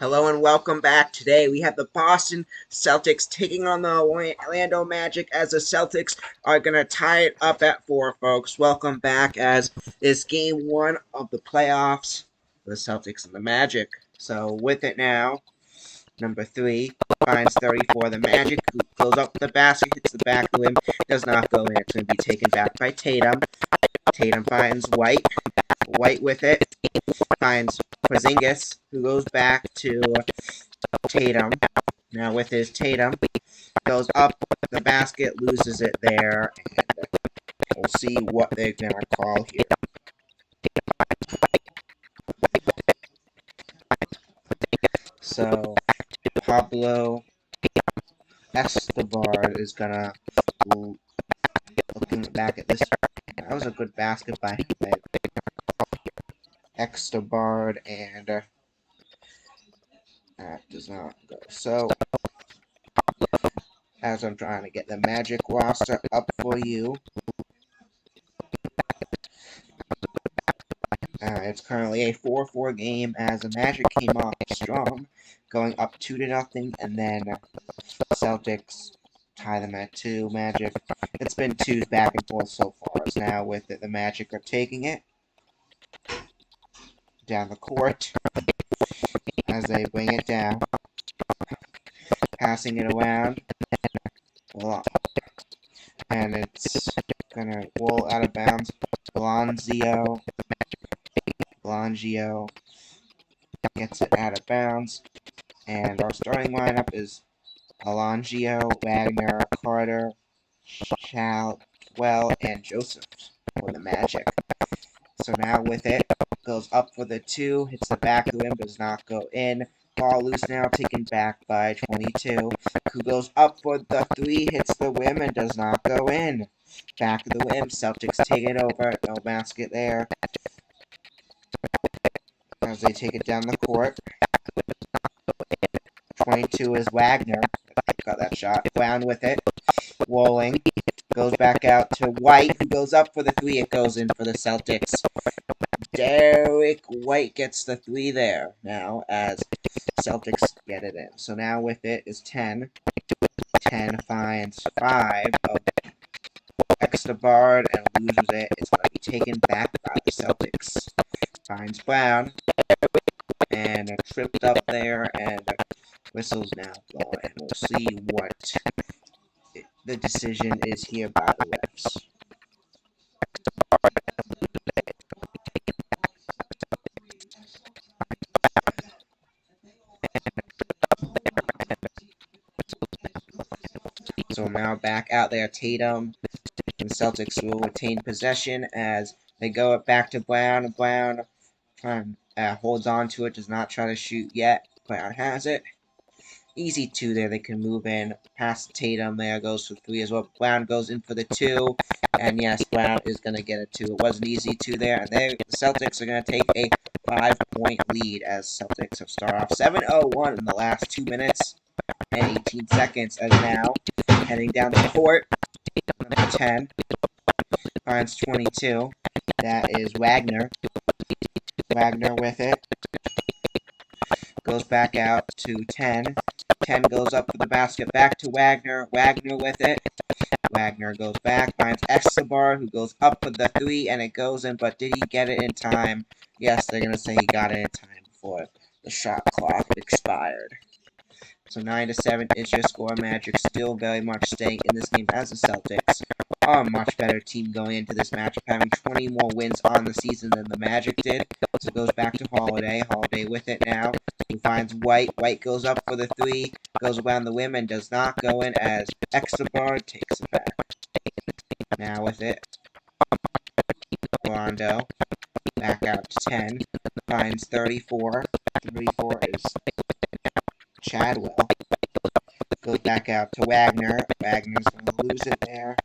Hello and welcome back. Today we have the Boston Celtics taking on the Orlando Magic as the Celtics are going to tie it up at 4, folks. Welcome back as is game 1 of the playoffs for the Celtics and the Magic. So with it now, number 3 finds 34. The Magic goes up the basket, hits the back of the rim, does not go in. It's going to be taken back by Tatum. Tatum finds White. White with it. Finds Porzingis, who goes back to Tatum. Now with his Tatum, goes up the basket, loses it there, and we'll see what they're going to call here. So, Pablo Escobar is going to, looking back at this, that was a good basket by Escobar, and that does not go. So, as I'm trying to get the Magic roster up for you, it's currently a 4-4 game as the Magic came off strong, going up 2-0, and then Celtics tie them at 2. Magic, it's been 2 back and forth so far. As now with it, the Magic are taking it down the court as they bring it down, passing it around, and it's gonna roll out of bounds. Belangio gets it out of bounds, and our starting lineup is Alangio, Wagner, Carter, Chadwell, and Joseph for the Magic. So now with it, goes up for the 2, hits the back of the rim, does not go in. Ball loose now, taken back by 22. Who goes up for the 3, hits the rim, and does not go in. Back of the rim, Celtics take it over, no basket there. As they take it down the court. 22 is Wagner. Got that shot. Brown with it. Rolling. Goes back out to White, who goes up for the 3. It goes in for the Celtics. Derek White gets the 3 there now as Celtics get it in. So now with it is 10. 10 finds 5 of Escobar and loses it. It's going to be taken back by the Celtics. Finds Brown and tripped up there, and whistles now blowing, and we'll see what the decision is here by the refs. So now back out there, Tatum and Celtics will retain possession as they go it back to Brown. Brown holds on to it, does not try to shoot yet. Brown has it. Easy 2 there, they can move in. Past Tatum there, goes for 3 as well. Brown goes in for the 2. And yes, Brown is going to get a 2. It was an easy 2 there. And the Celtics are going to take a 5-point lead as Celtics have started off 7-0-1 in the last 2 minutes and 18 seconds. As now, heading down the court, number 10 finds 22. That is Wagner. Wagner with it. Goes back out to 10. 10 goes up for the basket, back to Wagner. Wagner with it. Wagner goes back, finds Escobar, who goes up for the 3, and it goes in, but did he get it in time? Yes, they're going to say he got it in time before the shot clock expired. So 9-7 is your score. Magic still very much staying in this game as the Celtics are a much better team going into this matchup, having 20 more wins on the season than the Magic did. So it goes back to Holiday. Holiday with it now. Who finds White. White goes up for the 3, goes around the rim and does not go in as Escobar takes it back. Now with it, Rondo back out to 10, finds 34. 34 is Chadwell. Goes back out to Wagner. Wagner's going to lose it there.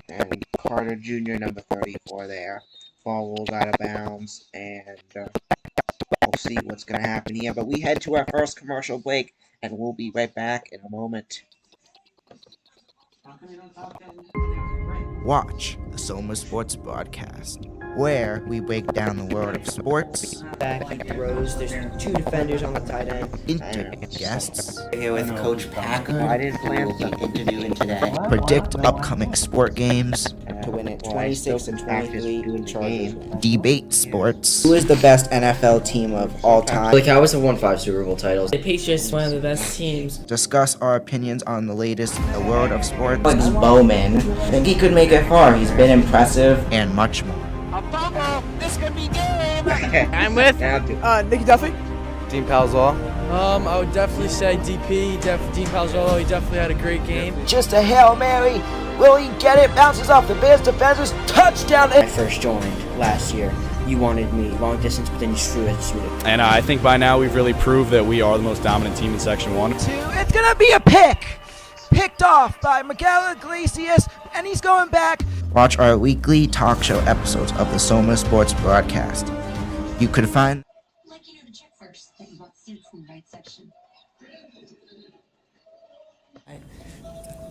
And Carter Jr., number 34 there. Ball rolls out of bounds, and we'll see what's going to happen here. But we head to our first commercial break, and we'll be right back in a moment. Watch the Soma Sports Broadcast, where we break down the world of sports. Back, he throws. There's two defenders on the tight end. Interview guests. Here with Coach Packard. I didn't plan who we'll be interviewing today. Predict upcoming sport games. To win it 26 and 23 Chargers. Debate sports. Who is the best NFL team of all time? The Cowboys have won 5 Super Bowl titles. The Patriots one of the best teams. Discuss our opinions on the latest in the world of sports. Alex Bowman. I think he could make it far. He's been impressive. And much more. This could be game. I'm with Nicky Duffy. Dean Palzall. I would definitely say DP, Dean Palzolo. He definitely had a great game. Just a Hail Mary. Will he get it? Bounces off the Bears defenders. Touchdown. When I first joined last year, you wanted me long distance, but then you threw it. And I think by now we've really proved that we are the most dominant team in Section 1. It's going to be a pick. Picked off by Miguel Iglesias, and he's going back. Watch our weekly talk show episodes of the Soma Sports Broadcast. You could find to check first that you bought seats in the right section.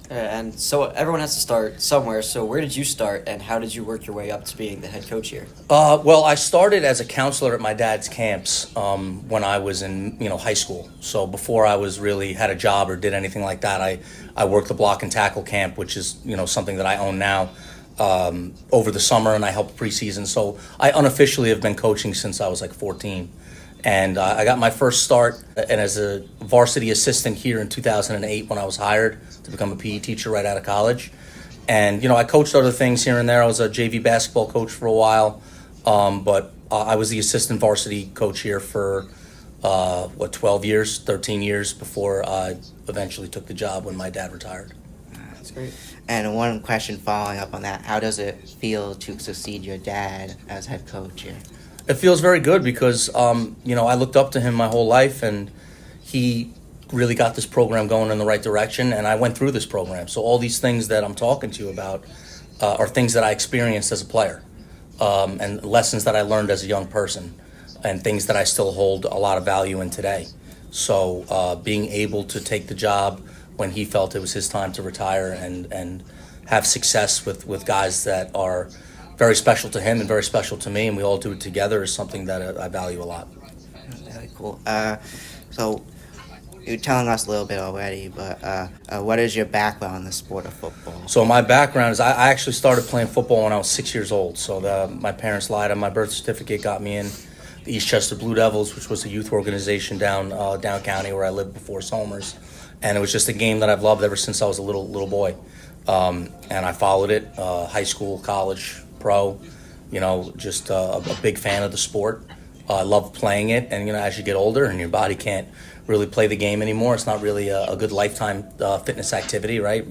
And so everyone has to start somewhere. So where did you start, and how did you work your way up to being the head coach here? Well, I started as a counselor at my dad's camps when I was in high school. So before I was really had a job or did anything like that, I worked the block and tackle camp, which is something that I own now. Over the summer, and I helped preseason. So I unofficially have been coaching since I was like 14. And I got my first start and as a varsity assistant here in 2008 when I was hired to become a PE teacher right out of college. And, I coached other things here and there. I was a JV basketball coach for a while, but I was the assistant varsity coach here for, 12 years, 13 years before I eventually took the job when my dad retired. That's great. And one question following up on that, how does it feel to succeed your dad as head coach here? It feels very good because, I looked up to him my whole life, and he really got this program going in the right direction, and I went through this program. So all these things that I'm talking to you about are things that I experienced as a player, and lessons that I learned as a young person, and things that I still hold a lot of value in today. So being able to take the job when he felt it was his time to retire and have success with guys that are very special to him and very special to me, and we all do it together, is something that I value a lot. Very cool. So you're telling us a little bit already, but what is your background in the sport of football? So my background is I actually started playing football when I was 6 years old. So my parents lied on my birth certificate, got me in the Eastchester Blue Devils, which was a youth organization down county where I lived before Somers. And it was just a game that I've loved ever since I was a little boy. And I followed it, high school, college, pro, just a big fan of the sport. I love playing it, and as you get older and your body can't really play the game anymore, it's not really a good lifetime fitness activity, right?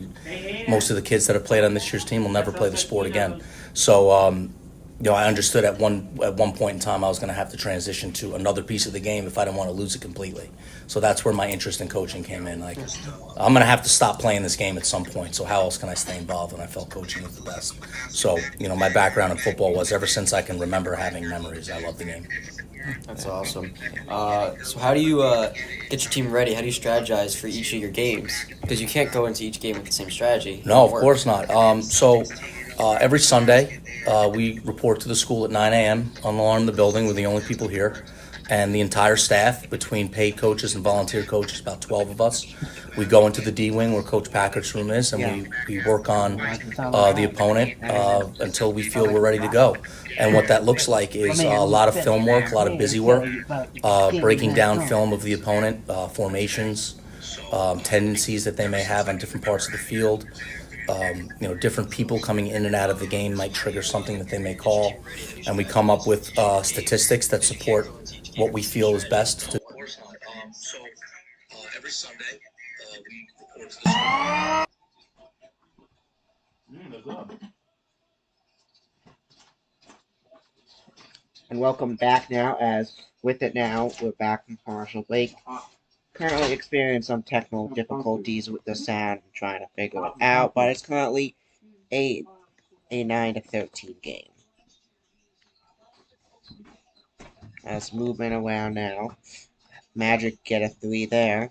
Most of the kids that have played on this year's team will never play the sport again. So, I understood at one point in time I was going to have to transition to another piece of the game if I didn't want to lose it completely. So that's where my interest in coaching came in. Like, I'm going to have to stop playing this game at some point, so how else can I stay involved? And I felt coaching was the best. So, my background in football was ever since I can remember having memories. I love the game. That's awesome. So how do you get your team ready? How do you strategize for each of your games? Because you can't go into each game with the same strategy. No, of course not. So every Sunday, we report to the school at 9 a.m. Unalarm the building. We're the only people here. And the entire staff, between paid coaches and volunteer coaches, about 12 of us, we go into the D wing where Coach Packard's room is, and we work on the opponent until we feel we're ready to go. And what that looks like is a lot of film work, a lot of busy work, breaking down film of the opponent, formations, tendencies that they may have on different parts of the field. Different people coming in and out of the game might trigger something that they may call, and we come up with statistics that support what we feel is best. So every Sunday we report to the And welcome back now, as with it now, we're back from commercial break. Currently experiencing some technical difficulties with the sound. I'm trying to figure it out, but it's currently a 9-13 game. That's moving around now. Magic get a 3 there.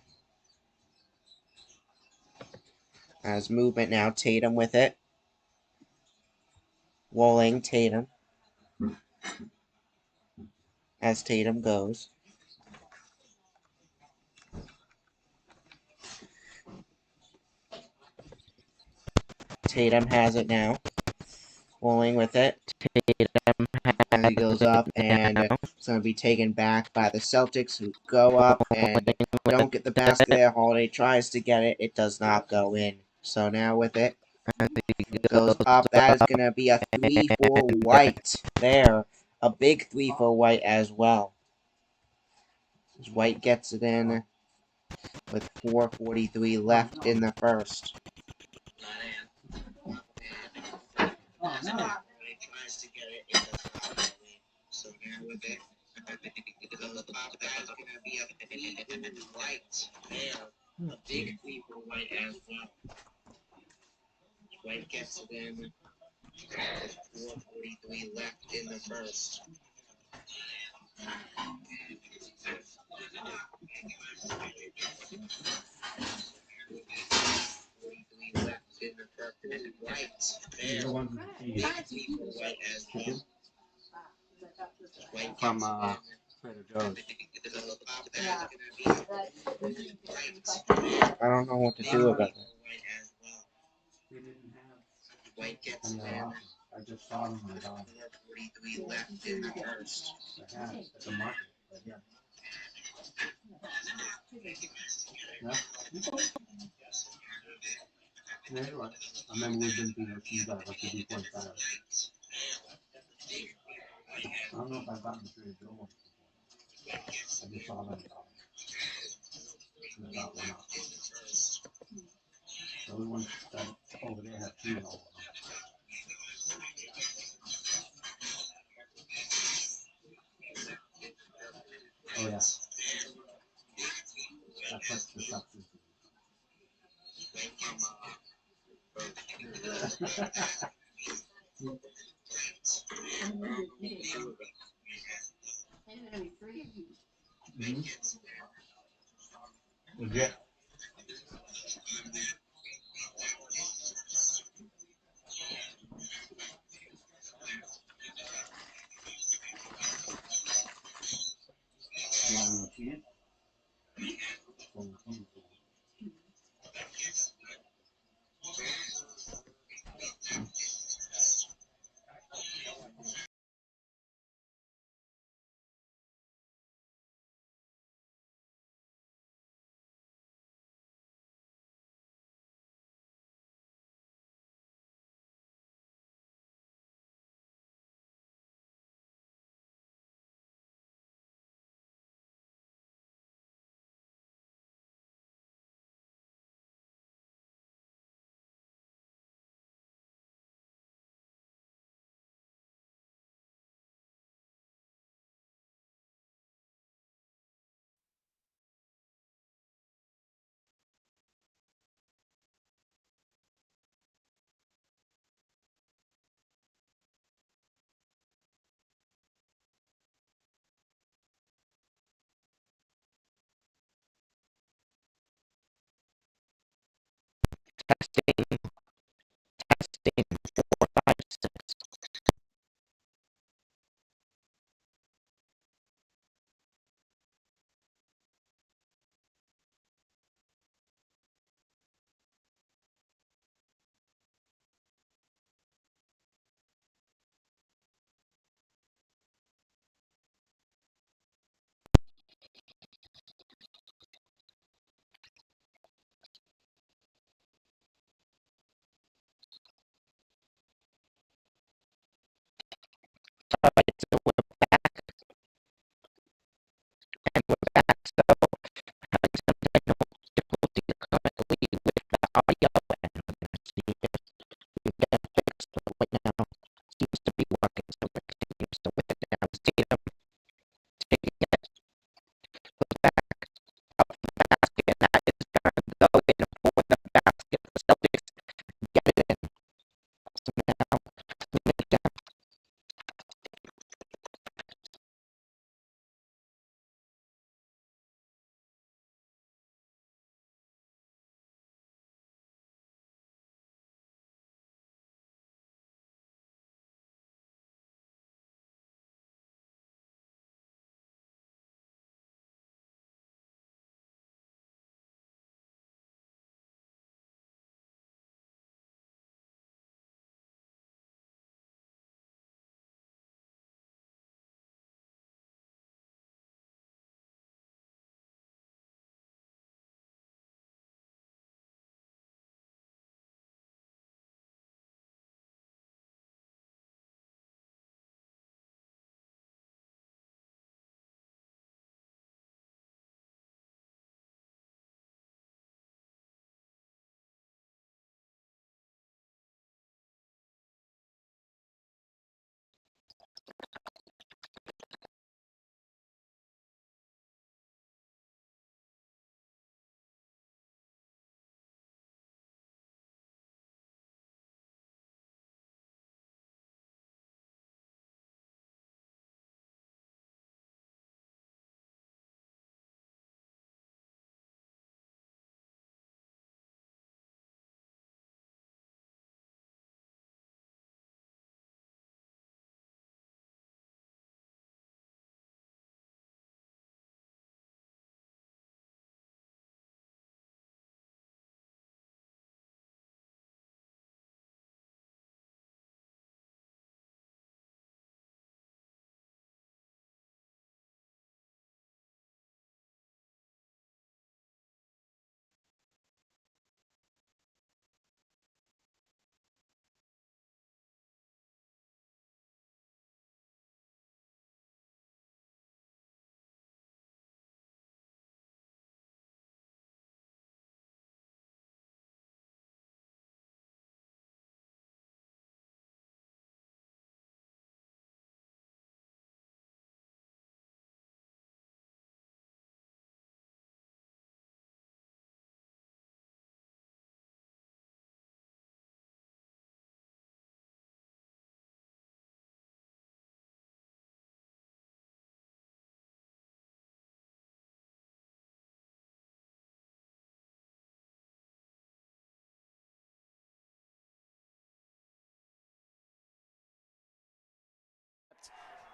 As movement now, Tatum with it. Rolling Tatum. As Tatum goes. Tatum has it now. Rolling with it. Tatum as he goes up, and it's going to be taken back by the Celtics, who go up and don't get the basket there. Holiday tries to get it. It does not go in. So now with it, goes up. That is going to be a 3 for White there. A big 3 for White as well. As White gets it in with 4:43 left in the first. So now with it, that's gonna be a 3 for White there. A big 3 for White as well. White gets it in with 4:43 left in the first. Left in the first. White there. 3 for White as well. White from Trader Joe's. I don't know what to do about it. White gets it in. I just saw them on the dog. 4:43 left in the first. I had at the market. Yeah. Yeah. Yeah, you're right. I remember we've been through those few guys like the D45. I don't know if I've gotten the Trader Joe ones before. I just saw them on the dog. And I got one up. Those ones that over there have cheese all over them. Oh yeah. That's like the substance. Mm-hmm. Legit. You want no cheese? Full of cheese.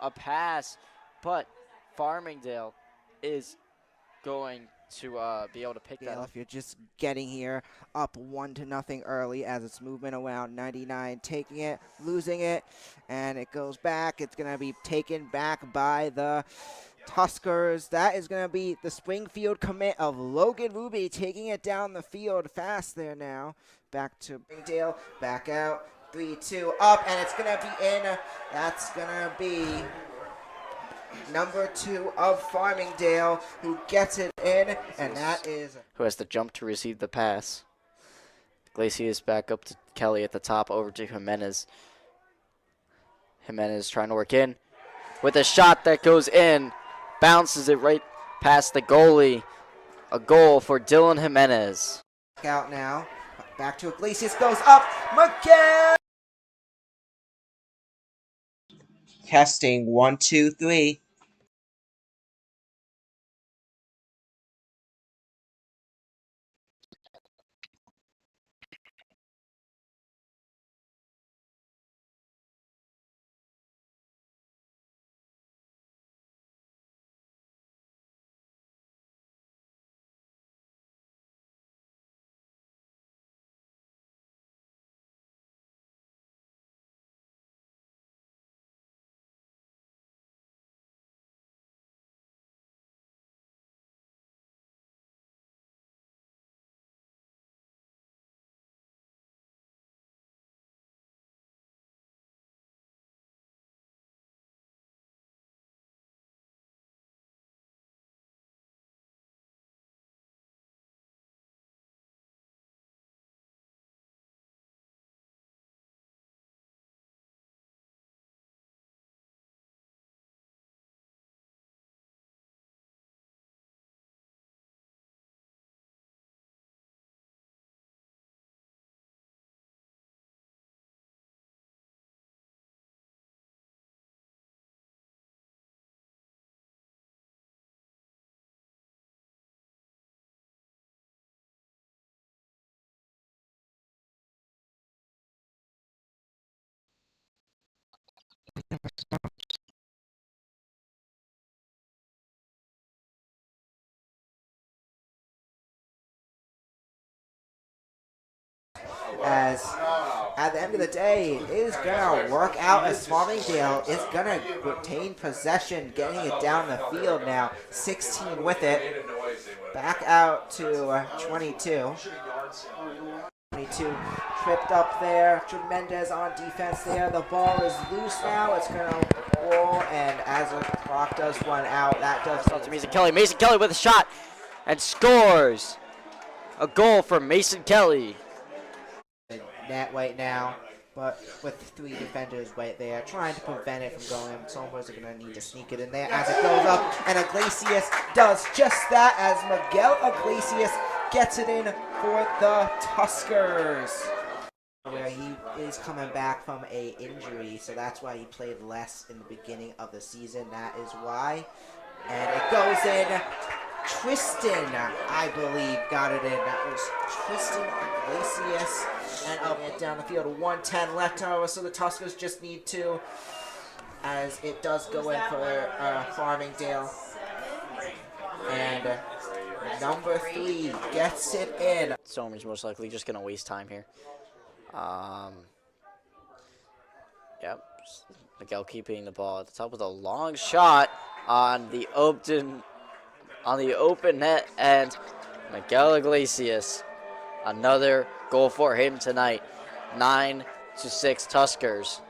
a pass, but Farmingdale is going to be able to pick that up. If you're just getting here up 1-0 early as it's movement around 99, taking it, losing it, and it goes back. It's going to be taken back by the Tuskers. That is going to be the Springfield commit of Logan Ruby taking it down the field fast there now. Back to Springdale, back out, 3-2 up, and it's going to be in. That's going to be number 2 of Farmingdale who gets it in, and that is who has to jump to receive the pass. Iglesias back up to Kelly at the top, over to Jimenez. Jimenez trying to work in with a shot that goes in, bounces it right past the goalie. A goal for Dylan Jimenez. out now. Back to Iglesias, goes up. Miguel! Testing 1, 2, 3. As at the end of the day, it is going to work out as Farmingdale is going to retain possession, getting it down the field now. 16 with it. Back out to 22. 22 tripped up there. Tremendous on defense there. The ball is loose now. It's going to roll, and as the clock does run out, that does To Mason Kelly. Mason Kelly with a shot and scores. A goal for Mason Kelly. Net right now, but with 3 defenders right there trying to prevent it from going. Someone's going to need to sneak it in there as it goes up, and Iglesias does just that as Miguel Iglesias gets it in for the Tuskers, where he is coming back from a injury, so that's why he played less in the beginning of the season. That is why, and it goes in. Tristan, I believe, got it in. That was Tristan Iglesias. And up and down the field, 1:10 left, however, so the Tuskers just need to, as it does go in for Farmingdale. And number 3 gets it in. Somer's most likely just going to waste time here. Yep. Miguel keeping the ball at the top with a long shot on the open net, and Miguel Iglesias, another goal for him tonight. 9-6 Tuskers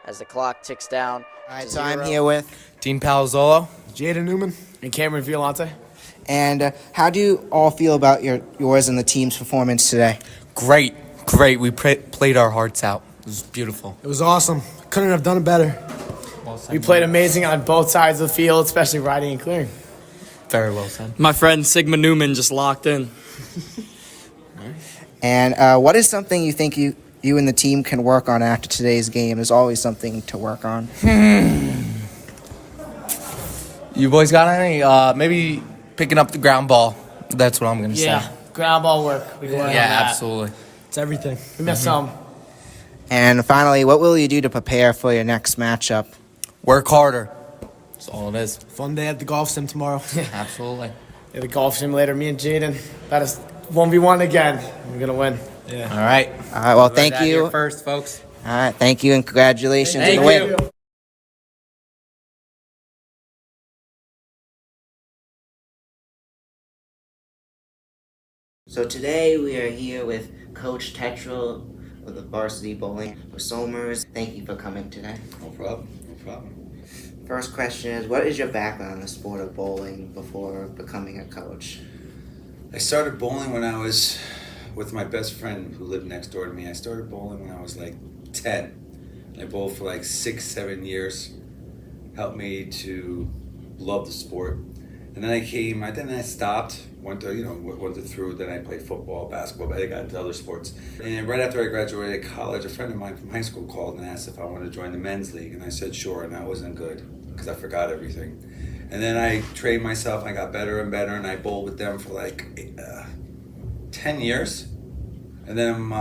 as the clock ticks down. All right, so I'm here with Dean Palazzolo, Jada Newman, and Cameron Violante. And how do you all feel about yours and the team's performance today? Great. We played our hearts out. It was beautiful. It was awesome. Couldn't have done it better. We played amazing on both sides of the field, especially riding and clearing. Very well said. My friend Sigma Newman just locked in. And what is something you think you and the team can work on after today's game? There's always something to work on. You boys got any? Maybe picking up the ground ball. That's what I'm going to say. Yeah, ground ball work. We can work on that. Absolutely. It's everything. We missed some. And finally, what will you do to prepare for your next matchup? Work harder. That's all it is. Fun day at the golf sim tomorrow. Absolutely. Yeah, the golf simulator. Me and Jaden. That is 1v1 again. We're gonna win. Yeah. All right. All right, well, thank you. Here first, folks. All right, thank you and congratulations on Thank the win. you. So today we are here with Coach Tetrell of the varsity bowling for Somers. Thank you for coming today. No problem. No problem. First question is, what is your background in the sport of bowling before becoming a coach? I started bowling when I was with my best friend who lived next door to me. I started bowling when I was like 10. I bowled for like 6-7 years. Helped me to love the sport. And then I stopped, went through, then I played football, basketball, but I got into other sports. And right after I graduated college, a friend of mine from high school called and asked if I wanted to join the men's league. And I said sure, and that wasn't good because I forgot everything. And then I trained myself, I got better and better, and I bowled with them for like 10 years. And then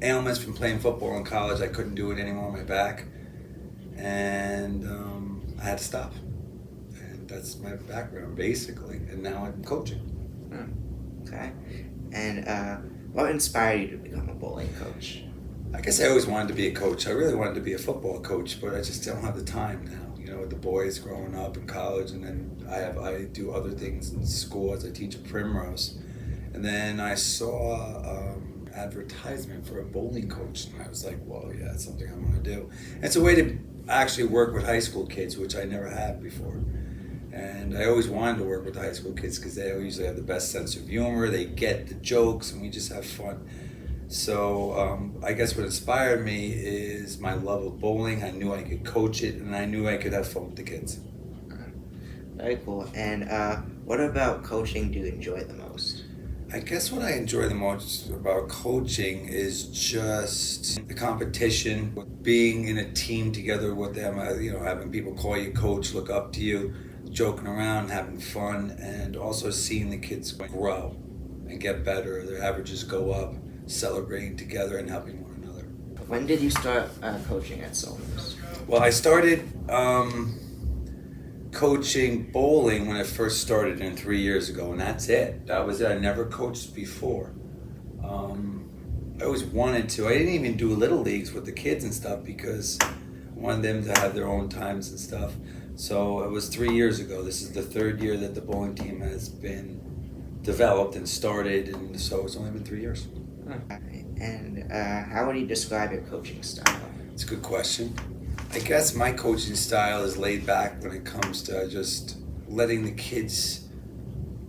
ailments from playing football in college, I couldn't do it anymore on my back. And I had to stop. And that's my background, basically. And now I'm coaching. Okay. And what inspired you to become a bowling coach? I guess I always wanted to be a coach. I really wanted to be a football coach, but I just don't have the time now. You know, with the boys growing up in college, and then I do other things in school as I teach at Primrose. And then I saw advertisement for a bowling coach, and I was like, well, yeah, that's something I want to do. And it's a way to actually work with high school kids, which I never had before. And I always wanted to work with high school kids because they usually have the best sense of humor, they get the jokes, and we just have fun. So I guess what inspired me is my love of bowling. I knew I could coach it, and I knew I could have fun with the kids. Very cool. And what about coaching do you enjoy the most? I guess what I enjoy the most about coaching is just the competition, being in a team together with them, having people call you coach, look up to you, joking around, having fun, and also seeing the kids grow and get better, their averages go up, celebrating together and helping one another. When did you start coaching at Somers? Well, I started coaching bowling when I first started 3 years ago, and that's it. That was it. I never coached before. I always wanted to. I didn't even do little leagues with the kids and stuff because I wanted them to have their own times and stuff. So it was 3 years ago. This is the third year that the bowling team has been developed and started, and so it's only been 3 years. And how would you describe your coaching style? It's a good question. I guess my coaching style is laid back when it comes to just letting the kids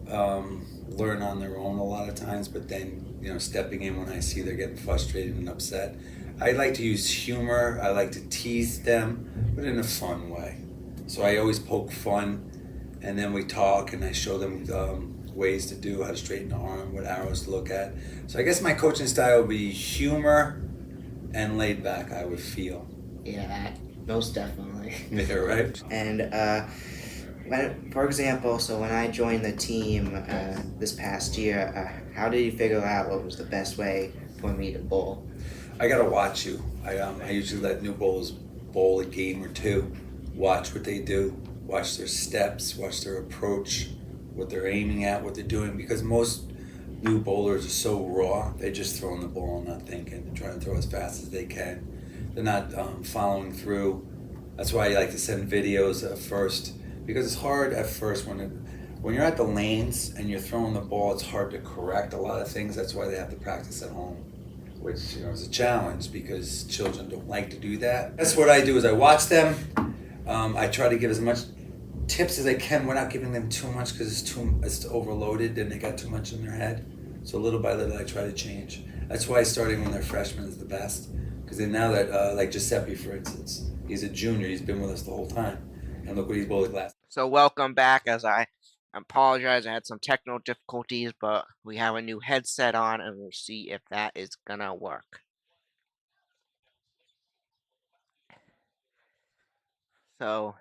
learn on their own a lot of times, but then stepping in when I see they're getting frustrated and upset. I like to use humor. I like to tease them, but in a fun way. So I always poke fun, and then we talk, and I show them ways to do, how to straighten the arm, what arrows to look at. So I guess my coaching style would be humor and laid back, I would feel. Yeah, most definitely. Yeah, right. And for example, so when I joined the team this past year, how did you figure out what was the best way for me to bowl? I gotta watch you. I usually let new bowlers bowl a game or two, watch what they do, watch their steps, watch their approach, what they're aiming at, what they're doing, because most new bowlers are so raw, they're just throwing the ball and not thinking. They're trying to throw as fast as they can. They're not following through. That's why I like to send videos at first, because it's hard at first when you're at the lanes and you're throwing the ball, it's hard to correct a lot of things. That's why they have to practice at home, which is a challenge because children don't like to do that. That's what I do is I watch them. I try to give as much tips as I can without giving them too much because it's overloaded and they got too much in their head. So little by little I try to change. That's why starting when they're freshmen is the best, because then now that like Giuseppe, for instance, he's a junior, he's been with us the whole time, and look what he's bowled last. So welcome back. As I apologize, I had some technical difficulties, but we have a new headset on, and we'll see if that is gonna work. So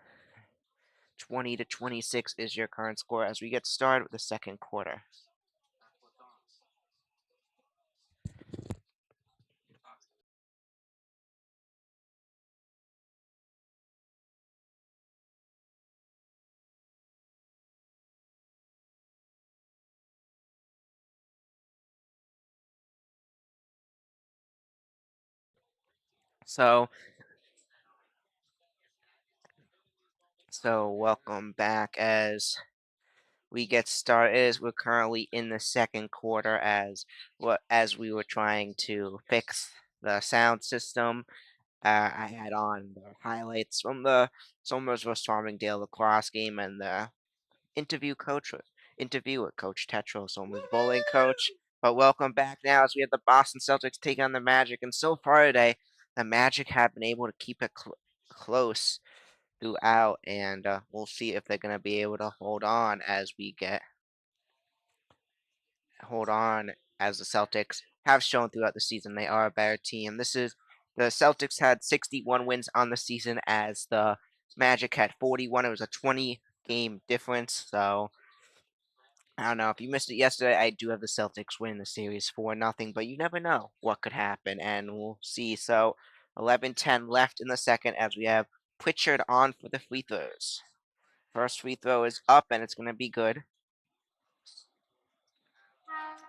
20-26 is your current score as we get started with the second quarter. So, welcome back as we get started. We're currently in the second quarter as we were trying to fix the sound system. I had on the highlights from the Somers vs Farmingdale lacrosse game and the interview with Coach Tetro, Somers bowling coach. But welcome back now as we have the Boston Celtics take on the Magic, and so far today, the Magic have been able to keep it close throughout, and we'll see if they're going to be able to hold on as the Celtics have shown throughout the season they are a better team. The Celtics had 61 wins on the season as the Magic had 41. It was a 20-game difference, so I don't know. If you missed it yesterday, I do have the Celtics win the series 4-0, but you never know what could happen, and we'll see. So 11-10 left in the second as we have Pritchard on for the free throws. First free throw is up, and it's going to be good.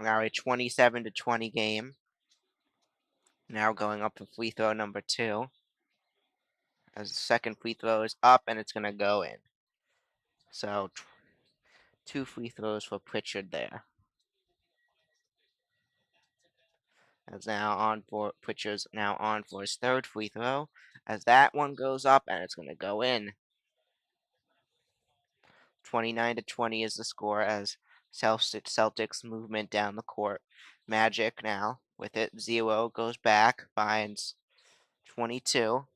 Now a 27-20 game. Now going up for free throw number 2. As the second free throw is up, and it's going to go in. So 2 free throws for Pritchard there. As now on for Pritchard's now on for his third free throw. As that one goes up, and it's going to go in. 29-20 is the score as Celtics movement down the court. Magic now with it. 0 goes back, finds 22.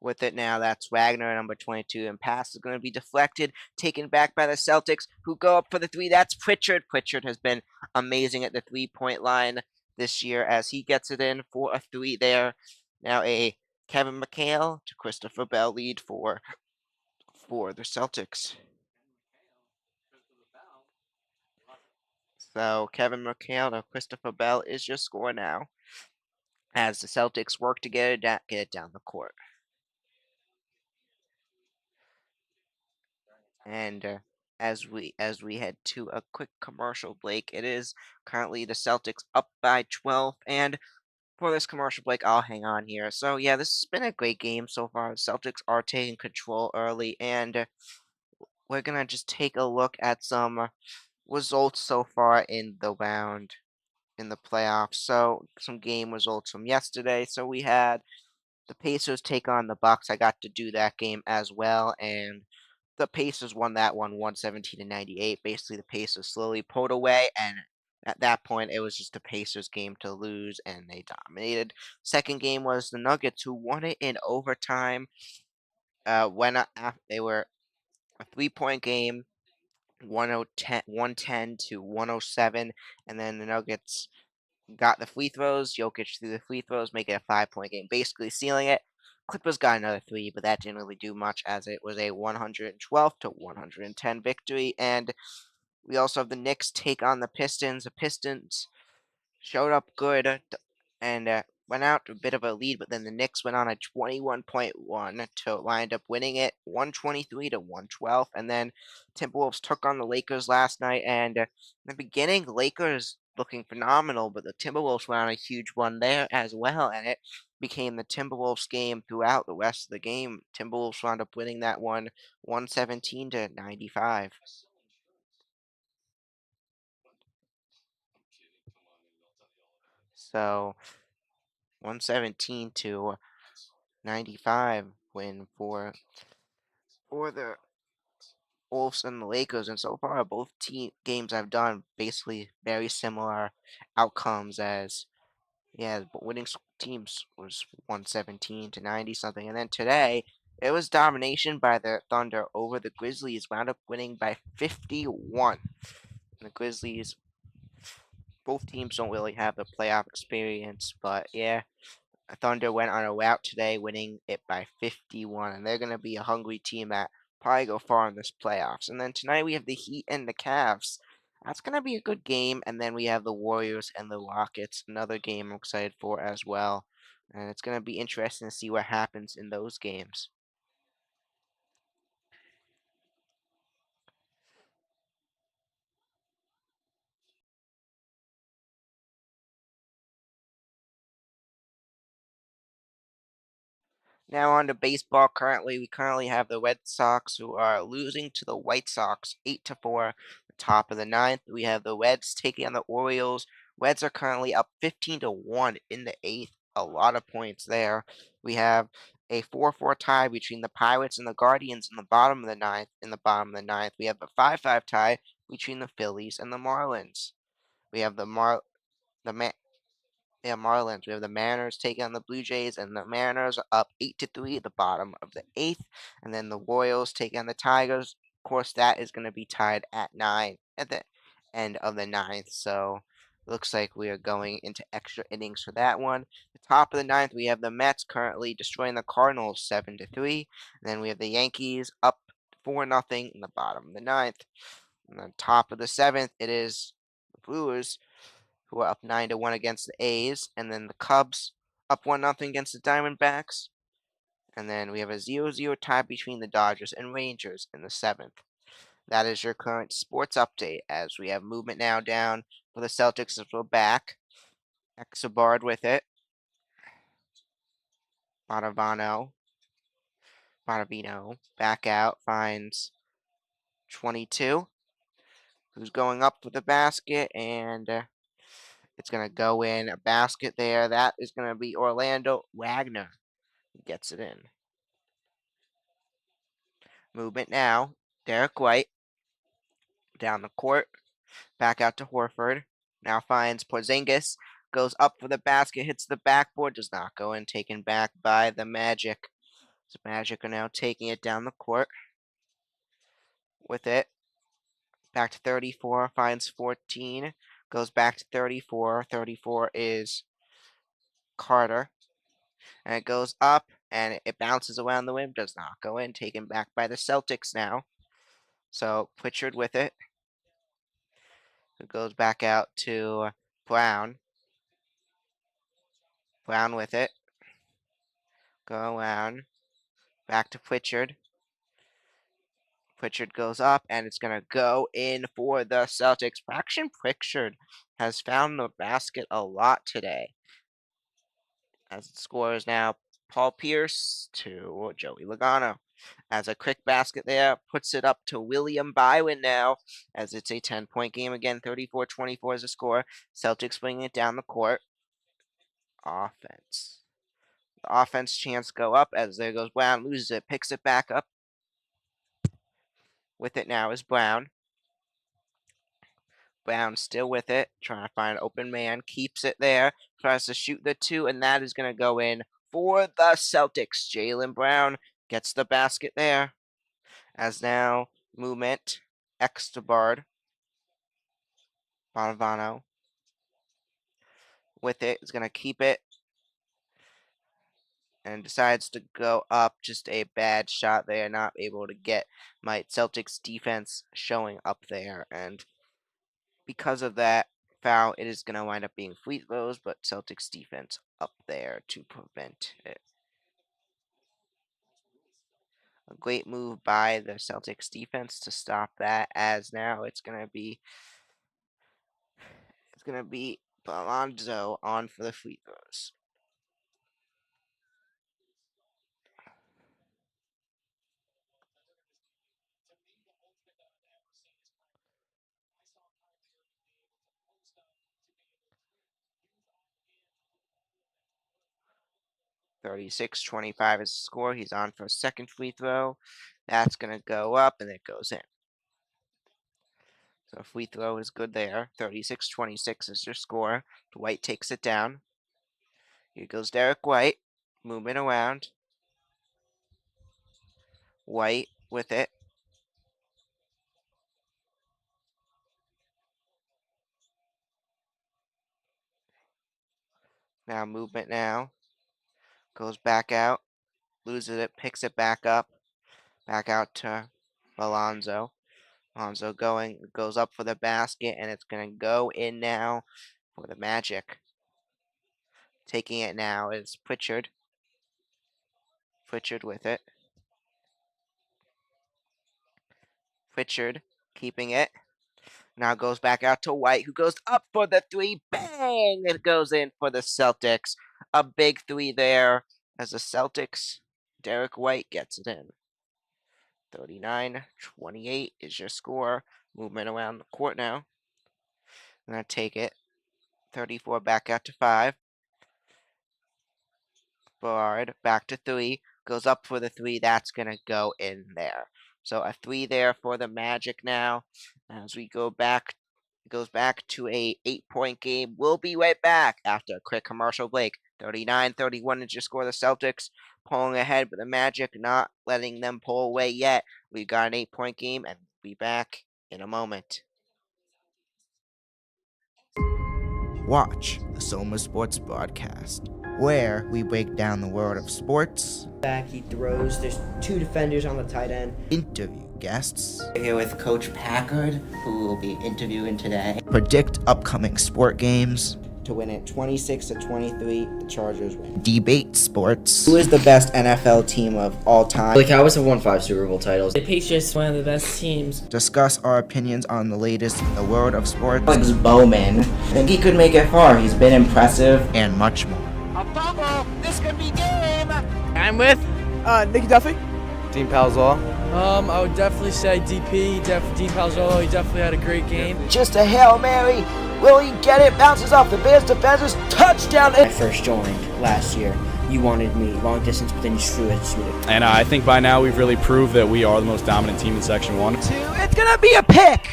With it now, that's Wagner, number 22, and pass is going to be deflected, taken back by the Celtics, who go up for the 3. That's Pritchard. Pritchard has been amazing at the 3-point line this year as he gets it in for a 3 there. Now a Kevin McHale to Christopher Bell lead for the Celtics. So Kevin McHale to Christopher Bell is your score now as the Celtics work to get it down the court. And as we head to a quick commercial break, it is currently the Celtics up by 12, and for this commercial break, I'll hang on here. So yeah, this has been a great game so far. The Celtics are taking control early, and we're gonna just take a look at some results so far in the round in the playoffs. So some game results from yesterday. So we had the Pacers take on the Bucks. I got to do that game as well, and the Pacers won that one 117-98. Basically, the Pacers slowly pulled away, and at that point, it was just the Pacers' game to lose, and they dominated. Second game was the Nuggets, who won it in overtime. They were a 3-point game, 110 to 107, and then the Nuggets got the free throws. Jokic threw the free throws, making it a 5-point game, basically sealing it. Clippers got another 3, but that didn't really do much as it was a 112 to 110 victory. And we also have the Knicks take on the Pistons. The Pistons showed up good and went out to a bit of a lead, but then the Knicks went on a 21-point to wind up winning it 123 to 112. And then Timberwolves took on the Lakers last night, and in the beginning, the Lakers looking phenomenal, but the Timberwolves went on a huge one there as well, and it became the Timberwolves game throughout the rest of the game. Timberwolves wound up winning that one 117 to 95. So 117 to 95 win for the Wolves and the Lakers, and so far both team games I've done basically very similar outcomes as but winning teams was 117 to 90 something, and then today it was domination by the Thunder over the Grizzlies, wound up winning by 51. And the Grizzlies, both teams don't really have the playoff experience, but yeah, Thunder went on a route today, winning it by 51, and they're going to be a hungry team that probably go far in this playoffs. And then tonight we have the Heat and the Cavs. That's going to be a good game. And then we have the Warriors and the Rockets, another game I'm excited for as well. And it's going to be interesting to see what happens in those games. Now on to baseball. We currently have the Red Sox, who are losing to the White Sox 8-4. The top of the ninth, we have the Reds taking on the Orioles. Reds are currently up 15-1 in the eighth. A lot of points there. We have a 4-4 tie between the Pirates and the Guardians in the bottom of the ninth. We have a 5-5 tie between the Phillies and the Marlins. We have the Marlins. We have the Mariners taking on the Blue Jays, and the Mariners are up 8-3 at the bottom of the eighth. And then the Royals taking on the Tigers. Of course, that is going to be tied at 9 at the end of the ninth. So it looks like we are going into extra innings for that one. The top of the ninth, we have the Mets currently destroying the Cardinals 7-3. And then we have the Yankees up 4-0 in the bottom of the ninth. And on top of the seventh, it is the Brewers, who are up 9-1 against the A's, and then the Cubs up 1-0 against the Diamondbacks. And then we have a 0-0 tie between the Dodgers and Rangers in the seventh. That is your current sports update, as we have movement now down for the Celtics as we're back. Exabard with it. Bonavino back out, finds 22, who's going up for the basket, and it's going to go in. A basket there. That is going to be Orlando Wagner. Gets it in. Movement now. Derek White down the court. Back out to Horford. Now finds Porzingis. Goes up for the basket. Hits the backboard. Does not go in. Taken back by the Magic. The Magic are now taking it down the court. With it. Back to 34. Finds 14. Goes back to 34. 34 is Carter. And it goes up. And it bounces around the rim. Does not go in. Taken back by the Celtics now. So Pritchard with it. It goes back out to Brown. Brown with it. Go around. Back to Pritchard. Pritchard goes up, and it's going to go in for the Celtics. Fraction Pritchard has found the basket a lot today. As it scores now, Paul Pierce to Joey Logano. As a quick basket there, puts it up to William Byron now, as it's a 10-point game again. 34-24 is the score. Celtics bringing it down the court. Offense. The offense chance go up, as there goes Brown, loses it, picks it back up. With it now is Brown. Brown still with it, trying to find an open man, keeps it there, tries to shoot the 2, and that is going to go in for the Celtics. Jaylen Brown gets the basket there. As now, movement, Extabard, Bonavano. With it, is going to keep it, and decides to go up. Just a bad shot there, not able to get my Celtics defense showing up there, and because of that foul, it is going to wind up being free throws, but Celtics defense up there to prevent it. A great move by the Celtics defense to stop that, as now it's going to be Alonzo on for the free throws. (36-25) is the score. He's on for a second free throw. That's going to go up, and it goes in. So free throw is good there. 36-26 is your score. White takes it down. Here goes Derek White. Moving around. White with it. Now movement now. Goes back out. Loses it. Picks it back up. Back out to Alonzo. Alonzo goes up for the basket, and it's going to go in now for the Magic. Taking it now is Pritchard. Pritchard with it. Pritchard keeping it. Now goes back out to White, who goes up for the 3. Bang! It goes in for the Celtics. A big 3 there as the Celtics Derek White gets it in. 39-28 is your score. Movement around the court now. I'm going to take it. 34 back out to 5. Bard back to 3. Goes up for the 3. That's going to go in there. So a 3 there for the Magic now. As we go back, it goes back to a 8-point game. We'll be right back after a quick commercial break. 39-31 is your score. The Celtics pulling ahead, but the Magic not letting them pull away yet. We've got an 8-point game, and we'll be back in a moment. Watch the Soma Sports Broadcast, where we break down the world of sports. Back, he throws. There's 2 defenders on the tight end. Interview guests. We're here with Coach Packard, who will be interviewing today. Predict upcoming sport games. To win it 26-23, the Chargers win. Debate sports. Who is the best NFL team of all time? The Cowboys have won 5 Super Bowl titles. The Patriots, one of the best teams. Discuss our opinions on the latest in the world of sports. Alex Bowman. I think he could make it far. He's been impressive. And much more. A fumble. This could be game. I'm with Nicky Duffy. Dean Palzall. I would definitely say DP, Dean Palzolo. He definitely had a great game. Just a Hail Mary. Will he get it? Bounces off the Bears defenders. Touchdown. When I first joined last year, you wanted me long distance, but then you threw it. And I think by now we've really proved that we are the most dominant team in Section 1. It's going to be a pick.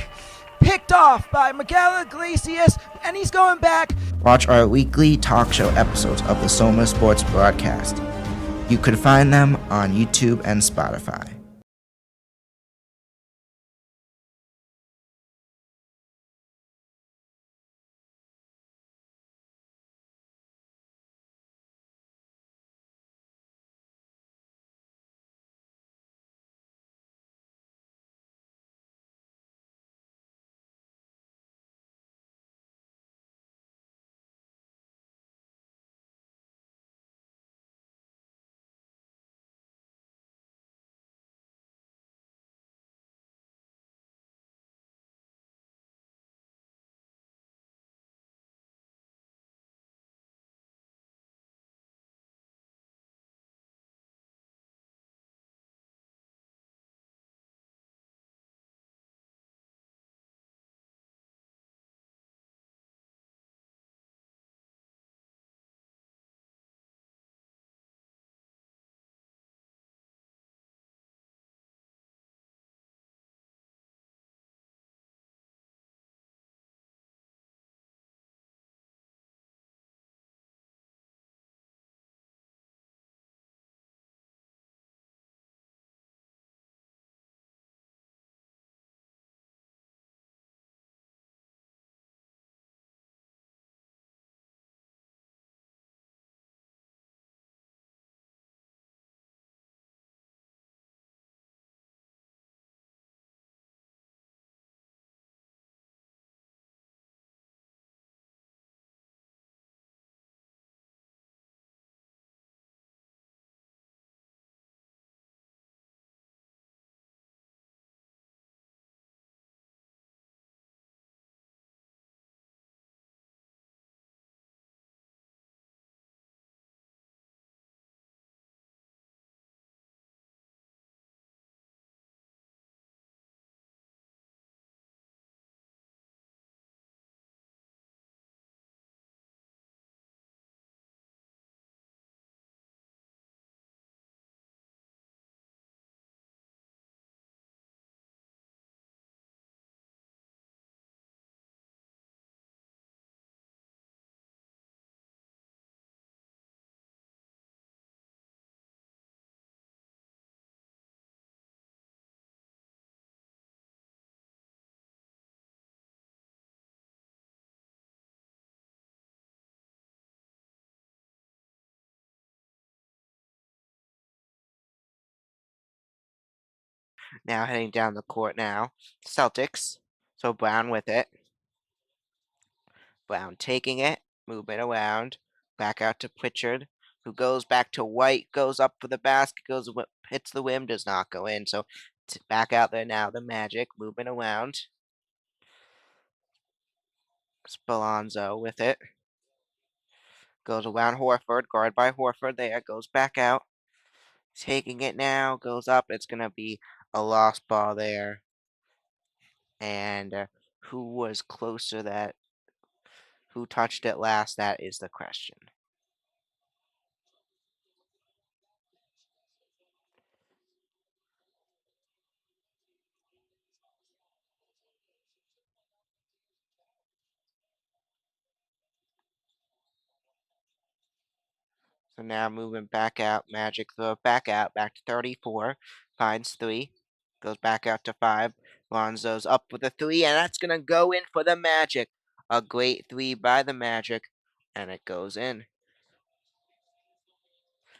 Picked off by Miguel Iglesias, and he's going back. Watch our weekly talk show episodes of the Soma Sports Broadcast. You could find them on YouTube and Spotify. Now heading down the court now. Celtics. So Brown with it. Brown taking it. Move it around. Back out to Pritchard, who goes back to White. Goes up for the basket. Hits the rim. Does not go in. So back out there now. The Magic. Moving around. Spalonzo with it. Goes around Horford. Guard by Horford there. Goes back out. taking it now, goes up. It's going to be a lost ball there. And who was closer who touched it last? That is the question. So now moving back out, Magic throw back out, back to 34, finds 3, goes back out to 5. Lonzo's up with a 3, and that's going to go in for the Magic. A great 3 by the Magic, and it goes in.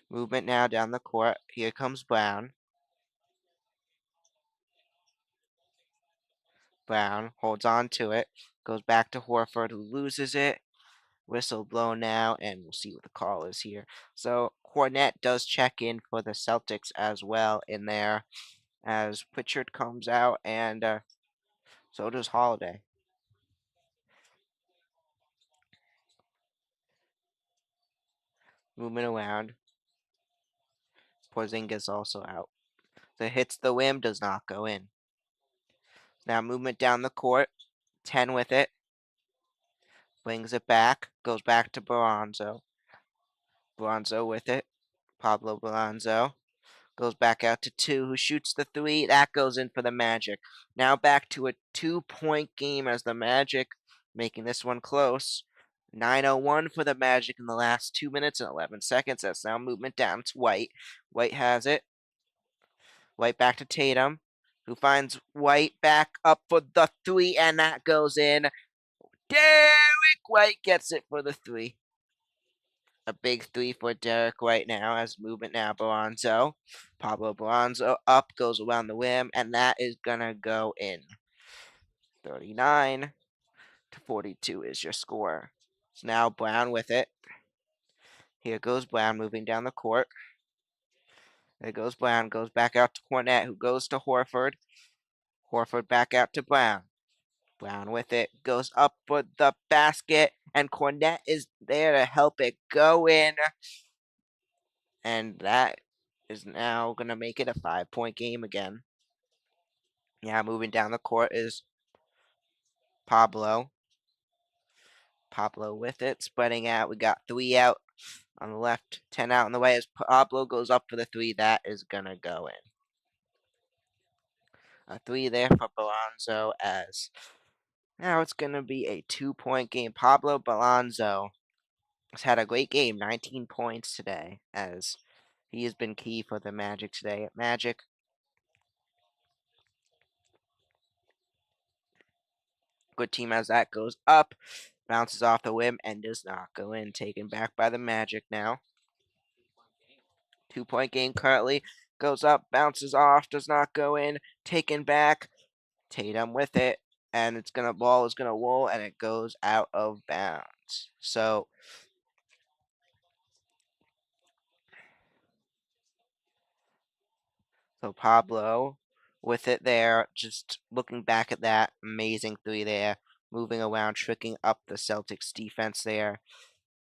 Movement now down the court. Here comes Brown. Brown holds on to it, goes back to Horford, who loses it. Whistle blown now, and we'll see what the call is here. So Cornette does check in for the Celtics as well in there, as Pritchard comes out, and so does Holiday. Moving around. Porzingis also out. So hits the rim, does not go in. Now movement down the court. 10 with it. Brings it back. Goes back to Bronzo. Bronzo with it. Pablo Bronzo. Goes back out to 2, who shoots the 3. That goes in for the Magic. Now back to a 2-point game as the Magic making this one close. 9:01 for the Magic in the last 2 minutes and 11 seconds. That's now movement down to White. White has it. White back to Tatum, who finds White back up for the 3, and that goes in. Derek White gets it for the 3. A big 3 for Derek White now, as movement now, Bronzo. Pablo Bronzo up, goes around the rim, and that is going to go in. 39-42 is your score. So now Brown with it. Here goes Brown moving down the court. There goes Brown, goes back out to Cornette, who goes to Horford. Horford back out to Brown. Brown with it, goes up for the basket, and Cornette is there to help it go in. And that is now going to make it a 5-point game again. Yeah, moving down the court is Pablo. Pablo with it, spreading out. We got 3 out on the left, 10 out on the way as Pablo goes up for the 3. That is going to go in. A 3 there for Balonzo, as now it's going to be a 2-point game. Pablo Balonzo has had a great game, 19 points today, as he has been key for the Magic today. Magic, good team as that goes up, bounces off the rim, and does not go in. Taken back by the Magic now. 2-point game currently. Goes up, bounces off, does not go in. Taken back. Tatum with it, and ball is gonna roll, and it goes out of bounds. So Pablo with it there, just looking back at that amazing 3 there, moving around, tricking up the Celtics defense there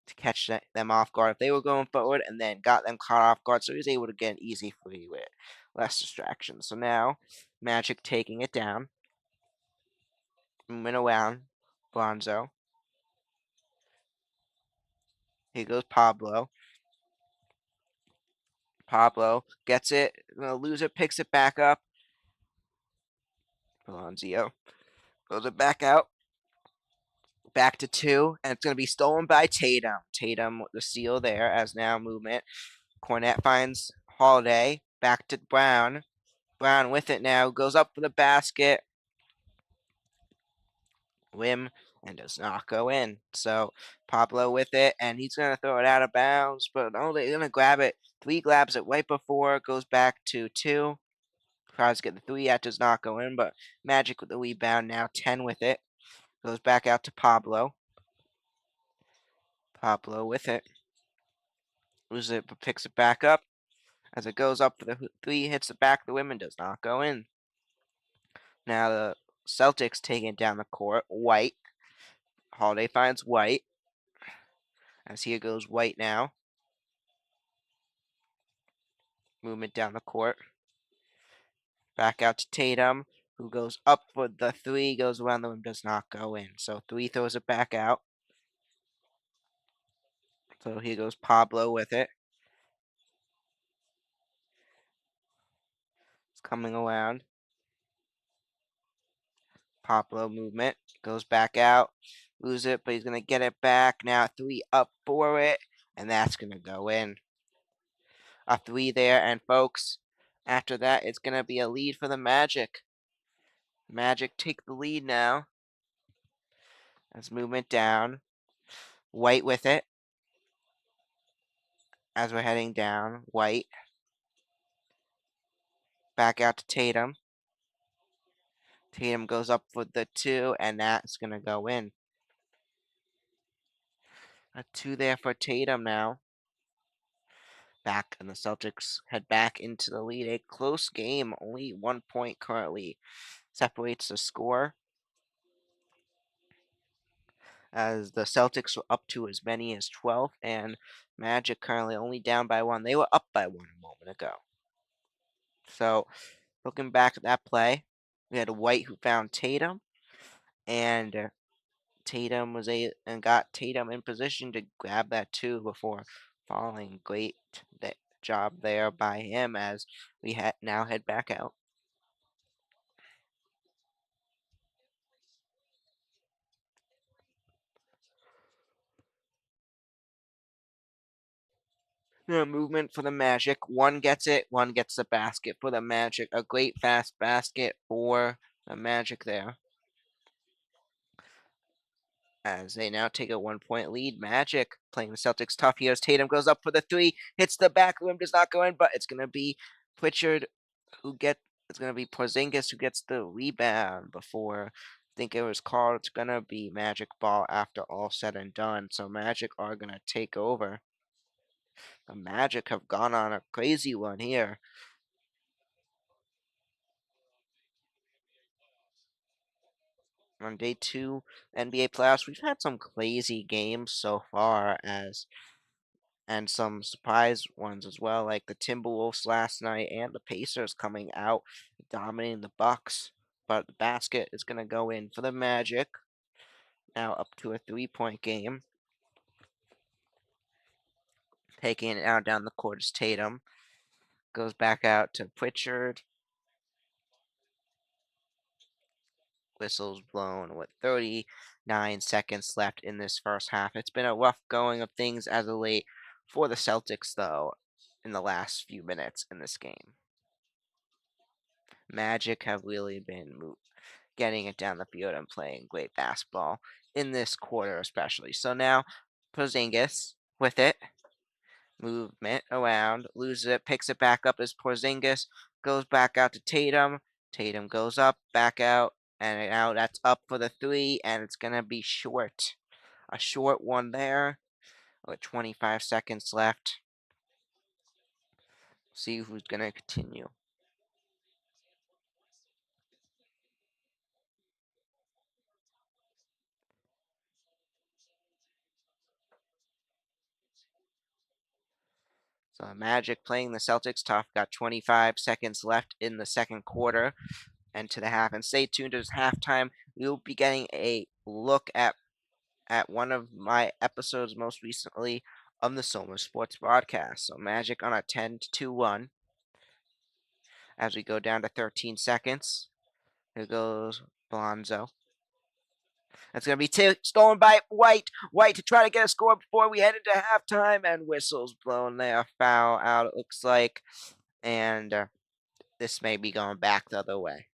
to catch them off guard if they were going forward, and then got them caught off guard, so he was able to get an easy 3 with less distraction. So now Magic taking it down, moving around, Bronzo. Here goes Pablo. Pablo gets it, gonna lose it, picks it back up. Alonzo goes it back out. Back to 2, and it's going to be stolen by Tatum. Tatum with the steal there as now movement. Cornette finds Holiday. Back to Brown. Brown with it now. Goes up for the basket. Rim, and does not go in. So Pablo with it, and he's going to throw it out of bounds, but no, they're going to grab it. 3 grabs it right before. Goes back to 2. Tries to get the 3. That does not go in, but Magic with the rebound now. 10 with it. Goes back out to Pablo. Pablo with it. Loses it, but picks it back up. As it goes up for the 3, hits the back of the rim and does not go in. Now the Celtics taking it down the court. White. Holiday finds White. As here goes White now. Movement down the court. Back out to Tatum, who goes up for the three, goes around the rim, does not go in. So three throws it back out. So here goes Pablo with it. It's coming around. Pablo movement. Goes back out. Lose it, but he's going to get it back. Now three up for it. And that's going to go in. A three there. And folks, after that, it's going to be a lead for the Magic. Magic take the lead now. As movement down. White with it. As we're heading down. White. Back out to Tatum. Tatum goes up for the two, and that's going to go in. A two there for Tatum now. Back, and the Celtics head back into the lead. A close game, only 1 point currently separates the score. As the Celtics were up to as many as 12, and Magic currently only down by 1. They were up by 1 a moment ago. So, looking back at that play, we had White who found Tatum, and Tatum was and got Tatum in position to grab that two before falling. Great job there by him as we now head back out. The movement for the Magic. One gets it, one gets the basket for the Magic. A great fast basket for the Magic there. As they now take a 1 point lead. Magic playing the Celtics tough here as Tatum goes up for the three, hits the back rim, does not go in, but it's going to be Pritchard it's going to be Porzingis who gets the rebound before I think it was called. It's going to be Magic ball after all said and done. So Magic are going to take over. The Magic have gone on a crazy one here. On day 2 NBA playoffs, we've had some crazy games so far and some surprise ones as well, like the Timberwolves last night and the Pacers coming out dominating the Bucks. But the basket is going to go in for the Magic. Now up to a 3-point game. Taking it out down the court is Tatum. Goes back out to Pritchard. Whistles blown with 39 seconds left in this first half. It's been a rough going of things as of late for the Celtics, though, in the last few minutes in this game. Magic have really been getting it down the field and playing great basketball in this quarter especially. So now Porzingis with it. Movement around, loses it, picks it back up as Porzingis goes back out to Tatum. Tatum goes up, back out, and now that's up for the three, and it's going to be short. A short one there with 25 seconds left. See who's going to continue. So Magic playing the Celtics tough. Got 25 seconds left in the second quarter and to the half. And stay tuned to halftime. We will be getting a look at one of my episodes most recently of the Soma Sports broadcast. So Magic on a 10-2 run. As we go down to 13 seconds. Here goes Blonzo. That's going to be stolen by White. White to try to get a score before we head into halftime. And whistles blown there. Foul out, it looks like. And this may be going back the other way.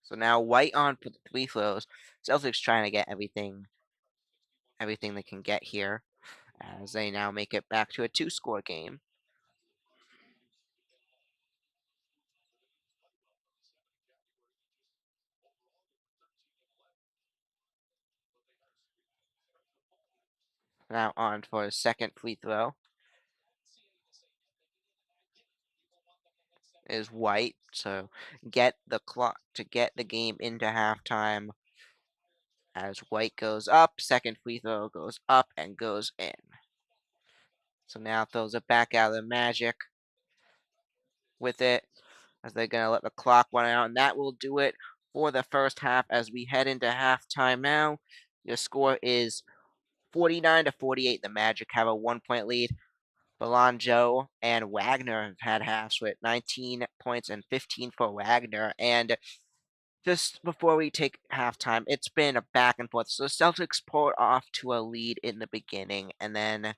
So now White on for the three throws. Celtics trying to get everything they can get here as they now make it back to a 2-score game. Now on for his second free throw. is White. So get the game into halftime as White goes up. Second free throw goes up and goes in. So now throws it back out of the Magic with it, as they're going to let the clock run out, and that will do it for the first half as we head into halftime now. The score is 49-48. The Magic have a 1-point lead. Belanjo and Wagner have had halves with 19 points and 15 for Wagner. And just before we take halftime, it's been a back and forth. So the Celtics pulled off to a lead in the beginning and then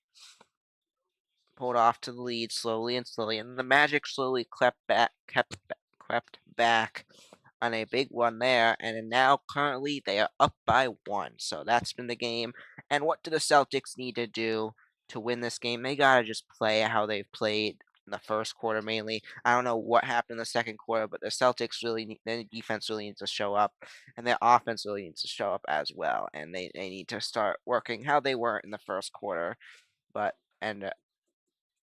pulled off to the lead slowly and slowly. And the Magic slowly crept back on a big one there, and now currently they are up by 1. So that's been the game. And what do the Celtics need to do to win this game? They gotta just play how they've played in the first quarter mainly. I don't know what happened in the second quarter, but the Celtics their defense really needs to show up, and their offense really needs to show up as well. And they need to start working how they were in the first quarter.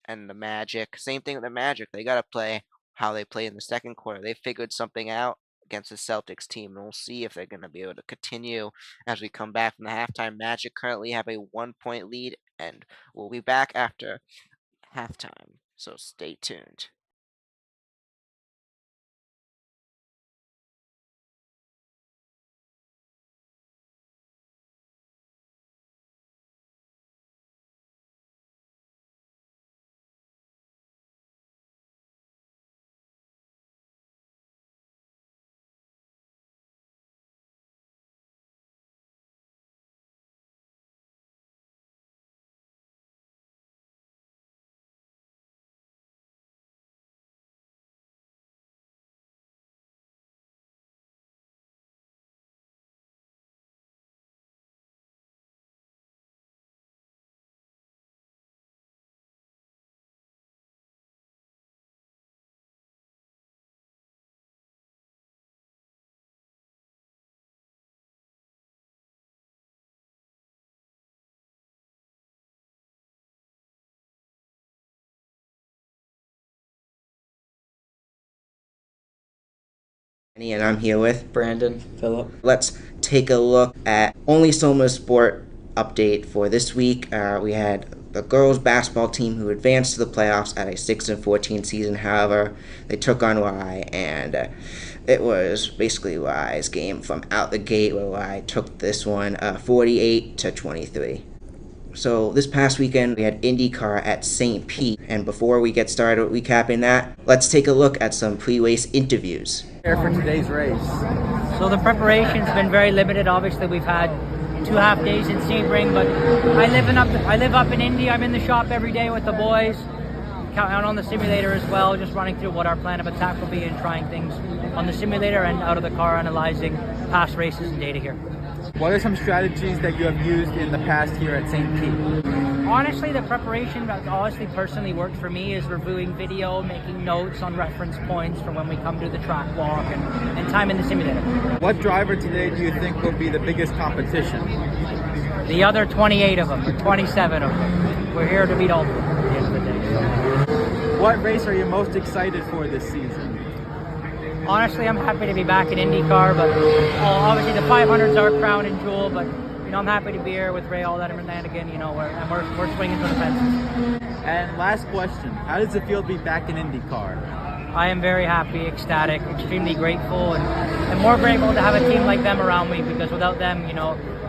And the Magic, same thing with the Magic. They gotta play how they played in the second quarter. They figured something out against the Celtics team, and we'll see if they're going to be able to continue as we come back from the halftime. Magic currently have a 1-point lead, and we'll be back after halftime, so stay tuned. And I'm here with Brandon, Philip. Let's take a look at only Soma Sport update for this week. We had the girls basketball team who advanced to the playoffs at a 6-14 season. However, they took on Y, and it was basically Y's game from out the gate, where Y took this one 48-23. So this past weekend, we had IndyCar at St. Pete, and before we get started recapping that, let's take a look at some pre-race interviews. For today's race. So the preparation's been very limited. Obviously, we've had 2 half days in Sebring, but I live up in Indy. I'm in the shop every day with the boys, counting on the simulator as well, just running through what our plan of attack will be and trying things on the simulator and out of the car, analyzing past races and data here. What are some strategies that you have used in the past here at St. Pete? Honestly, the preparation that personally worked for me is reviewing video, making notes on reference points for when we come to the track walk and time in the simulator. What driver today do you think will be the biggest competition? The other 28 of them, or 27 of them. We're here to beat all of them at the end of the day. So. What race are you most excited for this season? Honestly, I'm happy to be back in IndyCar, but obviously the 500s are crown and jewel, but I'm happy to be here with Ray all that and again, we're swinging for the fences. And last question, how does it feel to be back in IndyCar? I am very happy, ecstatic, extremely grateful, and more grateful to have a team like them around me, because without them,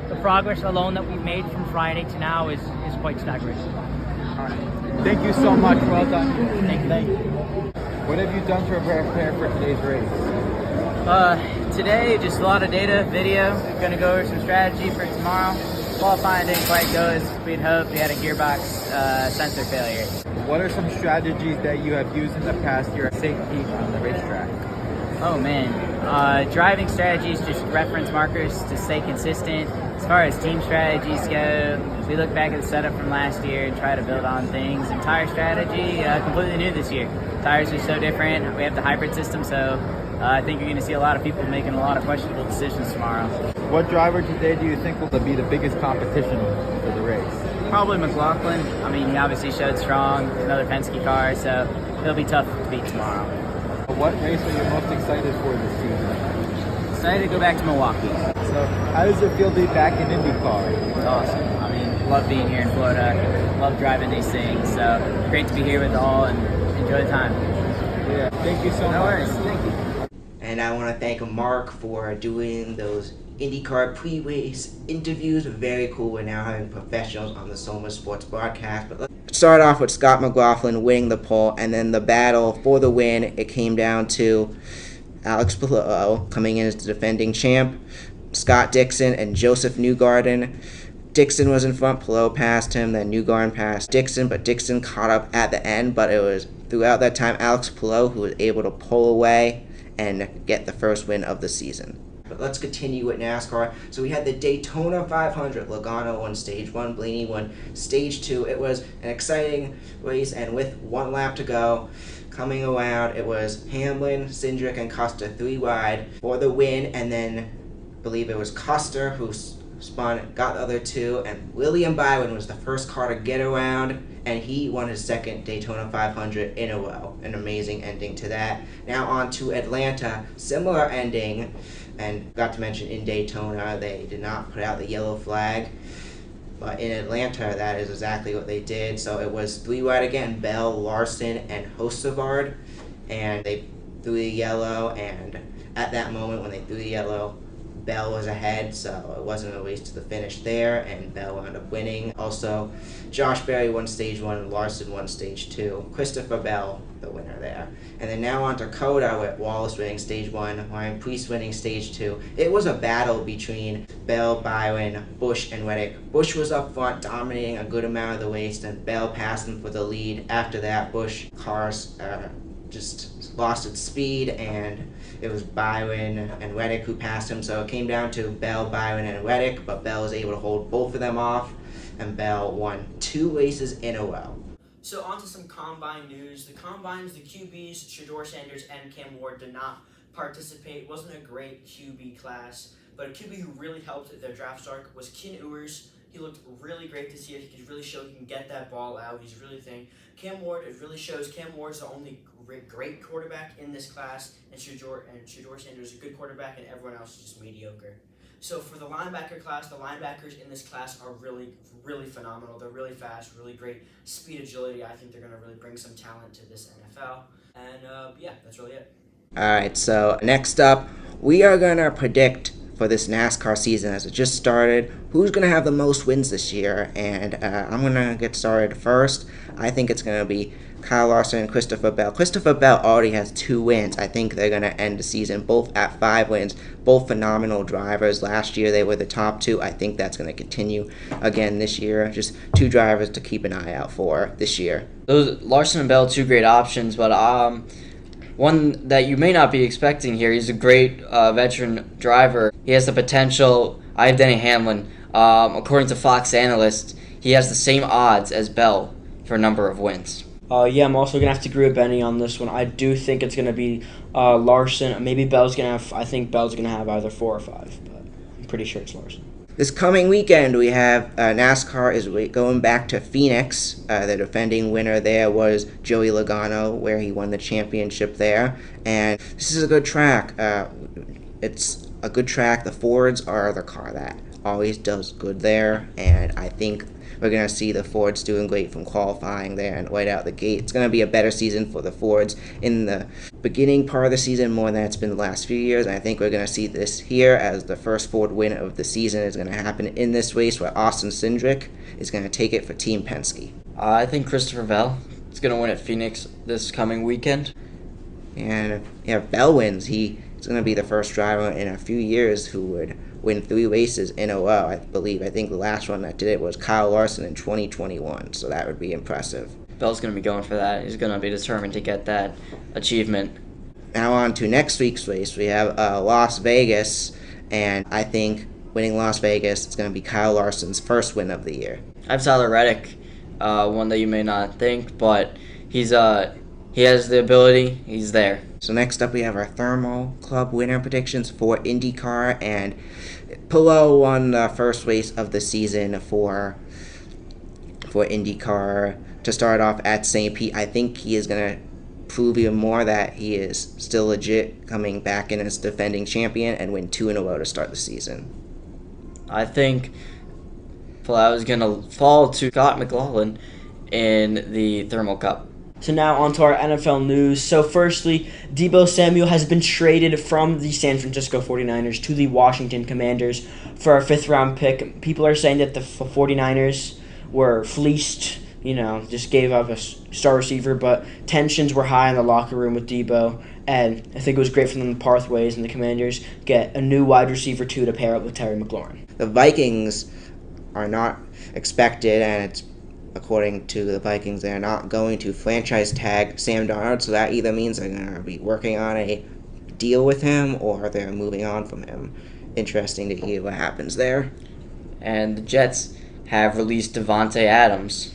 the progress alone that we've made from Friday to now is quite staggering. All right. Thank you so much. Well done. Thank you. What have you done to prepare for today's race? Today, just a lot of data, video. We're going to go over some strategy for tomorrow. Qualifying didn't quite go as we'd hoped. We had a gearbox sensor failure. What are some strategies that you have used in the past here at St. Pete on the racetrack? Oh man, driving strategies, just reference markers to stay consistent. As far as team strategies go, we look back at the setup from last year and try to build on things. And tire strategy, completely new this year. Tires are so different. We have the hybrid system, so I think you're going to see a lot of people making a lot of questionable decisions tomorrow. What driver today do you think will be the biggest competition for the race? Probably McLaughlin. I mean, he obviously showed strong, another Penske car, so it'll be tough to beat tomorrow. What race are you most excited for this season? Excited to go back to Milwaukee. So, how does it feel to be back in IndyCar? It's awesome. I mean, love being here in Florida. Love driving these things. So, great to be here with all and enjoy the time. Yeah, thank you so much. No worries. Thank you. And I want to thank Mark for doing those IndyCar pre-race interviews. Very cool. We're now having professionals on the Soma Sports broadcast. But let's start off with Scott McLaughlin winning the pole, and then the battle for the win. It came down to Alex Palou coming in as the defending champ, Scott Dixon, and Joseph Newgarden. Dixon was in front, Palou passed him, then Newgarden passed Dixon, but Dixon caught up at the end. But it was throughout that time Alex Palou who was able to pull away and get the first win of the season. But let's continue with NASCAR. So we had the Daytona 500. Logano won Stage 1, Blaney won Stage 2. It was an exciting race, and with 1 lap to go, coming around, it was Hamlin, Cindric, and Custer 3 wide for the win, and then I believe it was Custer who spun, got the other 2, and William Byron was the first car to get around, and he won his second Daytona 500 in a row. An amazing ending to that. Now on to Atlanta. Similar ending, and got to mention in Daytona they did not put out the yellow flag, but in Atlanta that is exactly what they did. So it was 3 wide again, Bell, Larson, and Hosevard, and they threw the yellow, and at that moment when they threw the yellow, Bell was ahead, so it wasn't a race to the finish there, and Bell wound up winning. Also, Josh Berry won Stage 1, and Larson won Stage 2. Christopher Bell, the winner there. And then now on to Coda with Wallace winning Stage 1, Ryan Preece winning Stage 2. It was a battle between Bell, Byron, Busch, and Reddick. Busch was up front, dominating a good amount of the race, and Bell passed him for the lead. After that, Busch cars just lost its speed, and it was Byron and Reddick who passed him, so it came down to Bell, Byron, and Reddick, but Bell was able to hold both of them off, and Bell won 2 races in a row. So on to some Combine news. The Combines, the QBs, Shedeur Sanders and Cam Ward did not participate. It wasn't a great QB class, but a QB who really helped their draft stock was Ken Ewers. He looked really great this year. He could really show he can get that ball out. He's really thing. Cam Ward, it really shows Cam Ward's the only great quarterback in this class, and Shedeur Sanders is a good quarterback, and everyone else is just mediocre. So for the linebacker class, the linebackers in this class are really, really phenomenal. They're really fast, really great speed, agility. I think they're going to really bring some talent to this NFL. And yeah, that's really it. Alright, so next up, we are going to predict for this NASCAR season as it just started who's going to have the most wins this year. And I'm going to get started first. I think it's going to be Kyle Larson and Christopher Bell. Christopher Bell already has 2 wins. I think they're going to end the season both at 5 wins. Both phenomenal drivers. Last year they were the top 2. I think that's going to continue again this year. Just 2 drivers to keep an eye out for this year. Those Larson and Bell, 2 great options, but one that you may not be expecting here. He's a great veteran driver. He has the potential. I have Denny Hamlin. According to Fox analysts, he has the same odds as Bell for a number of wins. Yeah, I'm also going to have to agree with Benny on this one. I do think it's going to be Larson. Maybe Bell's going to have, I think Bell's going to have either 4 or 5, but I'm pretty sure it's Larson. This coming weekend, we have NASCAR is going back to Phoenix. The defending winner there was Joey Logano, where he won the championship there. And this is a good track. It's a good track. The Fords are the car that always does good there. And I think we're going to see the Fords doing great from qualifying there and right out the gate. It's going to be a better season for the Fords in the beginning part of the season more than it's been the last few years. And I think we're going to see this here as the first Ford win of the season is going to happen in this race where Austin Cindric is going to take it for Team Penske. I think Christopher Bell is going to win at Phoenix this coming weekend. And if Bell wins, he's going to be the first driver in a few years who would win 3 races in a row, I believe. I think the last one that did it was Kyle Larson in 2021, so that would be impressive. Bell's going to be going for that. He's going to be determined to get that achievement. Now on to next week's race. We have Las Vegas, and I think winning Las Vegas, it's going to be Kyle Larson's first win of the year. I have Tyler Reddick, one that you may not think, but he has the ability. He's there. So next up we have our Thermal Club winner predictions for IndyCar, and Palou won the first race of the season for IndyCar to start off at St. Pete. I think he is going to prove even more that he is still legit, coming back in as defending champion and win 2 in a row to start the season. I think Palau is going to fall to Scott McLaughlin in the Thermal Cup. So now on to our NFL news. So firstly, Deebo Samuel has been traded from the San Francisco 49ers to the Washington Commanders for a 5th-round pick. People are saying that the 49ers were fleeced, just gave up a star receiver, but tensions were high in the locker room with Deebo, and I think it was great for them to part ways, and the Commanders get a new wide receiver, too, to pair up with Terry McLaurin. The Vikings are not expected, and it's according to the Vikings, they're not going to franchise tag Sam Darnold, so that either means they're going to be working on a deal with him or they're moving on from him. Interesting to hear what happens there. And the Jets have released Devontae Adams.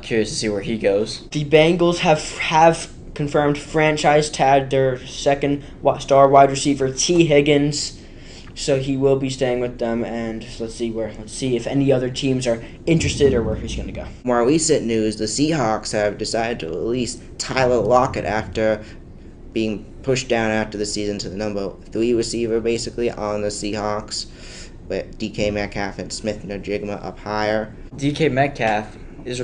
Curious to see where he goes. The Bengals have confirmed franchise tag their second star wide receiver, T. Higgins. So he will be staying with them, and let's see if any other teams are interested or where he's going to go. More recent news, the Seahawks have decided to release Tyler Lockett after being pushed down after the season to the number 3 receiver, basically, on the Seahawks, with DK Metcalf and Smith Najigma up higher. DK Metcalf is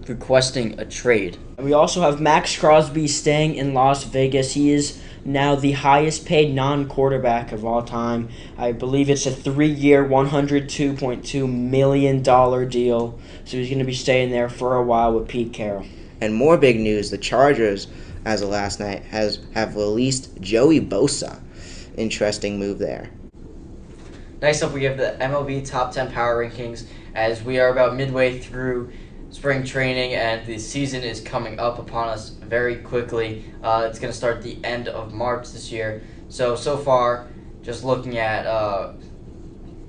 requesting a trade. And we also have Max Crosby staying in Las Vegas. He is now the highest paid non-quarterback of all time. I believe it's a 3-year, $102.2 million deal. So he's going to be staying there for a while with Pete Carroll. And more big news, the Chargers, as of last night, have released Joey Bosa. Interesting move there. Next up, we have the MLB Top 10 Power Rankings, as we are about midway through spring training and the season is coming up upon us very quickly. It's going to start the end of March this year. So far, just looking at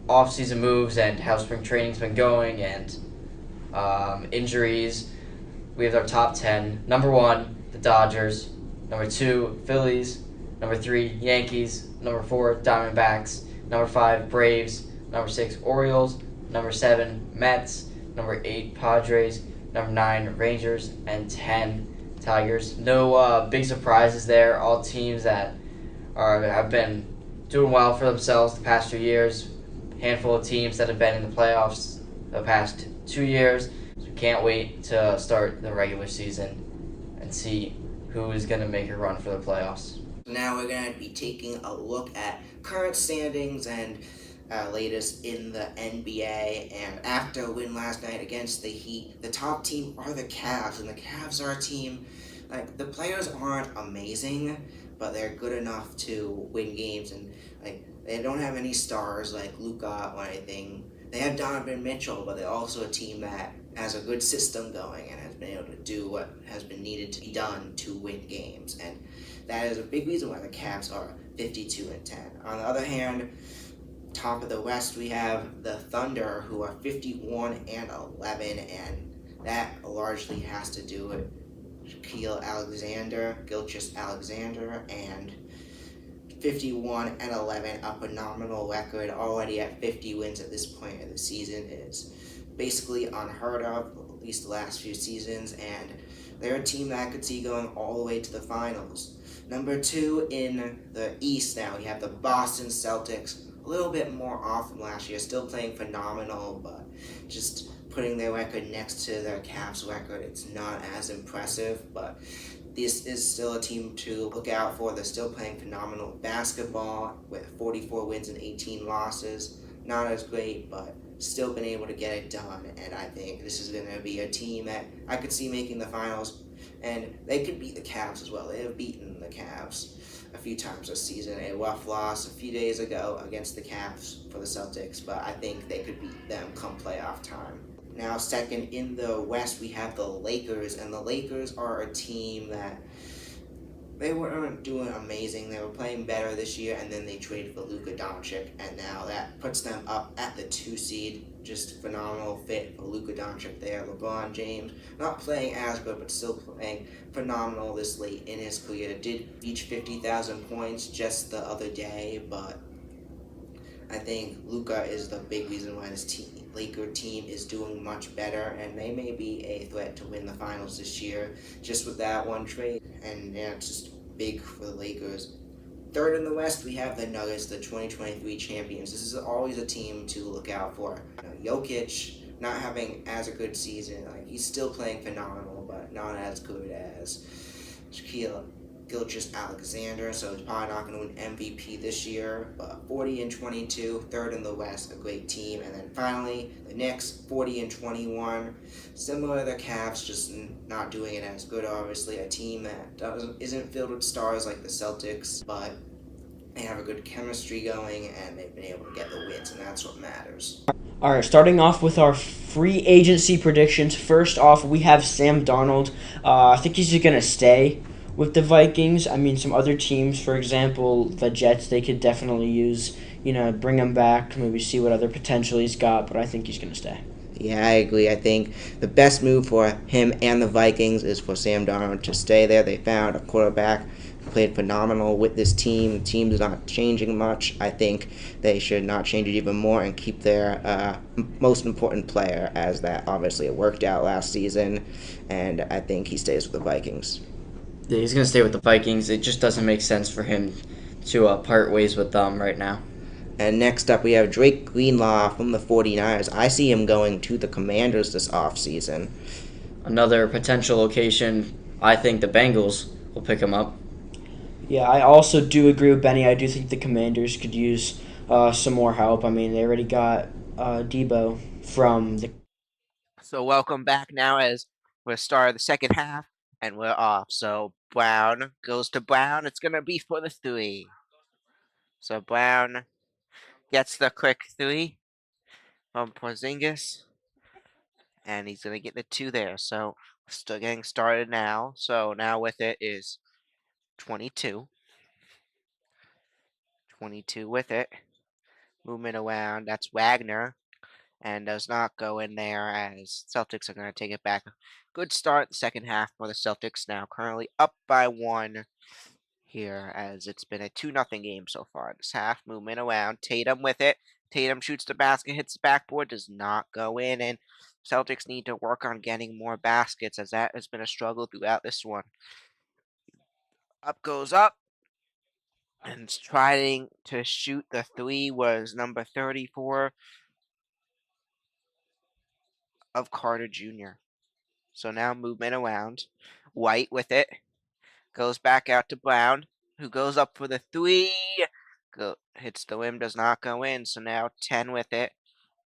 off-season moves and how spring training's been going and injuries, we have our top 10. Number 1, the Dodgers. Number 2, Phillies. Number 3, Yankees. Number 4, Diamondbacks. Number 5, Braves. Number 6, Orioles. Number 7, Mets. Number 8, Padres. Number 9, Rangers. And 10, Tigers. No big surprises there. All teams that have been doing well for themselves the past 2 years. Handful of teams that have been in the playoffs the past 2 years. So we can't wait to start the regular season and see who is going to make a run for the playoffs. Now we're going to be taking a look at current standings and latest in the NBA. And after a win last night against the Heat, the top team are the Cavs. And the Cavs are a team, like, the players aren't amazing, but they're good enough to win games. And like, they don't have any stars like Luka or anything. They have Donovan Mitchell, but they're also a team that has a good system going and has been able to do what has been needed to be done to win games. And that is a big reason why the Cavs are 52-10. On the other hand, top of the West, we have the Thunder, who are 51-11, and that largely has to do with Gilgeous Alexander, and 51-11, a phenomenal record, already at 50 wins at this point of the season, is basically unheard of, at least the last few seasons, and they're a team that I could see going all the way to the finals. Number 2 in the East now, we have the Boston Celtics, a little bit more off from last year, still playing phenomenal, but just putting their record next to their Cavs record, it's not as impressive, but this is still a team to look out for. They're still playing phenomenal basketball with 44 wins and 18 losses. Not as great, but still been able to get it done, and I think this is going to be a team that I could see making the finals, and they could beat the Cavs as well. They have beaten the Cavs a few times this season. A rough loss a few days ago against the Cavs for the Celtics, but I think they could beat them come playoff time. Now, second in the West, we have the Lakers, and the Lakers are a team that they weren't doing amazing. They were playing better this year, and then they traded for Luka Doncic, and now that puts them up at the 2 seed. Just phenomenal fit for Luka Doncic there. LeBron James, not playing as good, but still playing phenomenal this late in his career. Did reach 50,000 points just the other day, but I think Luka is the big reason why this team Laker team is doing much better, and they may be a threat to win the finals this year just with that one trade. And yeah, it's just big for the Lakers. Third in the West, we have the Nuggets, the 2023 champions. This is always a team to look out for. Jokic not having as a good season. Like, he's still playing phenomenal, but not as good as Shaquille Gilgeous-Alexander, so he's probably not going to win MVP this year. But 40-22, third in the West, a great team. And then finally, the Knicks, 40-21, similar to the Cavs, just not doing it as good. Obviously, a team that isn't filled with stars like the Celtics, but they have a good chemistry going, and they've been able to get the wins, and that's what matters. All right, starting off with our free agency predictions. First off, we have Sam Darnold. I think he's going to stay with the Vikings. I mean, some other teams, for example, the Jets, they could definitely use, bring him back, maybe see what other potential he's got, but I think he's going to stay. Yeah, I agree. I think the best move for him and the Vikings is for Sam Darnold to stay there. They found a quarterback who played phenomenal with this team. The team's not changing much. I think they should not change it even more and keep their most important player, as that obviously it worked out last season, and I think he stays with the Vikings. Yeah, he's going to stay with the Vikings. It just doesn't make sense for him to part ways with them right now. And next up, we have Drake Greenlaw from the 49ers. I see him going to the Commanders this offseason. Another potential location, I think the Bengals will pick him up. Yeah, I also do agree with Benny. I do think the Commanders could use some more help. I mean, they already got Debo from the... So welcome back now as we're starting the second half, and we're off. So Brown goes to Brown. It's going to be for the 3. So Brown gets the quick 3 from Porzingis, and he's going to get the 2 there. So still getting started now. So now with it is 22. 22 with it. Movement around. That's Wagner. And does not go in there as Celtics are going to take it back. Good start the second half for the Celtics, now currently up by 1 here as it's been a 2-0 game so far this half. Movement around. Tatum with it. Tatum shoots the basket, hits the backboard, does not go in, and Celtics need to work on getting more baskets as that has been a struggle throughout this one. Up goes up. And trying to shoot the 3 was number 34 of Carter Jr. So now movement around. White with it. Goes back out to Brown, who goes up for the 3. Hits the rim, does not go in. So now 10 with it.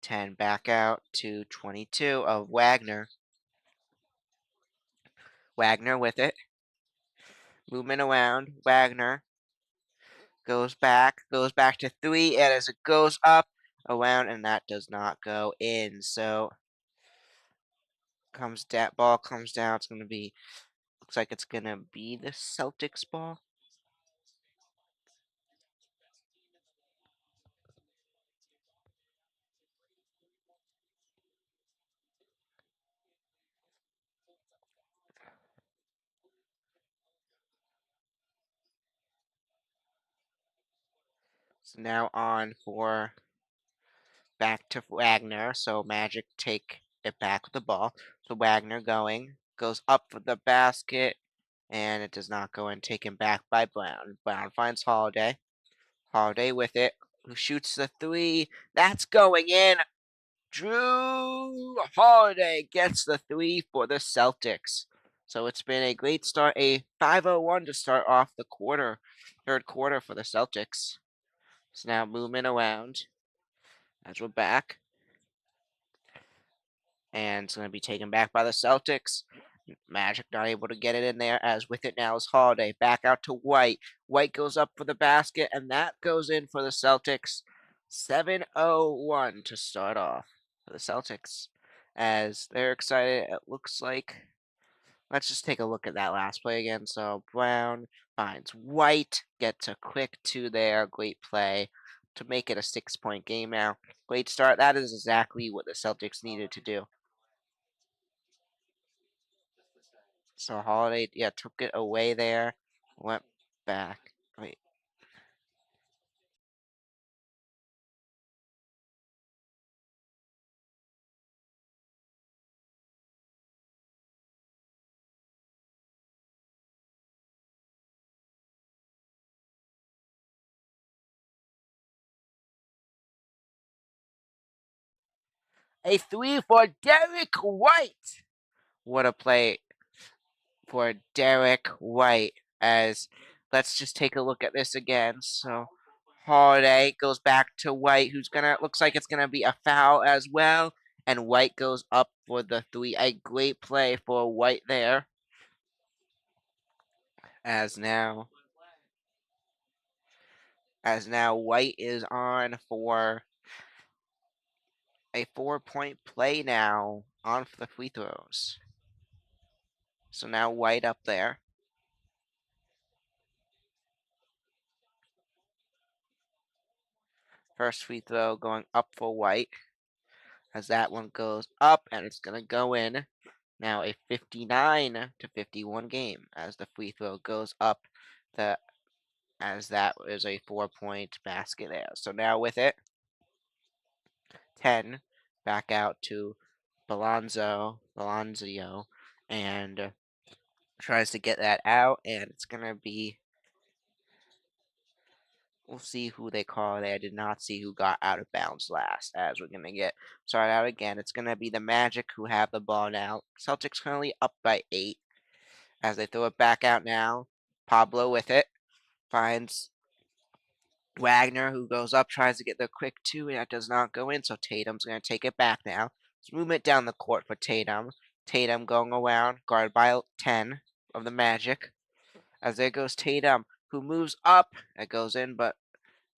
10 back out to 22 of Wagner. Wagner with it. Movement around. Wagner goes back to 3. And as it goes up, around, and that does not go in. So ball comes down. It's going to be, looks like it's going to be the Celtics ball. So now on for back to Wagner. So Magic take it back with the ball. So Wagner goes up for the basket, and it does not go in. Taken back by Brown. Brown finds Holiday. Holiday with it, who shoots the 3. That's going in. Drew Holiday gets the 3 for the Celtics. So it's been a great start, a 5-0-1 to start off the third quarter for the Celtics. So now movement around as we're back. And it's going to be taken back by the Celtics. Magic not able to get it in there, as with it now is Holiday. Back out to White. White goes up for the basket, and that goes in for the Celtics. 7-0-1 to start off for the Celtics. As they're excited, it looks like. Let's just take a look at that last play again. So Brown finds White, gets a quick 2 there. Great play to make it a 6-point game now. Great start. That is exactly what the Celtics needed to do. So Holiday, took it away there. Went back. Wait. A 3 for Derek White. What a play for Derek White. As let's just take a look at this again. So Holiday goes back to White, who's looks like it's gonna be a foul as well. And White goes up for the 3. A great play for White there. As now White is on for a 4-point play now on for the free throws. So now White up there. First free throw going up for White. As that one goes up, and it's going to go in. Now a 59-51 game as the free throw goes up. As that is a 4-point basket there. So now with it, 10 back out to Balanzio, and tries to get that out, and it's going to be, we'll see who they call there. I did not see who got out of bounds last, as we're going to get started out again. It's going to be the Magic who have the ball now. Celtics currently up by 8 as they throw it back out now. Pablo with it, finds Wagner, who goes up, tries to get the quick 2, and that does not go in, so Tatum's going to take it back now. It's movement down the court for Tatum. Tatum going around, guarded by 10 of the Magic. As there goes Tatum, who moves up. It goes in, but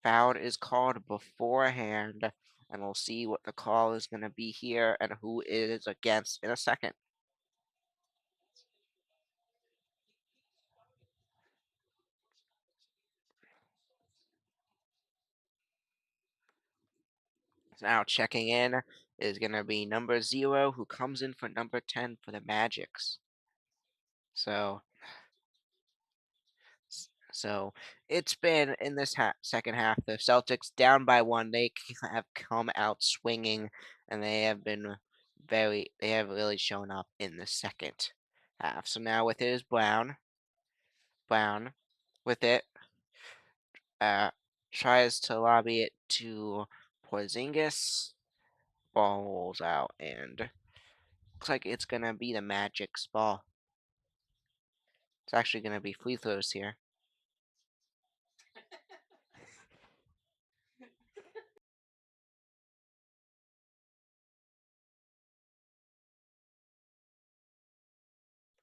foul is called beforehand. And we'll see what the call is going to be here and who it is against in a second. Now checking in is going to be number 0, who comes in for number 10 for the Magics. So it's been in this second half, the Celtics down by 1. They have come out swinging, and they have really shown up in the second half. So now with it is Brown. Brown with it tries to lobby it to Porzingis. Ball rolls out, and looks like it's going to be the Magic's ball. It's actually going to be free throws here.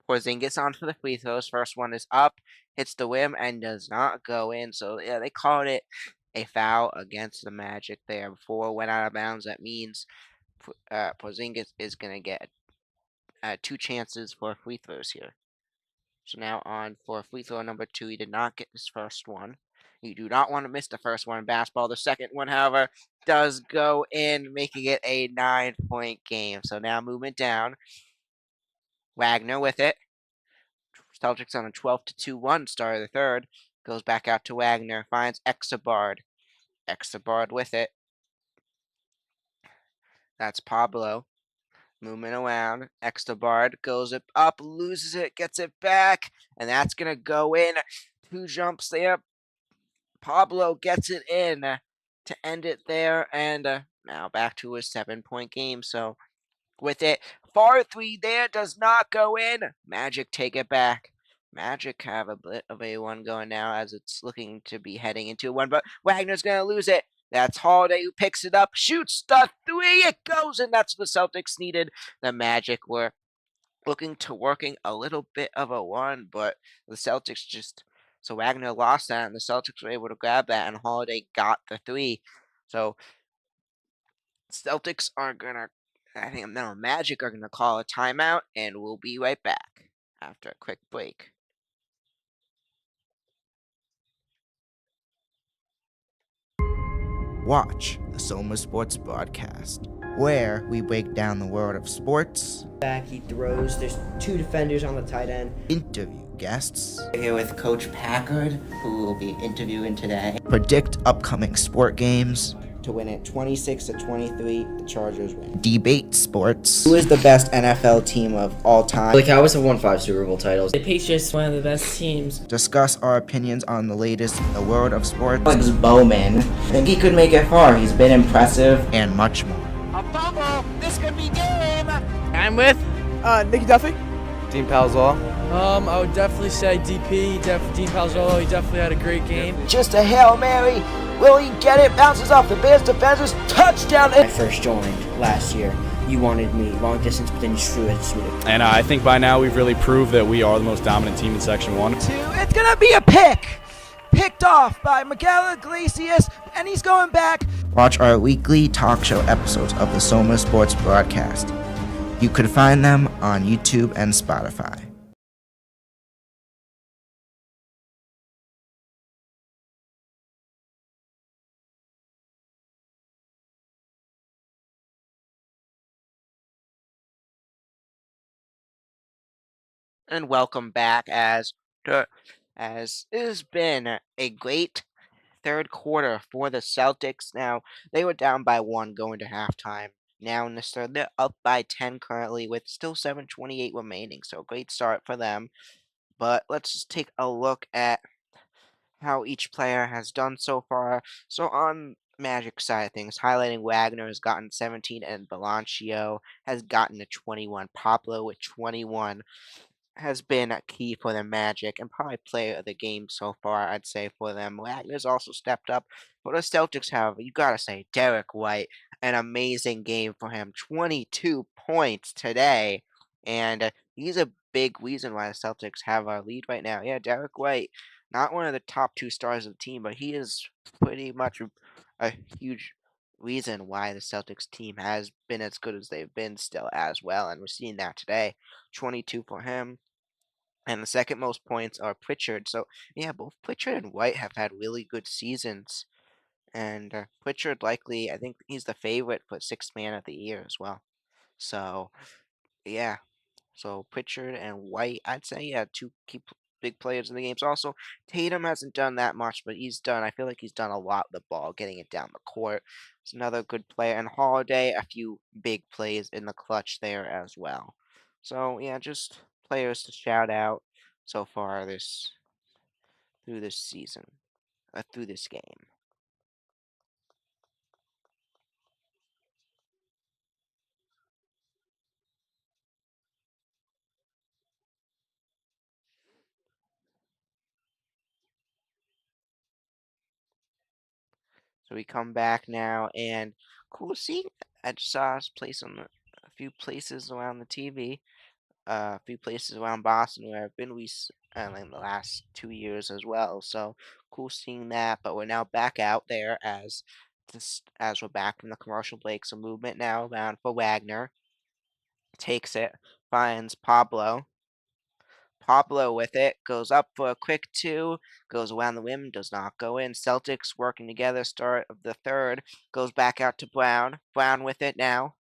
Porzingis on for the free throws. First one is up, hits the rim, and does not go in. So, yeah, they called it a foul against the Magic there before it went out of bounds. That means Porzingis is going to get 2 chances for free throws here. So now on for free throw number 2. He did not get his first one. You do not want to miss the first one in basketball. The second one, however, does go in, making it a 9-point game. So now movement down. Wagner with it. Celtics on a 12-2-1 start of the third. Goes back out to Wagner. Finds Exabard. Exabard with it. That's Pablo. Movement around. Exabard goes up, loses it, gets it back. And that's going to go in. 2 jumps there. Pablo gets it in to end it there. And now back to a 7-point game. So with it, far 3 there, does not go in. Magic take it back. Magic have a bit of a 1 going now, as it's looking to be heading into 1, but Wagner's going to lose it. That's Holiday who picks it up, shoots the 3, it goes, and that's what the Celtics needed. The Magic were looking to working a little bit of a 1, but the Celtics so Wagner lost that, and the Celtics were able to grab that, and Holiday got the 3. So Celtics are going to, I think now Magic are going to call a timeout, and we'll be right back after a quick break. Watch the Soma Sports Broadcast, where we break down the world of sports. Back, he throws. There's 2 defenders on the tight end. Interview guests. We're here with Coach Packard, who will be interviewing today. Predict upcoming sport games. To win it 26-23, the Chargers win. Debate sports. Who is the best NFL team of all time? The Cowboys have won 5 Super Bowl titles. The Patriots, one of the best teams. Discuss our opinions on the latest in the world of sports. Alex Bowman. I think he could make it far. He's been impressive. And much more. A fumble! This could be game. I'm with Nikki Duffy. Dean Palzolo. I would definitely say DP, Dean Palzolo. He definitely had a great game. Just a Hail Mary. Will he get it? Bounces off the Bears defenders. Touchdown. When I first joined last year, you wanted me long distance, but then you threw it. And I think by now we've really proved that we are the most dominant team in Section 1. It's going to be a pick. Picked off by Miguel Iglesias, and he's going back. Watch our weekly talk show episodes of the Soma Sports broadcast. You can find them on YouTube and Spotify. And welcome back as it has been a great third quarter for the Celtics. Now, they were down by 1 going to halftime. Now in this third, they're up by 10 currently with still 7:28 remaining. So great start for them. But let's just take a look at how each player has done so far. So on Magic side of things, highlighting Wagner has gotten 17 and Balancio has gotten a 21. Pablo with 21 has been a key for the Magic and probably player of the game so far, I'd say, for them. Wagner's also stepped up. For the Celtics, however, you gotta say, Derek White, an amazing game for him. 22 points today, and he's a big reason why the Celtics have our lead right now. Yeah, Derek White, not one of the top 2 stars of the team, but he is pretty much a huge reason why the Celtics team has been as good as they've been still as well, and we're seeing that today. 22 for him. And the second most points are Pritchard. So, yeah, both Pritchard and White have had really good seasons. And Pritchard likely, I think he's the favorite for sixth man of the year as well. So, yeah. So, Pritchard and White, I'd say, yeah, 2 key big players in the games. Also, Tatum hasn't done that much, but I feel like he's done a lot with the ball, getting it down the court. He's another good player. And Holiday, a few big plays in the clutch there as well. So, yeah, just players to shout out so far through this season, through this game. So we come back now, and cool to see. I just saw us place on a few places around the TV, a few places around Boston where I've been in the last 2 years as well. So cool seeing that. But we're now back out there as we're back from the commercial break. So movement now around for Wagner. Takes it, finds Pablo. Pablo with it, goes up for a quick 2, goes around the rim, does not go in. Celtics working together, start of the third, goes back out to Brown. Brown with it now.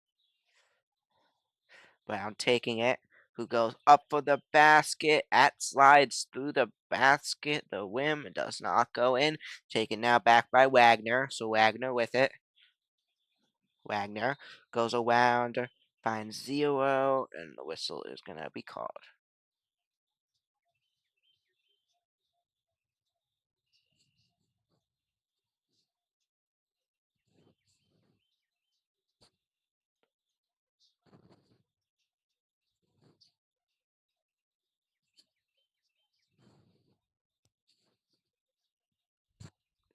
Brown taking it, who goes up for the basket, slides through the basket, the rim, does not go in. Taken now back by Wagner, so Wagner with it. Wagner goes around, finds 0, and the whistle is going to be called.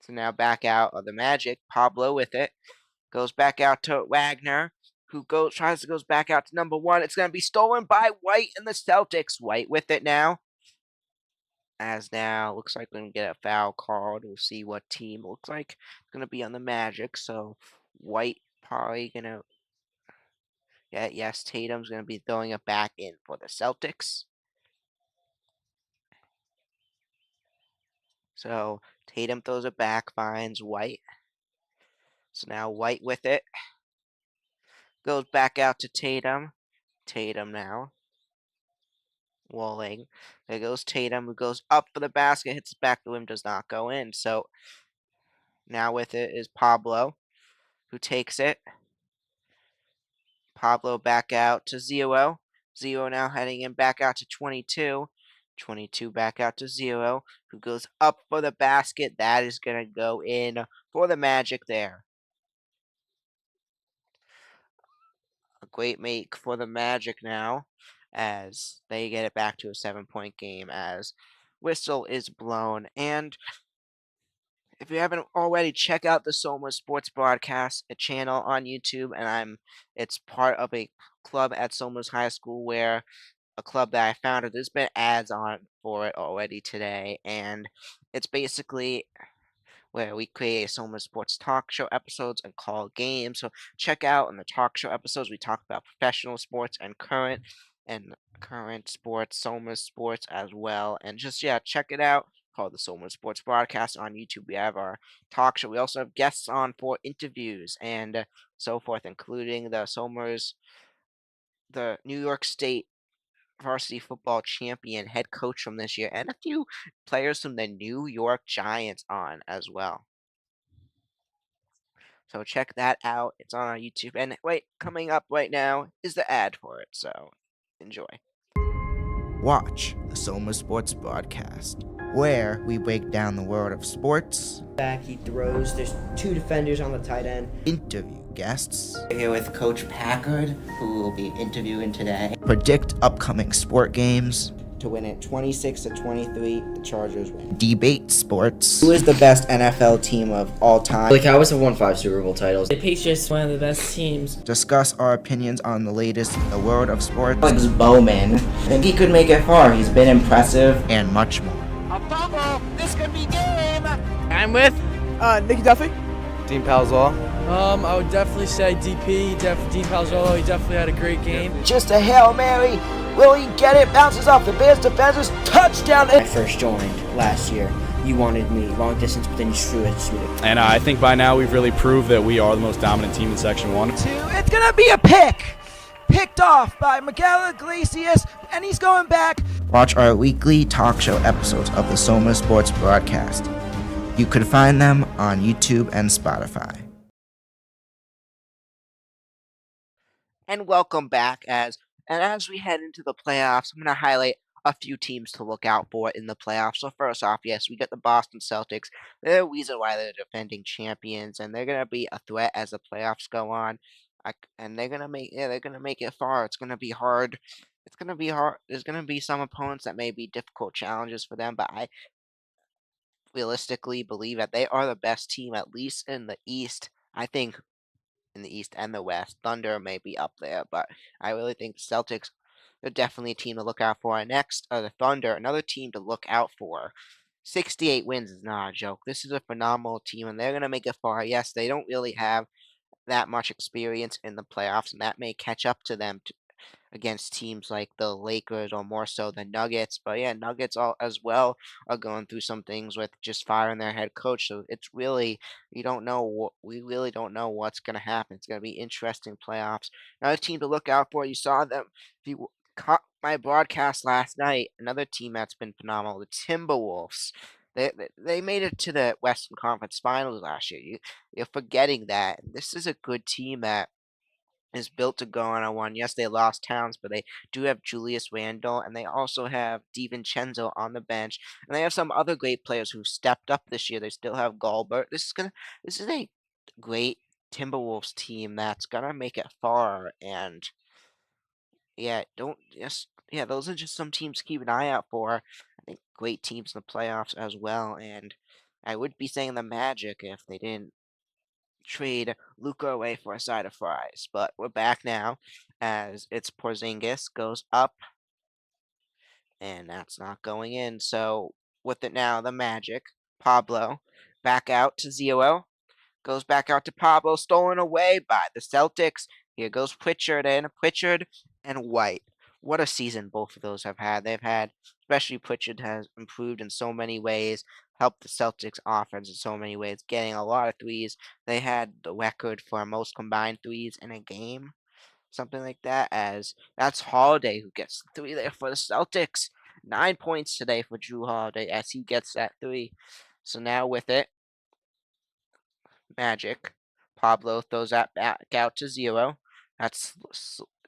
So now back out of the Magic. Pablo with it. Goes back out to Wagner, who goes back out to number 1. It's going to be stolen by White and the Celtics. White with it now. As now, looks like we're going to get a foul called. We'll see what team. Looks like it's going to be on the Magic. So White probably going to. Yeah, yes, Tatum's going to be throwing it back in for the Celtics. So Tatum throws it back, finds White. So now White with it. Goes back out to Tatum. Tatum now. Walling. There goes Tatum, who goes up for the basket, hits the back of the rim, does not go in. So now with it is Pablo, who takes it. Pablo back out to 0. 0 now heading in back out to 22. 22 back out to 0, who goes up for the basket. That is going to go in for the Magic there. a great make for the Magic now as they get it back to a 7-point game as whistle is blown. And if you haven't already, check out the Soma Sports Broadcast, a channel on YouTube, and it's part of a club at Soma's High School where a club that I founded. There's been ads on for it already today, and it's basically where we create Soma Sports talk show episodes and call games. So check out in the talk show episodes we talk about professional sports and current sports, Soma sports as well. And just check it out. Called the Soma Sports Broadcast on YouTube. We have our talk show. We also have guests on for interviews and so forth, including the New York State varsity football champion head coach from this year, and a few players from the New York Giants on as well. So check that out. It's on our YouTube. And wait, coming up right now is the ad for it. So enjoy. Watch the Soma Sports Broadcast, where we break down the world of sports. Back, he throws. There's two defenders on the tight end. Interview guests. We're here with Coach Packard, who will be interviewing today. Predict upcoming sport games. To win it 26-23, the Chargers win. Debate sports. Who is the best NFL team of all time? The Cowboys have won 5 Super Bowl titles. The Patriots, one of the best teams. Discuss our opinions on the latest in the world of sports. Alex Bowman. I think he could make it far. He's been impressive. And much more. A fumble. This could be game. I'm with Nikki Duffy. Dean Palzall. I would definitely say DP, Dean Palzolo. He definitely had a great game. Just a Hail Mary. Will he get it? Bounces off the Bears defenders. Touchdown. When I first joined last year, you wanted me long distance, but then you threw it. And I think by now we've really proved that we are the most dominant team in Section 1. It's going to be a pick. Picked off by Miguel Iglesias, and he's going back. Watch our weekly talk show episodes of the Soma Sports Broadcast. You could find them on YouTube and Spotify. And welcome back as we head into the playoffs, I'm going to highlight a few teams to look out for in the playoffs. So first off, yes, we got the Boston Celtics. They're the reason why they're defending champions, and they're going to be a threat as the playoffs go on. And they're going to make it far. It's going to be hard. It's going to be hard. There's going to be some opponents that may be difficult challenges for them, but I realistically believe that they are the best team, at least in the East. I think in the East and the West. Thunder may be up there, but I really think the Celtics are definitely a team to look out for. And next are the Thunder, another team to look out for. 68 wins is not a joke. This is a phenomenal team, and they're going to make it far. Yes, they don't really have that much experience in the playoffs, and that may catch up to them against teams like the Lakers or more so the Nuggets. But yeah, Nuggets as well are going through some things with just firing their head coach. So it's really we really don't know what's going to happen. It's going to be interesting playoffs. Another team to look out for. You saw them. If you caught my broadcast last night, another team that's been phenomenal, the Timberwolves. They made it to the Western Conference Finals last year. You're forgetting that. This is a good team that is built to go on a run. Yes, they lost Towns, but they do have Julius Randle, and they also have DiVincenzo on the bench, and they have some other great players who've stepped up this year. They still have Gulbert. This is a great Timberwolves team that's gonna make it far. And those are just some teams to keep an eye out for. I think great teams in the playoffs as well, and I would be saying the Magic if they didn't trade Luca away for a side of fries. But we're back now as it's Porzingis goes up, and that's not going in. So with it now, the Magic, Pablo, back out to 0, goes back out to Pablo, stolen away by the Celtics. Here goes Pritchard and White. What a season both of those have had. Especially Pritchard has improved in so many ways, helped the Celtics offense in so many ways, getting a lot of threes. They had the record for most combined threes in a game, something like that, as that's Holiday who gets the 3 there for the Celtics. 9 points today for Drew Holiday as he gets that 3. So now with it, Magic. Pablo throws that back out to 0. That's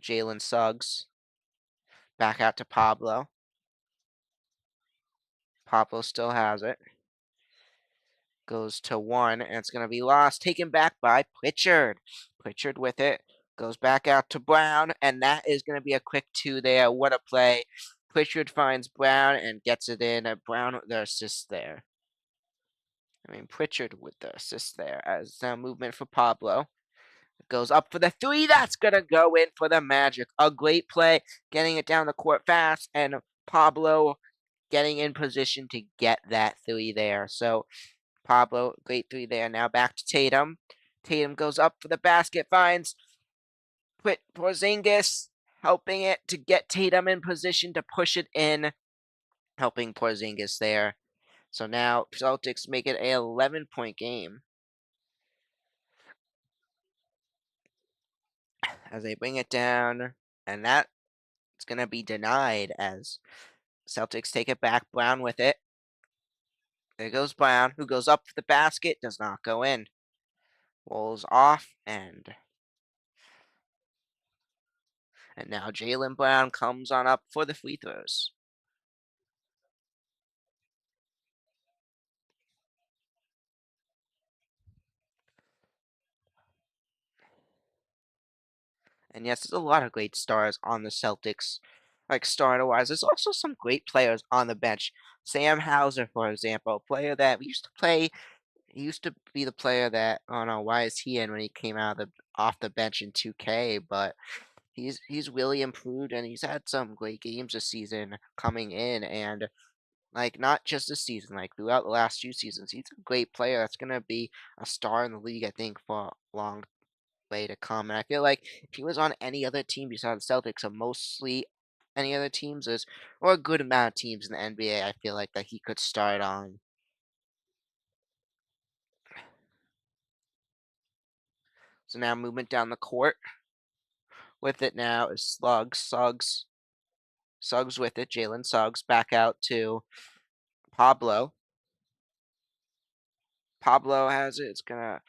Jalen Suggs. Back out to Pablo. Pablo still has it. Goes to 1, and it's going to be lost. Taken back by Pritchard. Pritchard with it. Goes back out to Brown, and that is going to be a quick 2 there. What a play. Pritchard finds Brown and gets it in. Brown with the assist there. Pritchard with the assist there as movement for Pablo. Goes up for the 3. That's going to go in for the Magic. A great play, getting it down the court fast, and Pablo getting in position to get that 3 there. So Pablo, great 3 there. Now back to Tatum. Tatum goes up for the basket, finds Porzingis, helping it to get Tatum in position to push it in, helping Porzingis there. So now Celtics make it a 11-point game as they bring it down, and that's going to be denied as Celtics take it back. Brown with it. There goes Brown, who goes up for the basket, does not go in. Rolls off, and now Jaylen Brown comes on up for the free throws. And yes, there's a lot of great stars on the Celtics, like starter-wise. There's also some great players on the bench. Sam Hauser, for example, a player that we used to play. He used to be the player that, I don't know, why is he in when he came out off the bench in 2K, but he's really improved, and he's had some great games this season coming in, and like not just this season, like throughout the last few seasons. He's a great player that's gonna be a star in the league, I think, for a long way to come. And I feel like if he was on any other team besides the Celtics, or mostly any other teams, or a good amount of teams in the NBA, I feel like that he could start on. So now movement down the court. With it now is Suggs with it. Jalen Suggs back out to Pablo. Pablo has it. It's gonna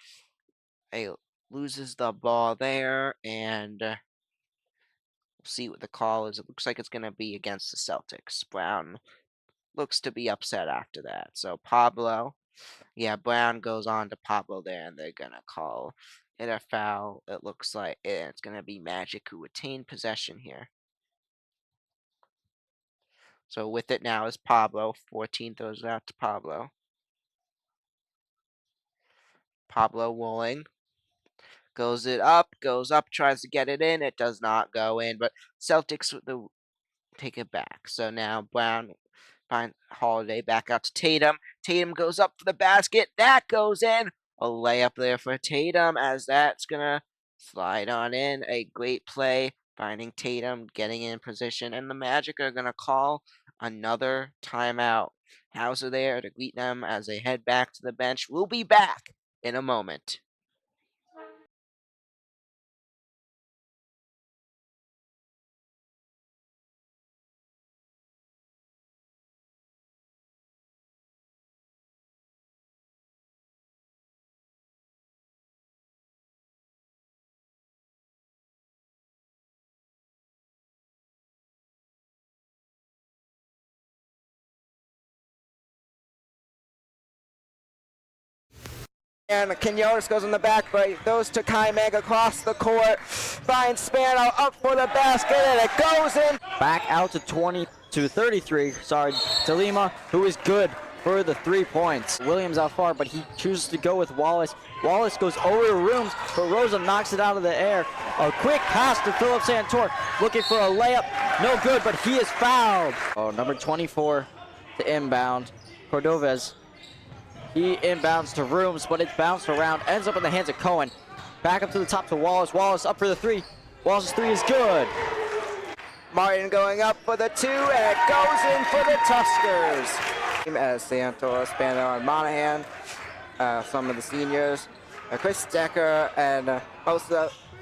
loses the ball there, and we'll see what the call is. It looks like it's gonna be against the Celtics. Brown looks to be upset after that. So Pablo, yeah, Brown goes on to Pablo there, and they're gonna call it a foul. It looks like it's gonna be Magic who retain possession here. So with it now is Pablo. 14 throws it out to Pablo. Pablo rolling. Goes up, tries to get it in. It does not go in, but Celtics take it back. So now Brown finds Holiday back out to Tatum. Tatum goes up for the basket. That goes in. A layup there for Tatum as that's going to slide on in. A great play, finding Tatum, getting in position, and the Magic are going to call another timeout. Hauser there to greet them as they head back to the bench. We'll be back in a moment. And Quinones goes in the back, but it goes to Kaimeg across the court. Finds Spano up for the basket, and it goes in. Back out to 33. Sorry, to Lima, who is good for the 3 points. Williams out far, but he chooses to go with Wallace. Wallace goes over the rooms, but Rosa knocks it out of the air. A quick pass to Philip Santor, looking for a layup. No good, but he is fouled. Oh, number 24 to inbound. Cordovez. He inbounds to Rooms, but it's bounced around, ends up in the hands of Cohen. Back up to the top to Wallace. Wallace up for the 3. Wallace's 3 is good. Martin going up for the 2, and it goes in for the Tuskers. As Santos, Spano, and Monahan, some of the seniors, Chris Decker, and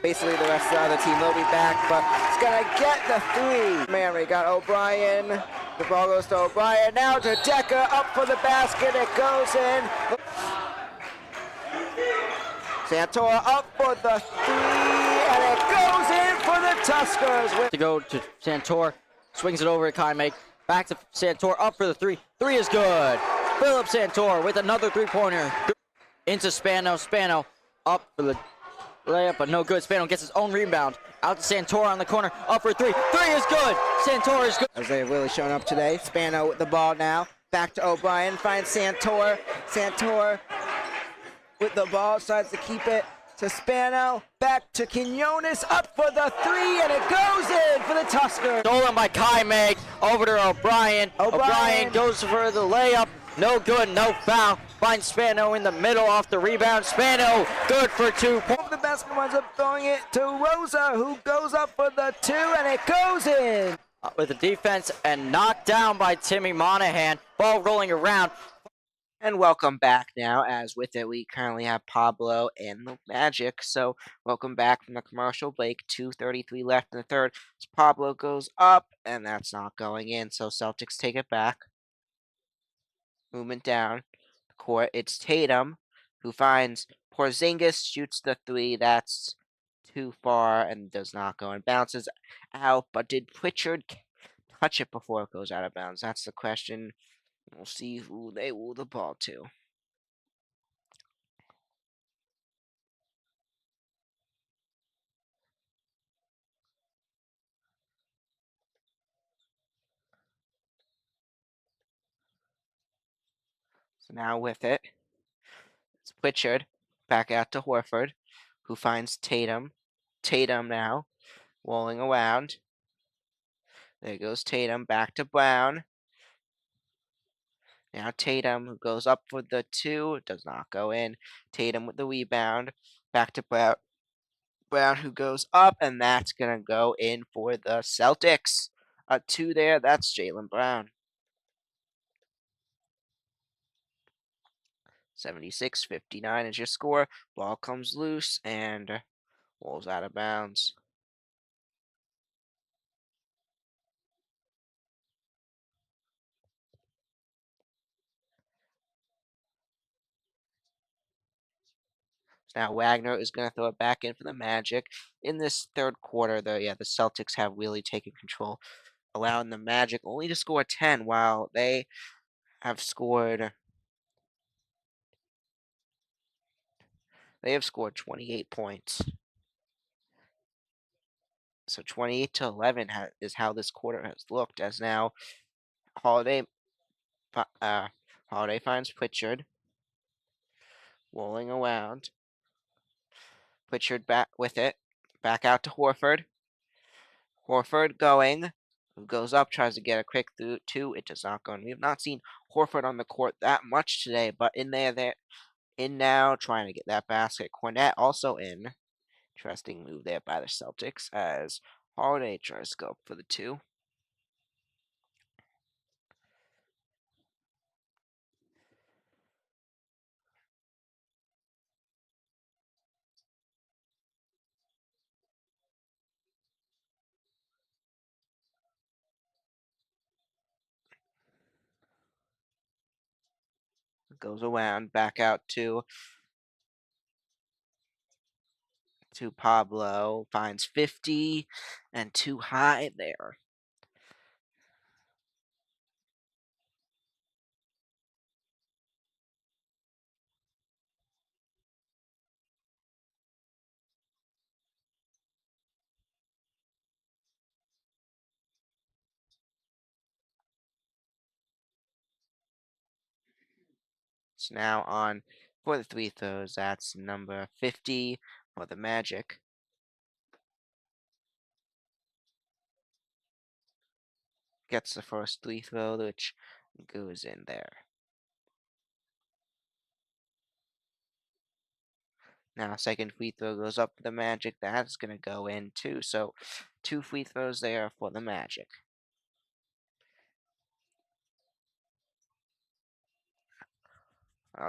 basically the rest of the other team will be back, but it's gonna get the 3. Man, we got O'Brien. The ball goes to O'Brien, now to Decker, up for the basket, it goes in. Santora up for the 3, and it goes in for the Tuskers. To go to Santor, swings it over to Kaimeg, back to Santor, up for the 3. 3 is good. Philip Santor with another 3-pointer. Into Spano, Spano up for the layup, but no good. Spano gets his own rebound. Out to Santora on the corner. Up for three. Three is good. Santora is good. As they've really shown up today. Spano with the ball now. Back to O'Brien. Finds Santor. Santor with the ball. Decides to keep it to Spano. Back to Quinones. Up for the three, and it goes in for the Tuskers. Stolen by Kai Meg. Over to O'Brien. O'Brien goes for the layup. No good, no foul. Finds Spano in the middle off the rebound. Spano, good for 2 points. The basket winds up throwing it to Rosa, who goes up for the two, and it goes in. With the defense and knocked down by Timmy Monahan. Ball rolling around. And welcome back now, as with it we currently have Pablo and the Magic. So welcome back from the commercial break. 2:33 left in the third. As Pablo goes up, and that's not going in. So Celtics take it back. Movement down the court. It's Tatum who finds Porzingis, shoots the three. That's too far and does not go and bounces out. But did Pritchard touch it before it goes out of bounds? That's the question. We'll see who they will the ball to. So now with it, it's Pritchard back out to Horford, who finds Tatum. Tatum now rolling around. There goes Tatum back to Brown. Now Tatum, who goes up for the two, does not go in. Tatum with the rebound. Back to Brown. Brown, who goes up, and that's going to go in for the Celtics. A two there, that's Jaylen Brown. 76-59 is your score. Ball comes loose and rolls out of bounds. So now Wagner is going to throw it back in for the Magic. In this third quarter, the Celtics have really taken control, allowing the Magic only to score 10, while they have scored 28 points. So 28-11 is how this quarter has looked. As now Holiday finds Pritchard rolling around. Pritchard back with it, back out to Horford. Horford going, who goes up, tries to get a quick through two. It does not go in. We have not seen Horford on the court that much today, but in now, trying to get that basket. Cornette also in. Interesting move there by the Celtics as Holiday tries to go up for the two. Goes around, back out to Pablo. Finds 50 and too high there. It's now on for the three throws. That's number 50 for the Magic. Gets the first three throw, which goes in there. Now second free throw goes up for the Magic. That's going to go in too. So 2 free throws there for the Magic.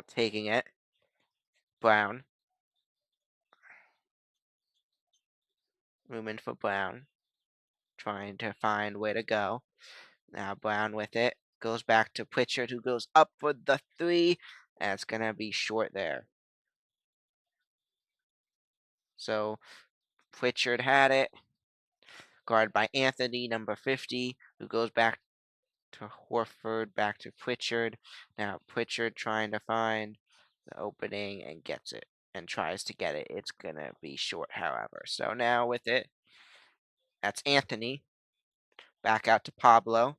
Taking it. Brown. Movement for Brown. Trying to find where to go. Now Brown with it. Goes back to Pritchard, who goes up for the three. And it's going to be short there. So Pritchard had it. Guarded by Anthony, number 50, who goes back to Horford, back to Pritchard. Now Pritchard trying to find the opening and gets it. and tries to get it. It's going to be short, however. So now with it, that's Anthony. Back out to Pablo.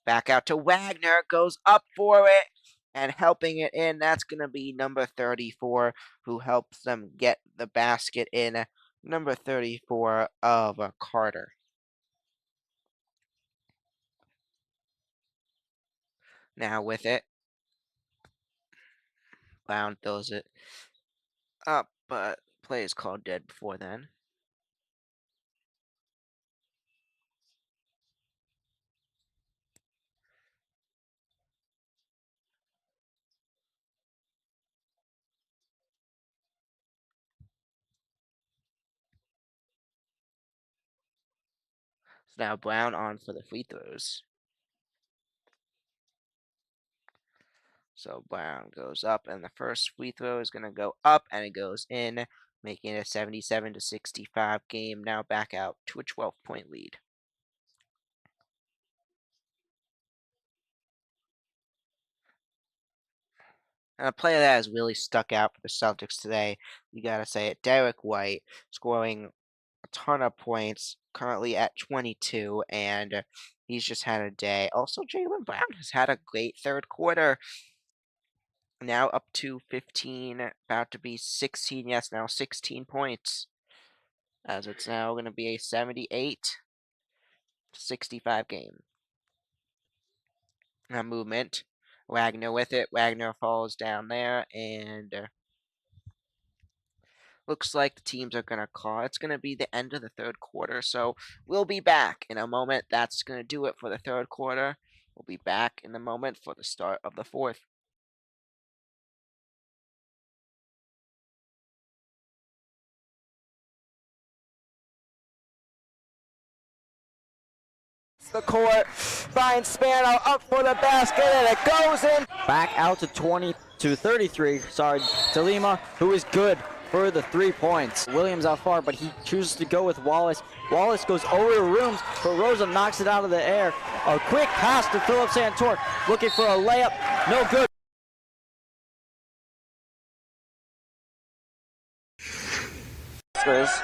Back out to Wagner. Goes up for it. And helping it in, that's going to be number 34, who helps them get the basket in. Number 34 of Carter. Now with it, Brown throws it up, but play is called dead before then. So now Brown on for the free throws. So Brown goes up, and the first free throw is going to go up, and it goes in, making it a 77-65 game. Now back out to a 12-point lead. And a player that has really stuck out for the Celtics today, you got to say it, Derek White, scoring a ton of points, currently at 22, and he's just had a day. Also, Jaylen Brown has had a great third quarter. Now up to 15, about to be 16, yes, now 16 points. As it's now going to be a 78-65 game. A movement. Wagner with it. Wagner falls down there, and looks like the teams are going to call. It's going to be the end of the third quarter, so we'll be back in a moment. That's going to do it for the third quarter. We'll be back in a moment for the start of the fourth. The court finds Spano up for the basket, and it goes in. Back out to 33. Sorry, to Lima, who is good for the 3 points. Williams out far, but he chooses to go with Wallace. Wallace goes over the rooms, but Rosa knocks it out of the air. A quick pass to Philip Santor, looking for a layup. No good.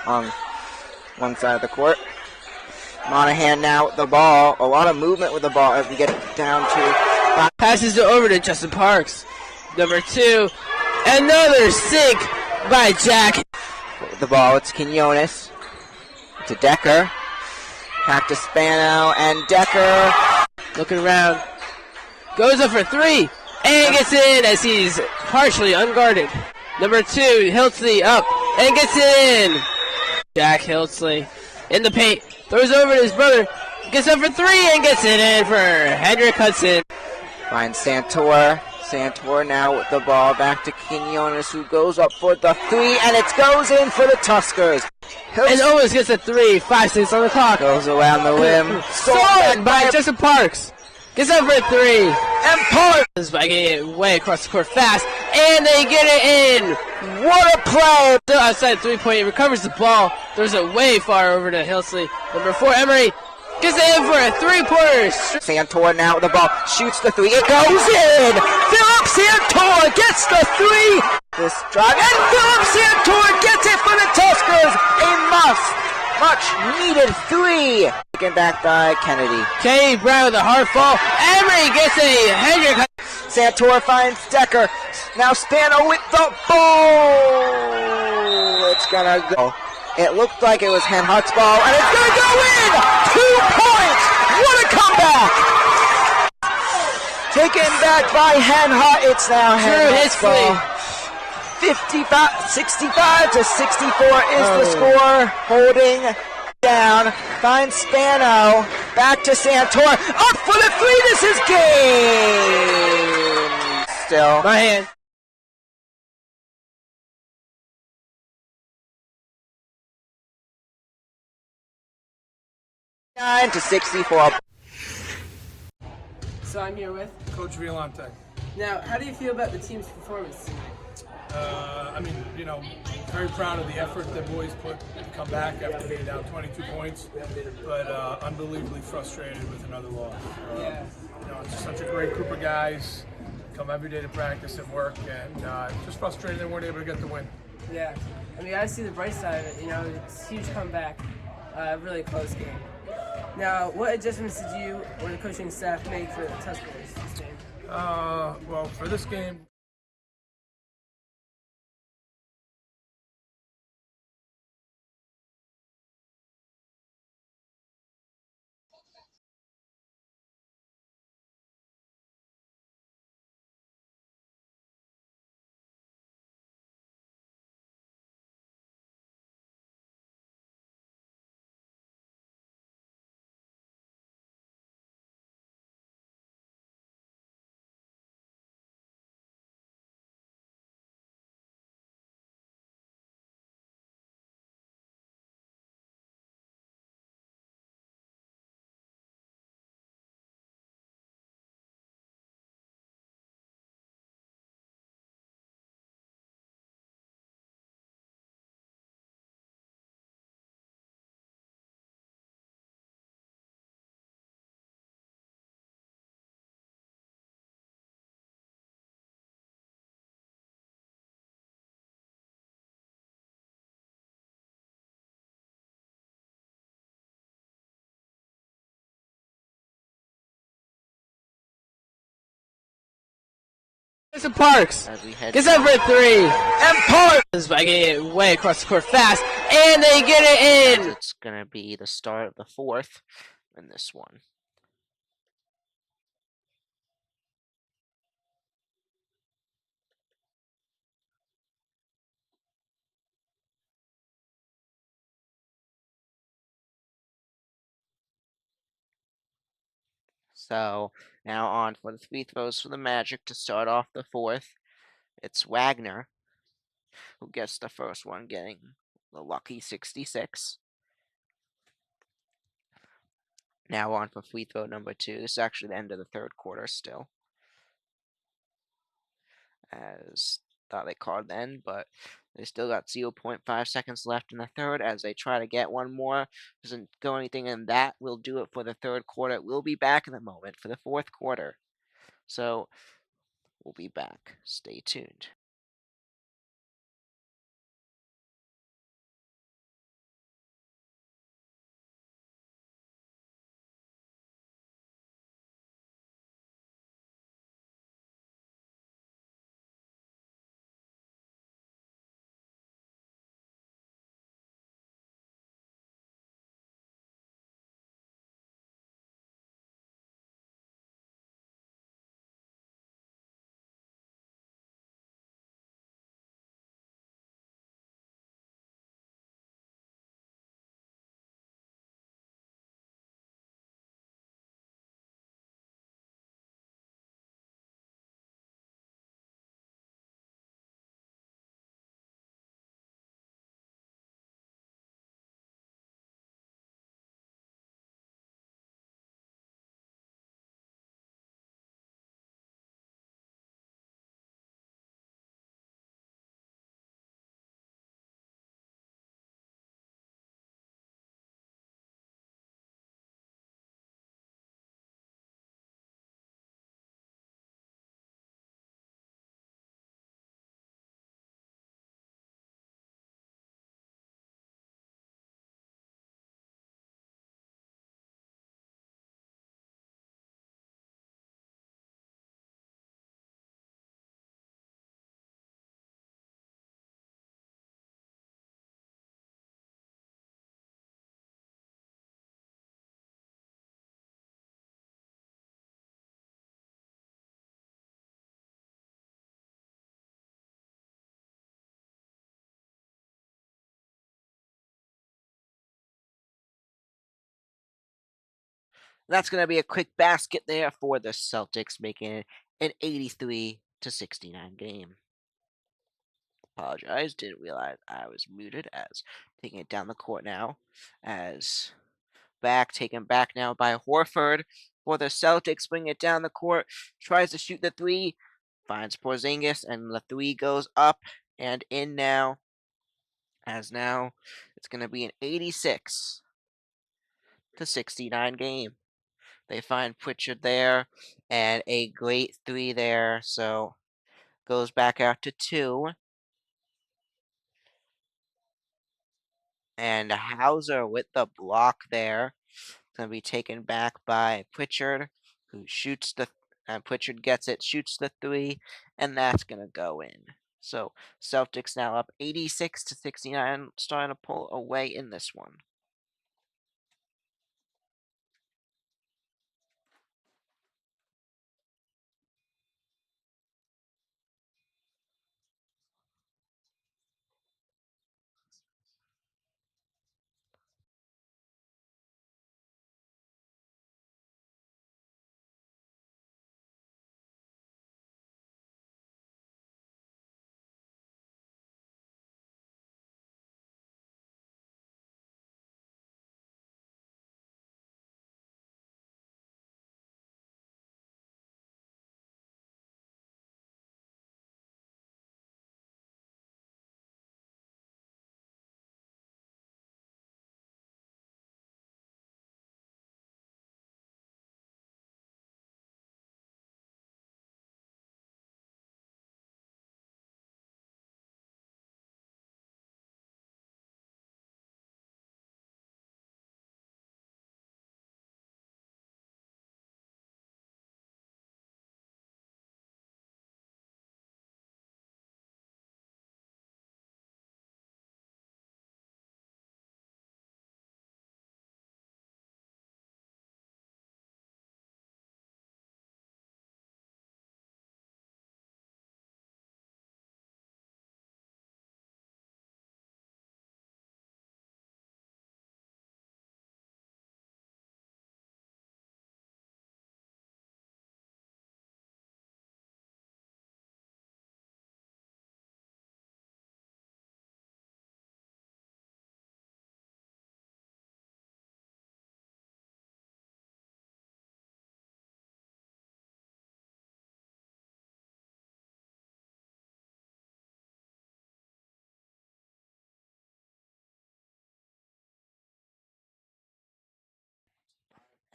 On one side of the court. Monahan now with the ball. A lot of movement with the ball as we get down to... Passes it over to Justin Parks. Number 2. Another sink by Jack. With the ball, it's Quinones. To Decker. Back to Spano, and Decker. Looking around. Goes up for 3. And gets in as he's partially unguarded. Number 2, Hiltzley up. And gets in. Jack Hiltzley in the paint. Throws over to his brother. Gets up for 3 and gets it in for Hendrick Hudson. Finds Santor. Santor now with the ball. Back to Quinones, who goes up for the 3, and it goes in for the Tuskers. And almost gets a 3. 5 seconds on the clock. Goes around the rim. Stolen by Justin Parks. Gets up for 3. And Parks by getting it way across the court fast. And they get it in. What a play. Still outside 3-point. Recovers the ball. Throws it way far over to Hilsley. Number 4, Emery. Gets it in for a 3-pointer. Santor now with the ball. Shoots the 3. It goes in. Philip Santor gets the 3. This drive. And Philip Santor gets it for the Tuskers. A much needed 3. Taken back by Kennedy. Kennedy Brown with a hard fall. Emery gets a Hendrick. Santor finds Decker. Now Spano with the ball. It's gonna go. It looked like it was Hen Hut's ball, and it's gonna go in. 2 points. What a comeback! Taken back by Hen Hut. It's now Hen Hut's ball. 65-64 is the score. Holding down. Finds Spano. Back to Santor. Up for the 3. This is game. Still. My hand. To 64. So I'm here with Coach Violante. Now, how do you feel about the team's performance tonight? I mean, you know, very proud of the effort the boys put to come back after being down 22 points, but unbelievably frustrated with another loss. You know, it's such a great group of guys. come every day to practice and work, and just frustrated they weren't able to get the win. Yeah, I mean, I see the bright side of it. You know, it's a huge comeback, really close game. Now, what adjustments did you or the coaching staff make for the Tuscaloosa this game? Well, for this game, Mr. Parks gets up for three, and Parks by getting it way across the court fast, and they get it in. It's gonna be the start of the fourth in this one. So now on for the free throws for the Magic to start off the fourth. It's Wagner who gets the first one, getting the lucky 66. Now on for free throw number 2. This is actually the end of the third quarter still. As thought they called then, but they still got 0.5 seconds left in the third as they try to get one more. Doesn't go anything, and that will do it for the third quarter. We'll be back in a moment for the fourth quarter. So we'll be back. Stay tuned. That's going to be a quick basket there for the Celtics, making it an 83-69 game. Apologize, didn't realize I was muted as taking it down the court now. As taken back now by Horford for the Celtics, bringing it down the court, tries to shoot the three, finds Porzingis, and the three goes up and in now. As now, it's going to be an 86-69 game. They find Pritchard there, and a great three there. So goes back out to 2. And Hauser with the block there. Going to be taken back by Pritchard, who shoots the. Pritchard gets it, shoots the 3, and that's going to go in. So Celtics now up 86-69, starting to pull away in this one.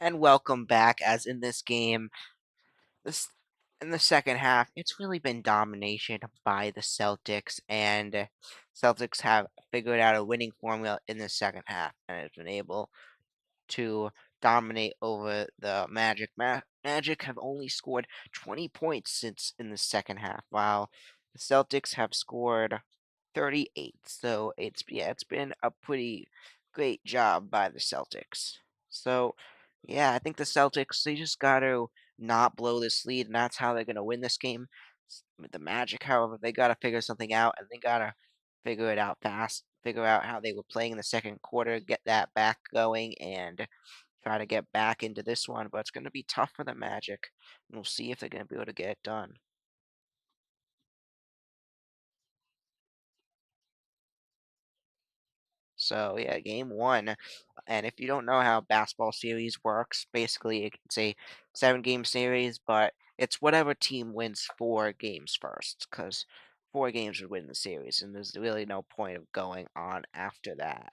And welcome back. As in this game, this in the second half, it's really been domination by the Celtics, and Celtics have figured out a winning formula in the second half, and has been able to dominate over the Magic. Magic have only scored 20 points since in the second half, while the Celtics have scored 38. So it's been a pretty great job by the Celtics. So yeah, I think the Celtics, they just got to not blow this lead, and that's how they're gonna win this game. With the Magic, however, they gotta figure something out, and they gotta figure it out fast. Figure out how they were playing in the second quarter, get that back going, and try to get back into this one. But it's gonna be tough for the Magic, and we'll see if they're gonna be able to get it done. So yeah, game 1. And if you don't know how basketball series works, basically it's a 7-game series, but it's whatever team wins 4 games first, because 4 games would win the series, and there's really no point of going on after that,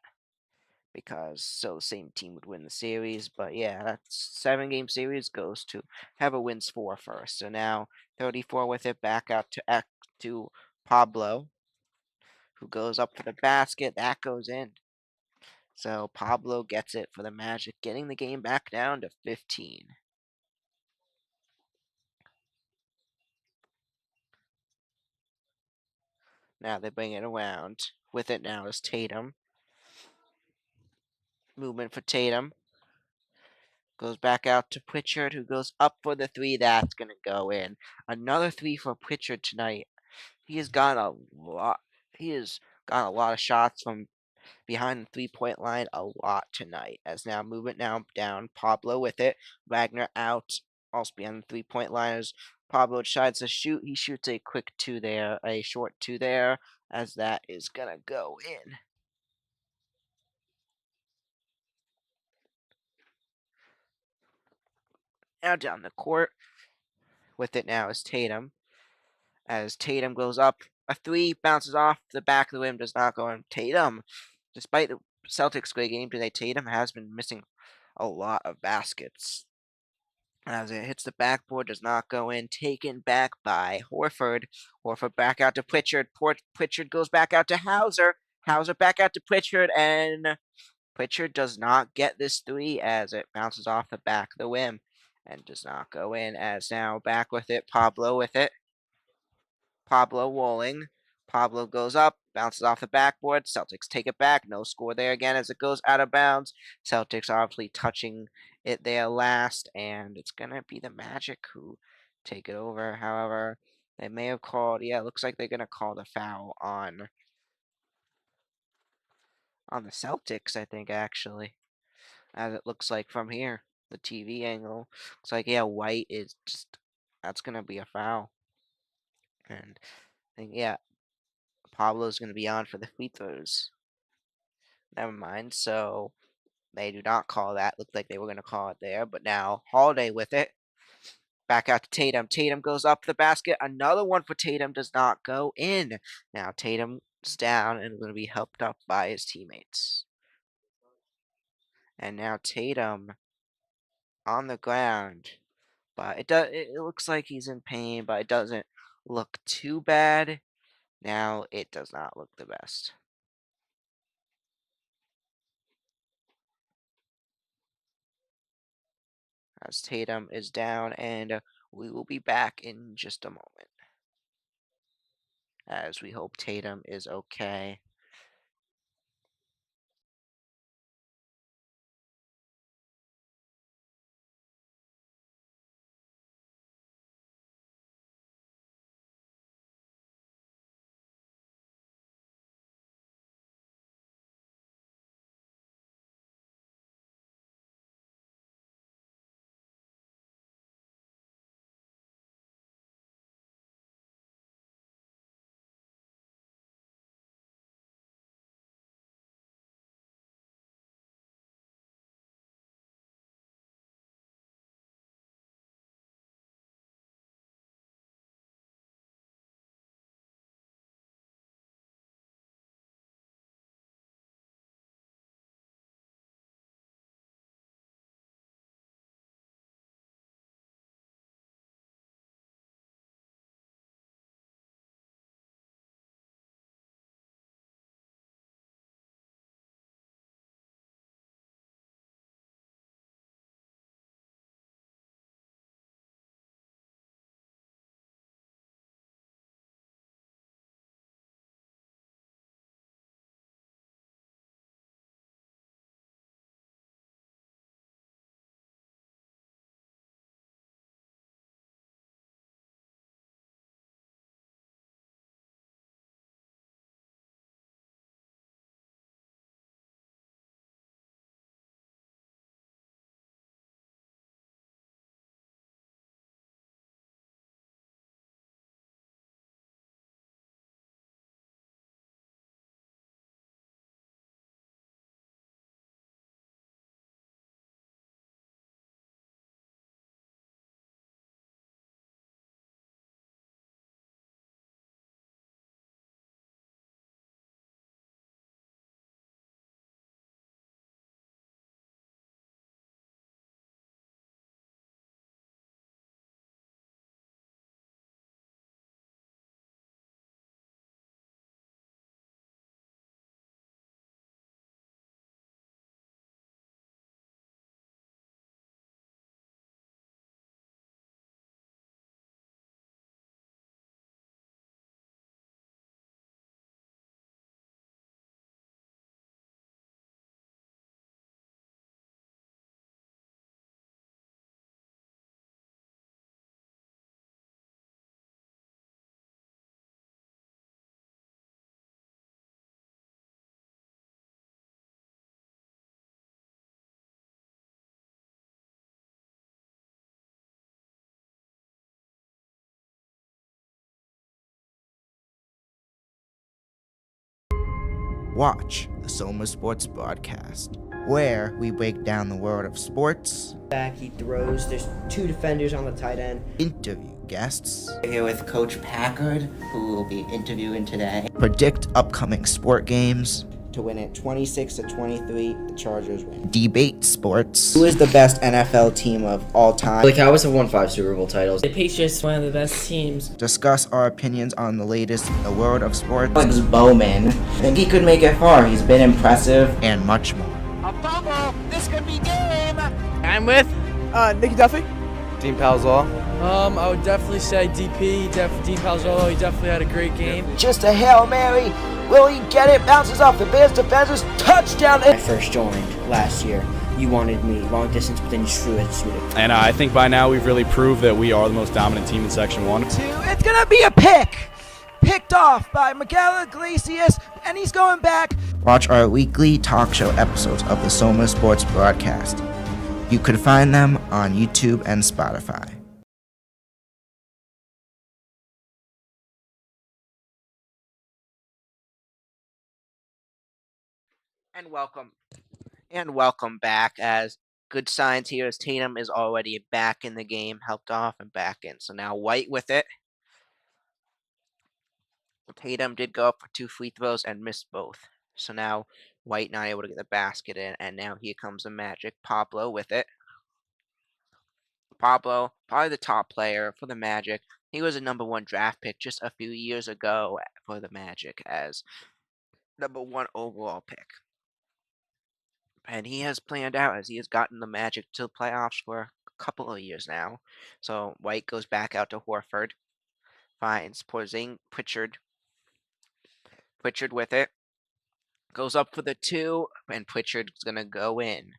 because the same team would win the series. But yeah, that 7-game series goes to whoever wins 4 first. So now 34 with it, back out to Pablo, who goes up for the basket. That goes in. So Pablo gets it for the Magic, getting the game back down to 15. Now they bring it around. With it now is Tatum. Movement for Tatum. Goes back out to Pritchard, who goes up for the 3. That's going to go in. Another 3 for Pritchard tonight. He has got a lot. He has got a lot of shots from behind the 3-point line a lot tonight. As now movement now down. Pablo with it. Wagner out. Also behind the 3-point line as Pablo decides to shoot. He shoots a quick 2 there, a short 2 there, as that is gonna go in. Now down the court. With it now is Tatum. As Tatum goes up, a 3 bounces off the back of the rim, does not go in. Tatum, despite the Celtics' great game today, Tatum has been missing a lot of baskets. as it hits the backboard, does not go in. Taken back by Horford. Horford back out to Pritchard. Pritchard goes back out to Hauser. Hauser back out to Pritchard, and Pritchard does not get this three as it bounces off the back of the rim and does not go in. As now back with it, Pablo with it. Pablo rolling. Pablo goes up, bounces off the backboard. Celtics take it back. No score there again as it goes out of bounds. Celtics obviously touching it there last, and it's going to be the Magic who take it over. However, they may have called, yeah, it looks like they're going to call the foul on the Celtics, I think, actually, as it looks like from here. The TV angle looks like, yeah, White is just, that's going to be a foul. And I think, yeah, Pablo's going to be on for the free throws. Never mind. So they do not call that. Looked like they were going to call it there. But now Holiday with it. Back out to Tatum. Tatum goes up the basket. Another one for Tatum does not go in. Now Tatum's down and going to be helped up by his teammates. And now Tatum on the ground. But it looks like he's in pain, but it doesn't look too bad. Now it does not look the best. As Tatum is down, and we will be back in just a moment. As we hope Tatum is okay. Watch the Soma Sports Broadcast, where we break down the world of sports. Back, he throws. There's two defenders on the tight end. Interview guests. We're here with Coach Packard, who will be interviewing today. Predict upcoming sport games. to win it 26-23. The Chargers win. Debate sports. Who is the best NFL team of all time? The Cowboys have won 5 Super Bowl titles. The Patriots, one of the best teams. Discuss our opinions on the latest in the world of sports. Alex Bowman. I think he could make it far. He's been impressive. And much more. A fumble. This could be game. I'm with Nicky Duffy. Dean Palzall. I would definitely say DP, Dean Palzolo. He definitely had a great game. Just a Hail Mary. Will he get it? Bounces off the Bears defenders. Touchdown. When I first joined last year, you wanted me long distance, but then you threw it. And I think by now we've really proved that we are the most dominant team in Section 1. It's going to be a pick. Picked off by Miguel Iglesias, and he's going back. Watch our weekly talk show episodes of the Soma Sports broadcast. You could find them on YouTube and Spotify. And welcome back, as good signs here as Tatum is already back in the game, helped off and back in. So now White with it. Tatum did go up for 2 free throws and missed both. So now White not able to get the basket in, and now here comes the Magic. Pablo with it. Pablo, probably the top player for the Magic. He was a #1 draft pick just a few years ago for the Magic as #1 overall pick. And he has planned out as he has gotten the Magic to the playoffs for a couple of years now. So White goes back out to Horford. Finds Pritchard. Pritchard with it. Goes up for the 2, and Pritchard's going to go in.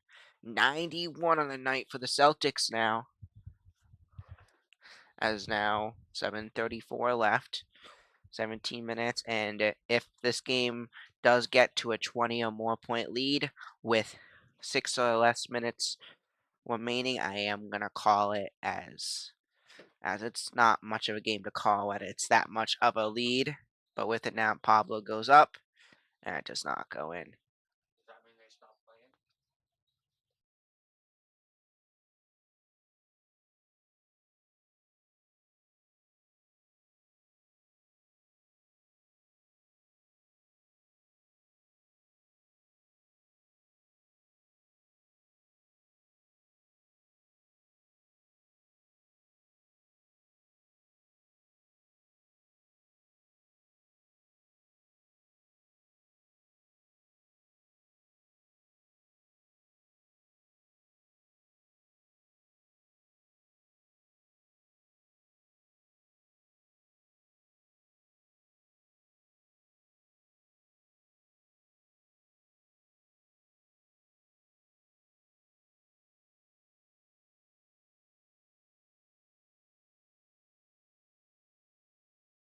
91 on the night for the Celtics now. As now 7:34 left. 17 minutes, and if this game does get to a 20 or more point lead with 6 or less minutes remaining, I am going to call it as it's not much of a game to call it. It's that much of a lead, but with it now, Pablo goes up, and it does not go in.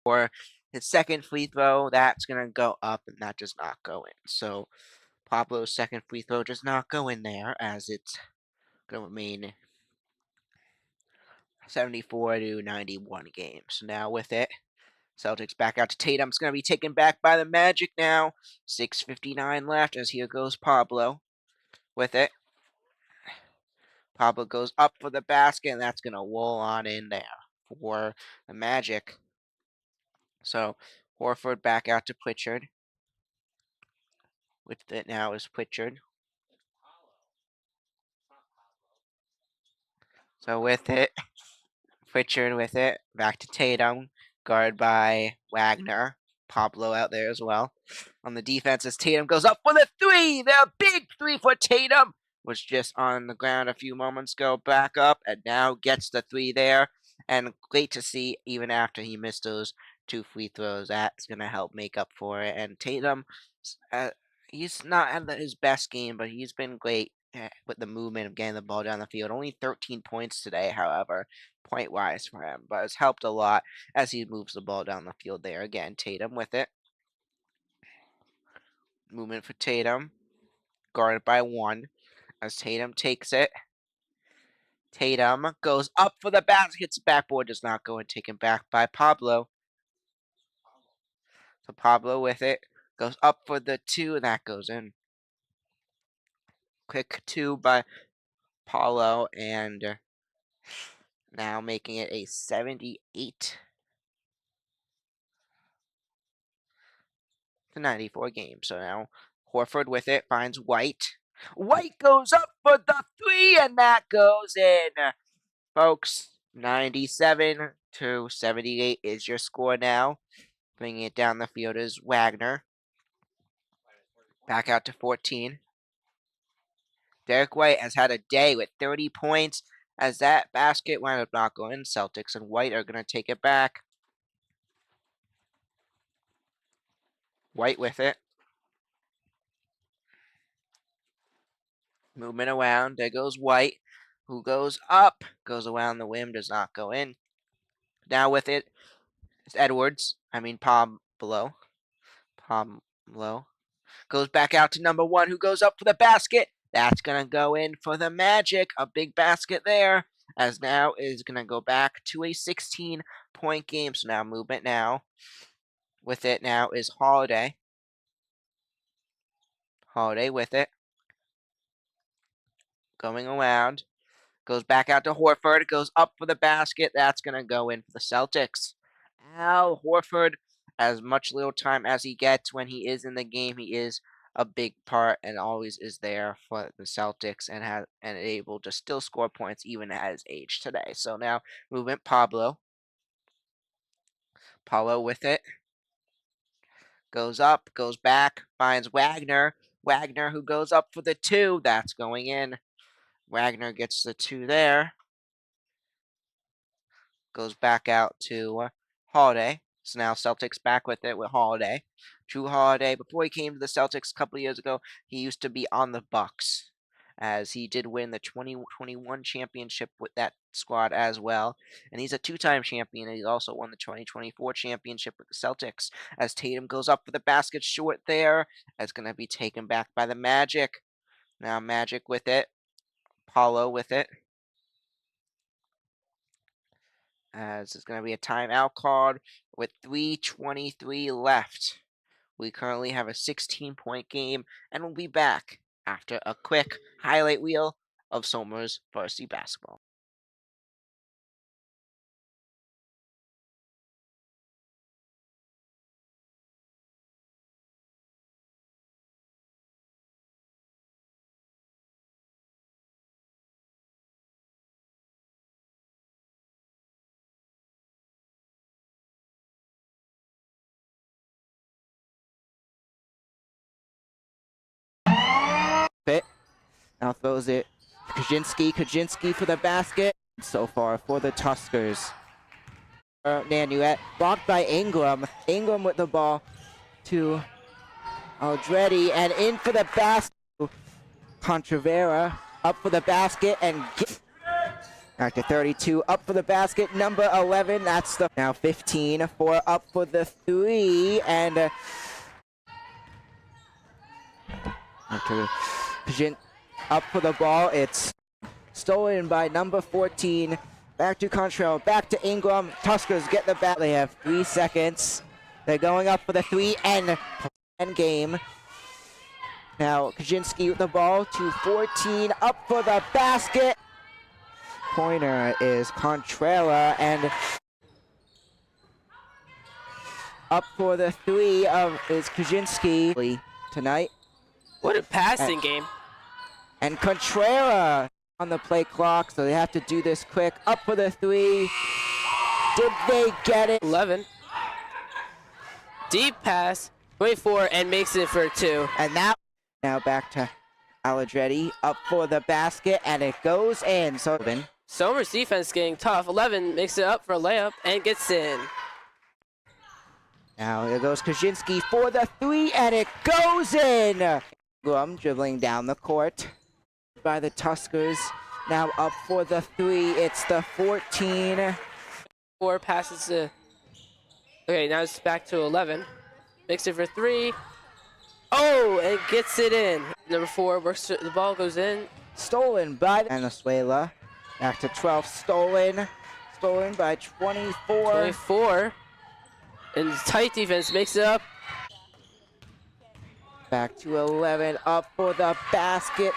For his second free throw, that's going to go up, and that does not go in. So Pablo's second free throw does not go in there, as it's going to remain 74-91 game. So now with it, Celtics back out to Tatum. It's going to be taken back by the Magic now. 6:59 left, as here goes Pablo with it. Pablo goes up for the basket, and that's going to roll on in there for the Magic. So Horford back out to Pritchard. With it now is Pritchard. So with it, Pritchard with it. Back to Tatum. Guarded by Wagner. Pablo out there as well. On the defense as Tatum goes up for the 3. The big 3 for Tatum. Was just on the ground a few moments ago. Back up and now gets the 3 there. And great to see even after he missed those 2 free throws. That's going to help make up for it. And Tatum, he's not had his best game, but he's been great with the movement of getting the ball down the field. Only 13 points today, however, point-wise for him. But it's helped a lot as he moves the ball down the field there. Again, Tatum with it. Movement for Tatum. Guarded by 1. As Tatum takes it. Tatum goes up for the basket. Hits the backboard. Does not go and taken back by Pablo. So Pablo with it. Goes up for the 2. And that goes in. Quick 2 by Paulo. And now making it a 78-94 game. So now Horford with it, finds White. White goes up for the 3, and that goes in. Folks, 97-78 is your score now. Bringing it down the field is Wagner. Back out to 14. Derek White has had a day with 30 points as that basket wound up not going. Celtics and White are going to take it back. White with it. Movement around. There goes White, who goes up, goes around the rim, does not go in. Now with it is Edwards. Pablo. Pablo. Goes back out to number 1, who goes up for the basket. That's going to go in for the Magic. A big basket there. As now is going to go back to a 16-point game. So now movement now. With it now is Holiday. Holiday with it. Going around. Goes back out to Horford. Goes up for the basket. That's going to go in for the Celtics. Al Horford, as much little time as he gets when he is in the game, he is a big part and always is there for the Celtics and able to still score points even at his age today. So now movement Pablo. Pablo with it. Goes up, goes back, finds Wagner. Wagner who goes up for the 2. That's going in. Wagner gets the 2 there. Goes back out to Holiday. So now Celtics back with it with Holiday. Drew Holiday, before he came to the Celtics a couple of years ago, he used to be on the Bucks, as he did win the 2021 championship with that squad as well. And he's a 2-time champion, and he also won the 2024 championship with the Celtics. As Tatum goes up for the basket short there, that's going to be taken back by the Magic. Now Magic with it. Paulo with it. As it's going to be a timeout called with 3:23 left. We currently have a 16-point game, and we'll be back after a quick highlight reel of Somers varsity basketball. Now throws it Kaczynski for the basket. So far for the Tuskers. Nanuet blocked by Ingram. Ingram with the ball to Aldretti and in for the basket. Contravera up for the basket and back to 32 up for the basket. Number 11. That's the now 15 for up for the 3 and after Kaczynski. Up for the ball, it's stolen by number 14. Back to Contrell, back to Ingram. Tuskers get the bat. They have 3 seconds. They're going up for the 3 and end game. Now Kaczynski with the ball to 14, up for the basket. Pointer is Contrella and up for the 3 is Kaczynski tonight. What a passing game. And Contreras on the play clock, so they have to do this quick. Up for the 3. Did they get it? 11. Deep pass, 24, and makes it for 2. And now back to Aladretti. Up for the basket, and it goes in. So Somers' defense getting tough. 11 makes it up for a layup and gets in. Now there goes Kaczynski for the 3, and it goes in. Ingram dribbling down the court by the Tuskers. Now up for the 3. It's the 14. 4 passes to. Okay, now it's back to 11. Makes it for 3. Oh, and gets it in. Number 4 works. The ball goes in. Stolen by Venezuela. Back to 12. Stolen by 24. 24. And tight defense makes it up. Back to 11. Up for the basket.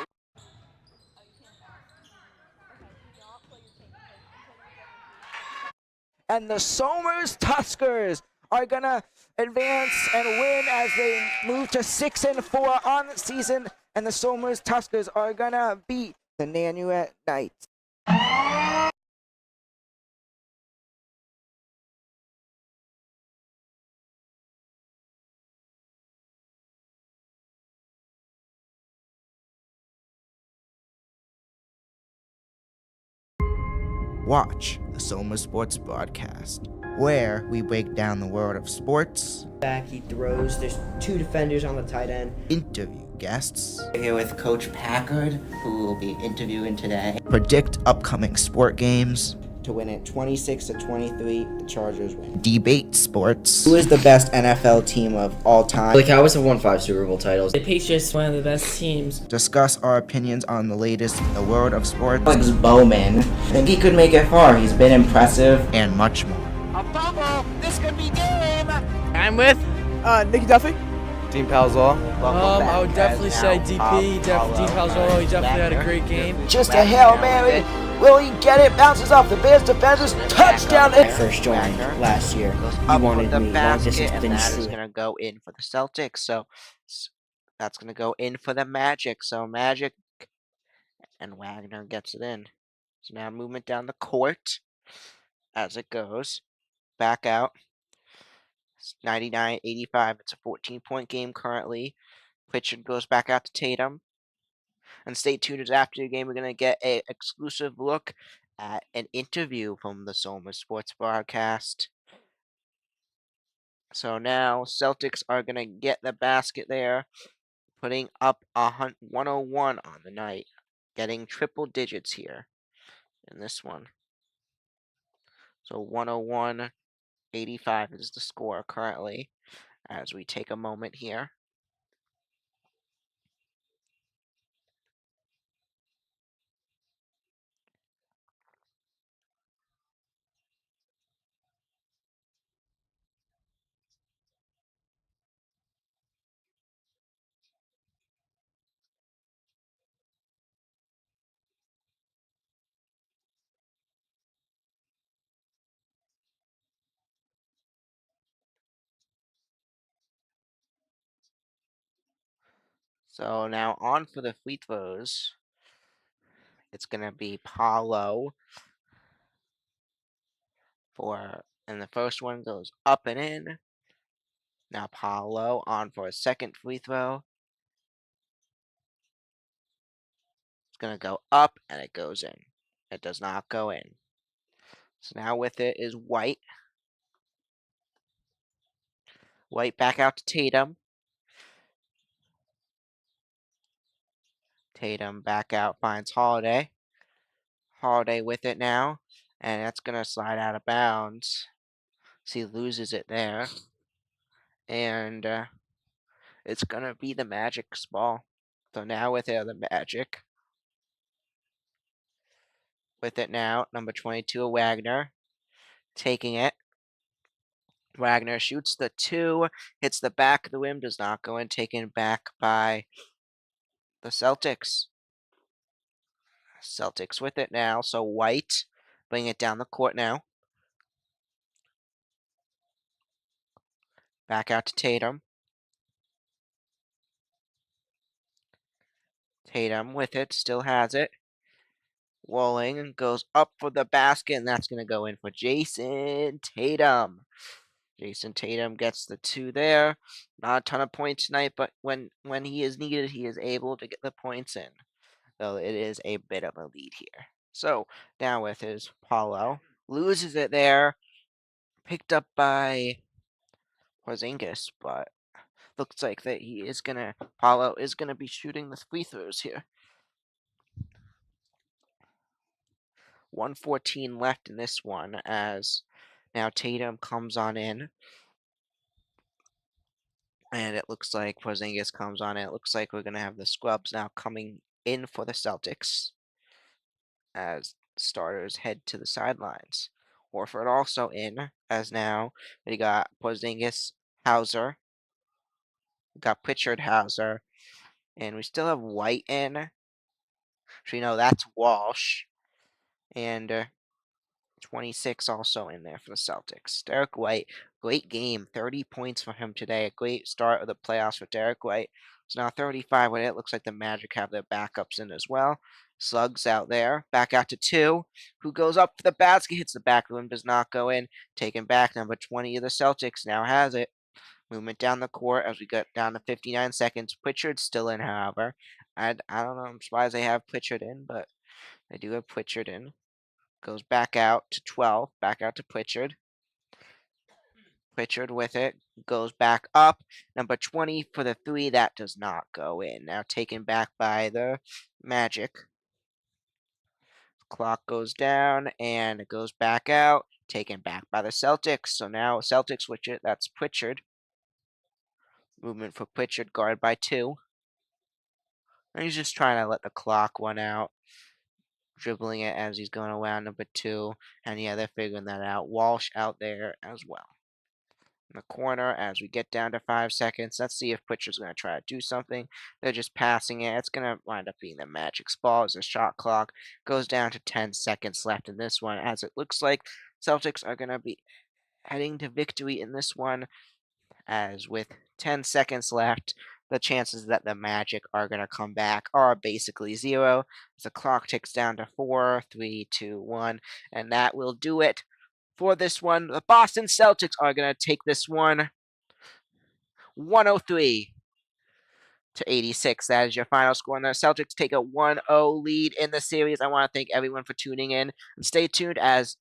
And the Somers Tuskers are gonna advance and win as they move to 6-4 on the season, and the Somers Tuskers are gonna beat the Nanuet Knights. Watch the Soma Sports Broadcast, where we break down the world of sports. Back, he throws. There's two defenders on the tight end. Interview guests. We're here with Coach Packard, who will be interviewing today. Predict upcoming sport games. To win it 26-23, the Chargers win. Debate sports. Who is the best NFL team of all time? The Cowboys have won 5 Super Bowl titles. The Patriots, one of the best teams. Discuss our opinions on the latest in the world of sports. Alex Bowman. I think he could make it far. He's been impressive. And much more. A fumble. This could be game. I'm with Nikki Duffy. Dean Palzall. I would definitely say DP. Dean Palzolo, he definitely had a great game. Just a Hail Mary. Will he get it? Bounces off the Bears defenders. Touchdown. I first joined last year. He wanted the me. Long basket, distance and finish. that is going to go in for the Celtics. So that's going to go in for the Magic. So Magic and Wagner gets it in. So now movement down the court as it goes. Back out. It's 99-85. It's a 14-point game currently. Pritchard goes back out to Tatum. And stay tuned, as after the game, we're going to get an exclusive look at an interview from the Soma Sports Broadcast. So now Celtics are going to get the basket there, putting up 101 on the night, getting triple digits here in this one. So 101-85 is the score currently as we take a moment here. So now on for the free throws. It's going to be Paulo and the first one goes up and in. Now Paulo on for a second free throw. It's going to go up and it goes in. It does not go in. So now with it is White. White back out to Tatum. Tatum back out, finds Holiday. Holiday with it now. And that's going to slide out of bounds. So he loses it there. And it's going to be the Magic's ball. So now with it, the Magic. With it now, number 22, Wagner. Taking it. Wagner shoots the 2, hits the back of the rim, does not go in, taken back by the Celtics. Celtics with it now, so White bring it down the court now. Back out to Tatum. Tatum with it, still has it. Walling goes up for the basket, and that's going to go in for Jason Tatum. Jason Tatum gets the 2 there. Not a ton of points tonight, but when he is needed, he is able to get the points in. So it is a bit of a lead here. So now with his Paulo. Loses it there. Picked up by Porzingis, but looks like that Paulo is gonna be shooting the free throws here. 1:14 left in this one as now Tatum comes on in. And it looks like Porzingis comes on in. It looks like we're gonna have the scrubs now coming in for the Celtics as starters head to the sidelines. Horford also in, as now we got Porzingis, Hauser, we got Pritchard, Hauser, and we still have White in. So you know that's Walsh, and 26 also in there for the Celtics. Derek White, Great game, 30 points for him today. A great start of the playoffs for Derek White. So now 35 with it. Looks like the Magic have their backups in as well. Slugs out there. Back out to 2. Who goes up for the basket? Hits the back rim. Does not go in. Taken back. Number 20 of the Celtics now has it. Movement down the court as we get down to 59 seconds. Pritchard's still in, however. I don't know. I'm surprised they have Pritchard in, but they do have Pritchard in. Goes back out to 12. Back out to Pritchard. Pritchard with it. Goes back up. Number 20 for the 3. That does not go in. Now taken back by the Magic. Clock goes down and it goes back out. Taken back by the Celtics. So now Celtics with it. That's Pritchard. Movement for Pritchard, guarded by 2. And he's just trying to let the clock run out. Dribbling it as he's going around number 2. And yeah, they're figuring that out. Walsh out there as well. In the corner as we get down to 5 seconds. Let's see if Pritchard's going to try to do something. They're just passing it. It's going to wind up being the Magic's ball as the shot clock goes down to 10 seconds left in this one. As it looks like Celtics are going to be heading to victory in this one. As with 10 seconds left, the chances that the Magic are going to come back are basically 0. As the clock ticks down to 4, 3, 2, 1, and that will do it for this one. The Boston Celtics are going to take this one 103 to 86. That is your final score. And the Celtics take a 1-0 lead in the series. I want to thank everyone for tuning in. And stay tuned as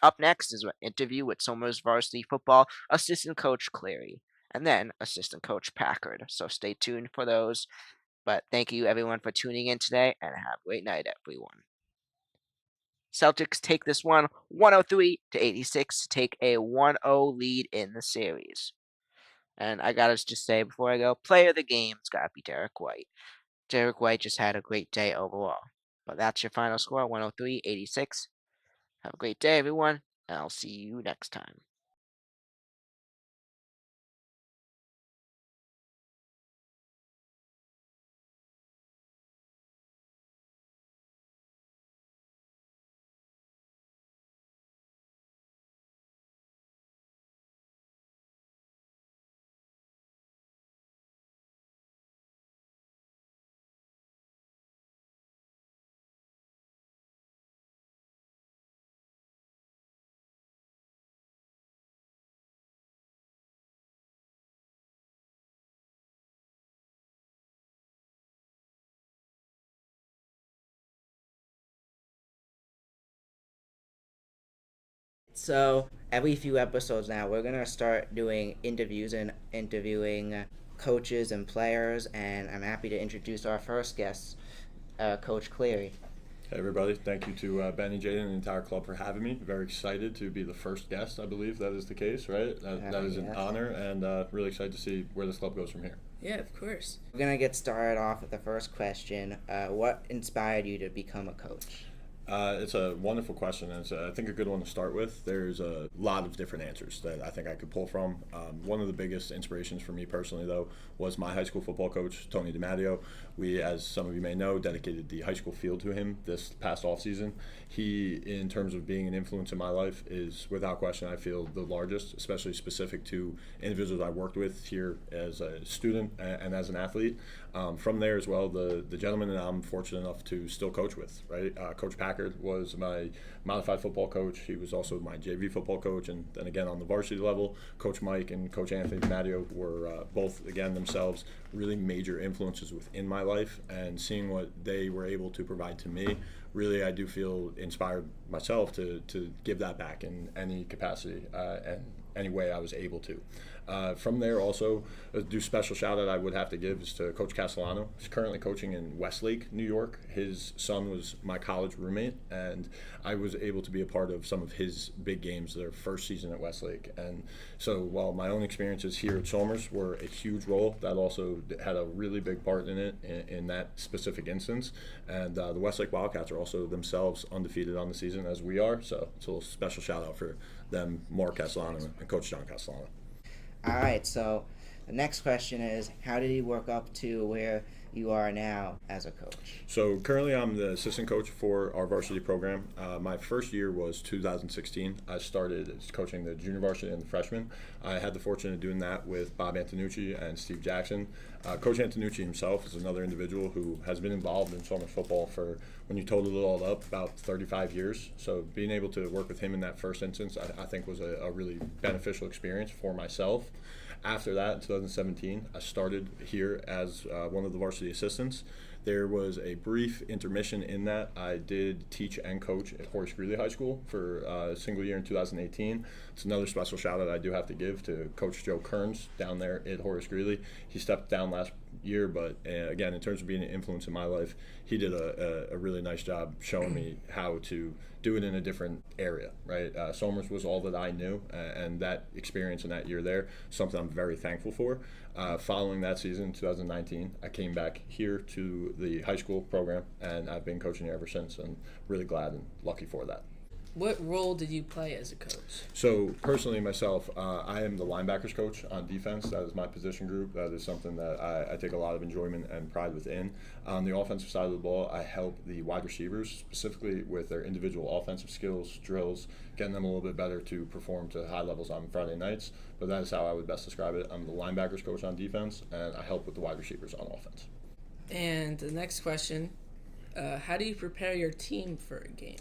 up next is an interview with Somers varsity football assistant coach Cleary and then assistant coach Packard. So stay tuned for those. But thank you everyone for tuning in today and have a great night, everyone. Celtics take this one 103 to 86 to take a 1-0 lead in the series. And I gotta just say before I go, player of the game's gotta be Derek White. Derek White just had a great day overall. But that's your final score, 103-86. Have a great day, everyone, and I'll see you next time. So every few episodes now, we're gonna start doing interviews and interviewing coaches and players. And I'm happy to introduce our first guest, Coach Cleary. Hey everybody, thank you to Benny, Jaden, and the entire club for having me. Very excited to be the first guest. I believe that is the case, right? That is an honor, and really excited to see where this club goes from here. Yeah, of course. We're gonna get started off with the first question. What inspired you to become a coach? It's a wonderful question, and it's, I think, a good one to start with. There's a lot of different answers that I think I could pull from. One of the biggest inspirations for me personally, though, was my high school football coach, Tony DiMatteo. We, as some of you may know, dedicated the high school field to him this past offseason. He, in terms of being an influence in my life, is without question, I feel, the largest, especially specific to individuals I worked with here as a student and as an athlete. From there as well, the gentleman that I'm fortunate enough to still coach with, right? Coach Packard was my modified football coach. He was also my JV football coach, and then again on the varsity level, Coach Mike and Coach Anthony DiMatteo were both, again, themselves really major influences within my life, and seeing what they were able to provide to me, really I do feel inspired myself to give that back in any capacity and any way I was able to. From there also, do special shout out I would have to give is to Coach Castellano. He's currently coaching in Westlake, New York. His son was my college roommate, and I was able to be a part of some of his big games their first season at Westlake. And so while my own experiences here at Somers were a huge role, that also had a really big part in it in that specific instance. And the Westlake Wildcats are also themselves undefeated on the season as we are, so it's a little special shout out for them, Mark Castellano and Coach John Castellano. All right, so the next question is, how did he work up to where you are now as a coach? So currently I'm the assistant coach for our varsity program. My first year was 2016. I started coaching the junior varsity and the freshmen. I had the fortune of doing that with Bob Antonucci and Steve Jackson. Coach Antonucci himself is another individual who has been involved in so much football for, when you total it all up, about 35 years. So being able to work with him in that first instance, I think was a really beneficial experience for myself. After that, in 2017, I started here as one of the varsity assistants. There was a brief intermission in that. I did teach and coach at Horace Greeley High School for a single year in 2018. It's another special shout out I do have to give to Coach Joe Kearns down there at Horace Greeley. He stepped down last year, but again, in terms of being an influence in my life, he did a really nice job showing me how to do it in a different area, right? Somers was all that I knew, and that experience in that year there, something I'm very thankful for. Following that season, 2019, I came back here to the high school program, and I've been coaching here ever since, and really glad and lucky for that. What role did you play as a coach? So personally myself, I am the linebackers coach on defense. That is my position group. That is something that I take a lot of enjoyment and pride within. On the offensive side of the ball, I help the wide receivers, specifically with their individual offensive skills, drills, getting them a little bit better to perform to high levels on Friday nights. But that is how I would best describe it. I'm the linebackers coach on defense, and I help with the wide receivers on offense. And the next question, how do you prepare your team for a game?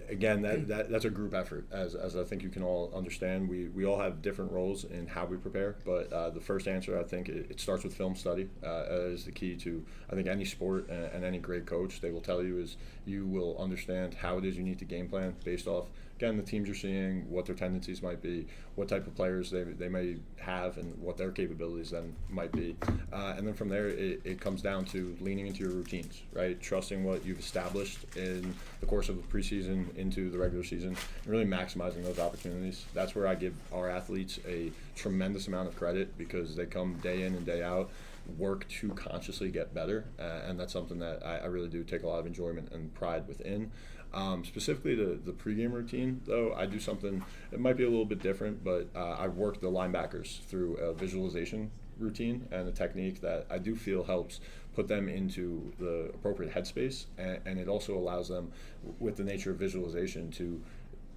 Again, that's a group effort, as I think you can all understand. We all have different roles in how we prepare, but the first answer, I think, it starts with film study. Is the key to, I think, any sport and any great coach. They will tell you is you will understand how it is you need to game plan based off, again, the teams you're seeing, what their tendencies might be, what type of players they may have, and what their capabilities then might be. And then from there, it comes down to leaning into your routines, right? Trusting what you've established in the course of the preseason into the regular season, and really maximizing those opportunities. That's where I give our athletes a tremendous amount of credit, because they come day in and day out, work to consciously get better, and that's something that I really do take a lot of enjoyment and pride within. Specifically the pregame routine, though, I do something, it might be a little bit different, but I work the linebackers through a visualization routine and a technique that I do feel helps put them into the appropriate headspace, and it also allows them, with the nature of visualization, to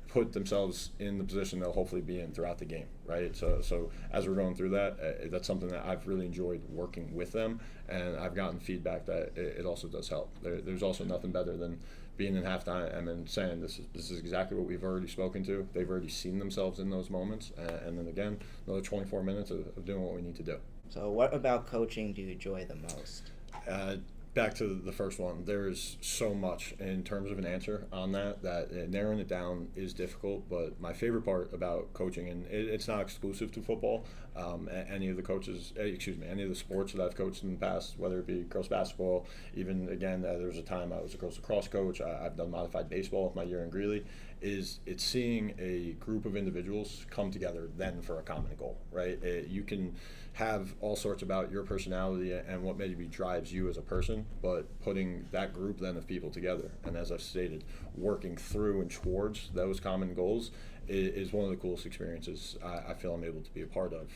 put themselves in the position they'll hopefully be in throughout the game, right? So as we're going through that, that's something that I've really enjoyed working with them, and I've gotten feedback that it also does help. There's also nothing better than being in halftime and then saying this is exactly what we've already spoken to. They've already seen themselves in those moments, and then again, another 24 minutes of doing what we need to do. So what about coaching do you enjoy the most? Back to the first one, there's so much in terms of an answer on that narrowing it down is difficult, but my favorite part about coaching, and it's not exclusive to football, any of the sports that I've coached in the past, whether it be girls basketball, even again, there was a time I was a girls lacrosse coach, I've done modified baseball my year in Greeley, it's seeing a group of individuals come together then for a common goal, right? You can have all sorts about your personality and what maybe drives you as a person, but putting that group then of people together, and as I've stated, working through and towards those common goals is one of the coolest experiences I feel I'm able to be a part of.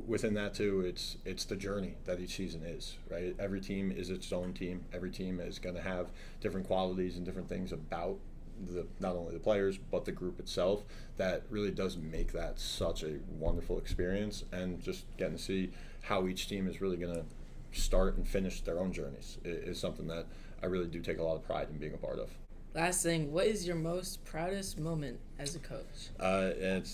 Within that too, it's the journey that each season is, right? Every team is its own team. Every team is going to have different qualities and different things about not only the players but the group itself that really does make that such a wonderful experience, and just getting to see how each team is really going to start and finish their own journeys is something that I really do take a lot of pride in being a part of. Last thing, what is your most proudest moment as a coach? And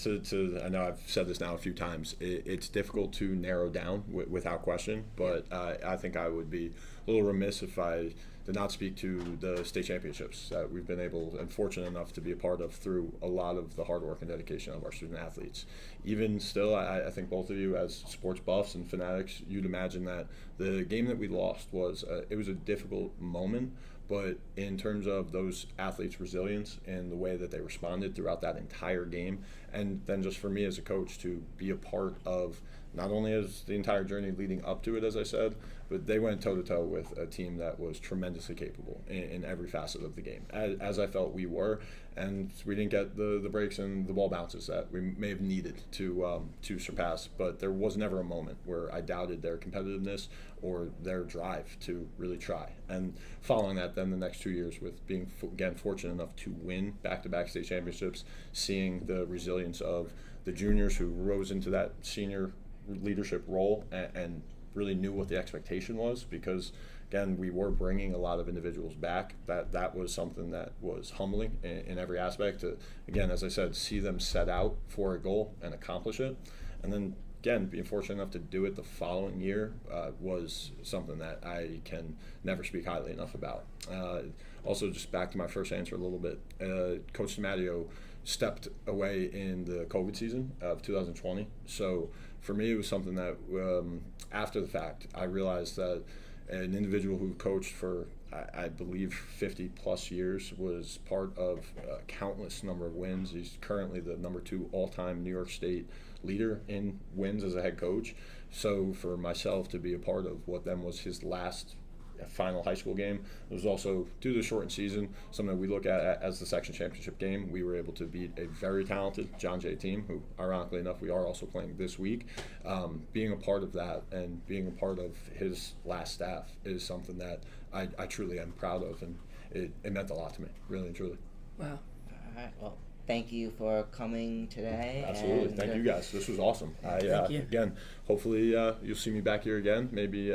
I know I've said this now a few times. It's difficult to narrow down without question, but I think I would be a little remiss if I did not speak to the state championships that we've been able and fortunate enough to be a part of through a lot of the hard work and dedication of our student athletes. Even still, I think both of you as sports buffs and fanatics, you'd imagine that the game that we lost was it was a difficult moment, but in terms of those athletes' resilience and the way that they responded throughout that entire game, and then just for me as a coach to be a part of not only as the entire journey leading up to it, as I said, but they went toe-to-toe with a team that was tremendously capable in every facet of the game, as I felt we were, and we didn't get the breaks and the ball bounces that we may have needed to surpass, but there was never a moment where I doubted their competitiveness or their drive to really try. And following that, then the next 2 years with being, again, fortunate enough to win back-to-back state championships, seeing the resilience of the juniors who rose into that senior leadership role and really knew what the expectation was, because again, we were bringing a lot of individuals back. That was something that was humbling in every aspect to, again, as I said, see them set out for a goal and accomplish it, and then again, being fortunate enough to do it the following year was something that I can never speak highly enough about. Also, just back to my first answer a little bit, Coach DiMatteo stepped away in the COVID season of 2020. So for me, it was something that after the fact, I realized that an individual who coached for, I believe, 50 plus years, was part of a countless number of wins. He's currently the number 2 all-time New York State leader in wins as a head coach. So for myself to be a part of what then was his last final high school game, it was also, due to the shortened season, something we look at as the section championship game. We were able to beat a very talented John Jay team, who ironically enough we are also playing this week. Being a part of that and being a part of his last staff is something that I truly am proud of, and it meant a lot to me, really and truly. Wow. All right, well, thank you for coming today. Absolutely. And, thank you guys. This was awesome. Thank you. Again, hopefully you'll see me back here again. Maybe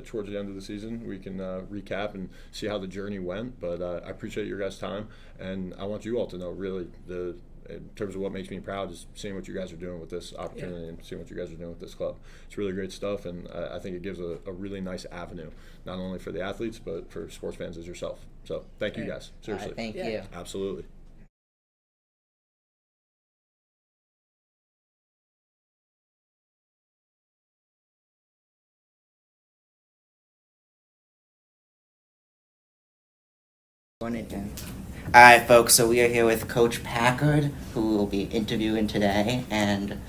towards the end of the season we can recap and see how the journey went. But I appreciate your guys' time, and I want you all to know really in terms of what makes me proud is seeing what you guys are doing with this opportunity and seeing what you guys are doing with this club. It's really great stuff, and I think it gives a really nice avenue, not only for the athletes, but for sports fans as yourself. So thank you guys. Seriously. Thank you. Absolutely. Alright folks, so we are here with Coach Packard, who will be interviewing today, and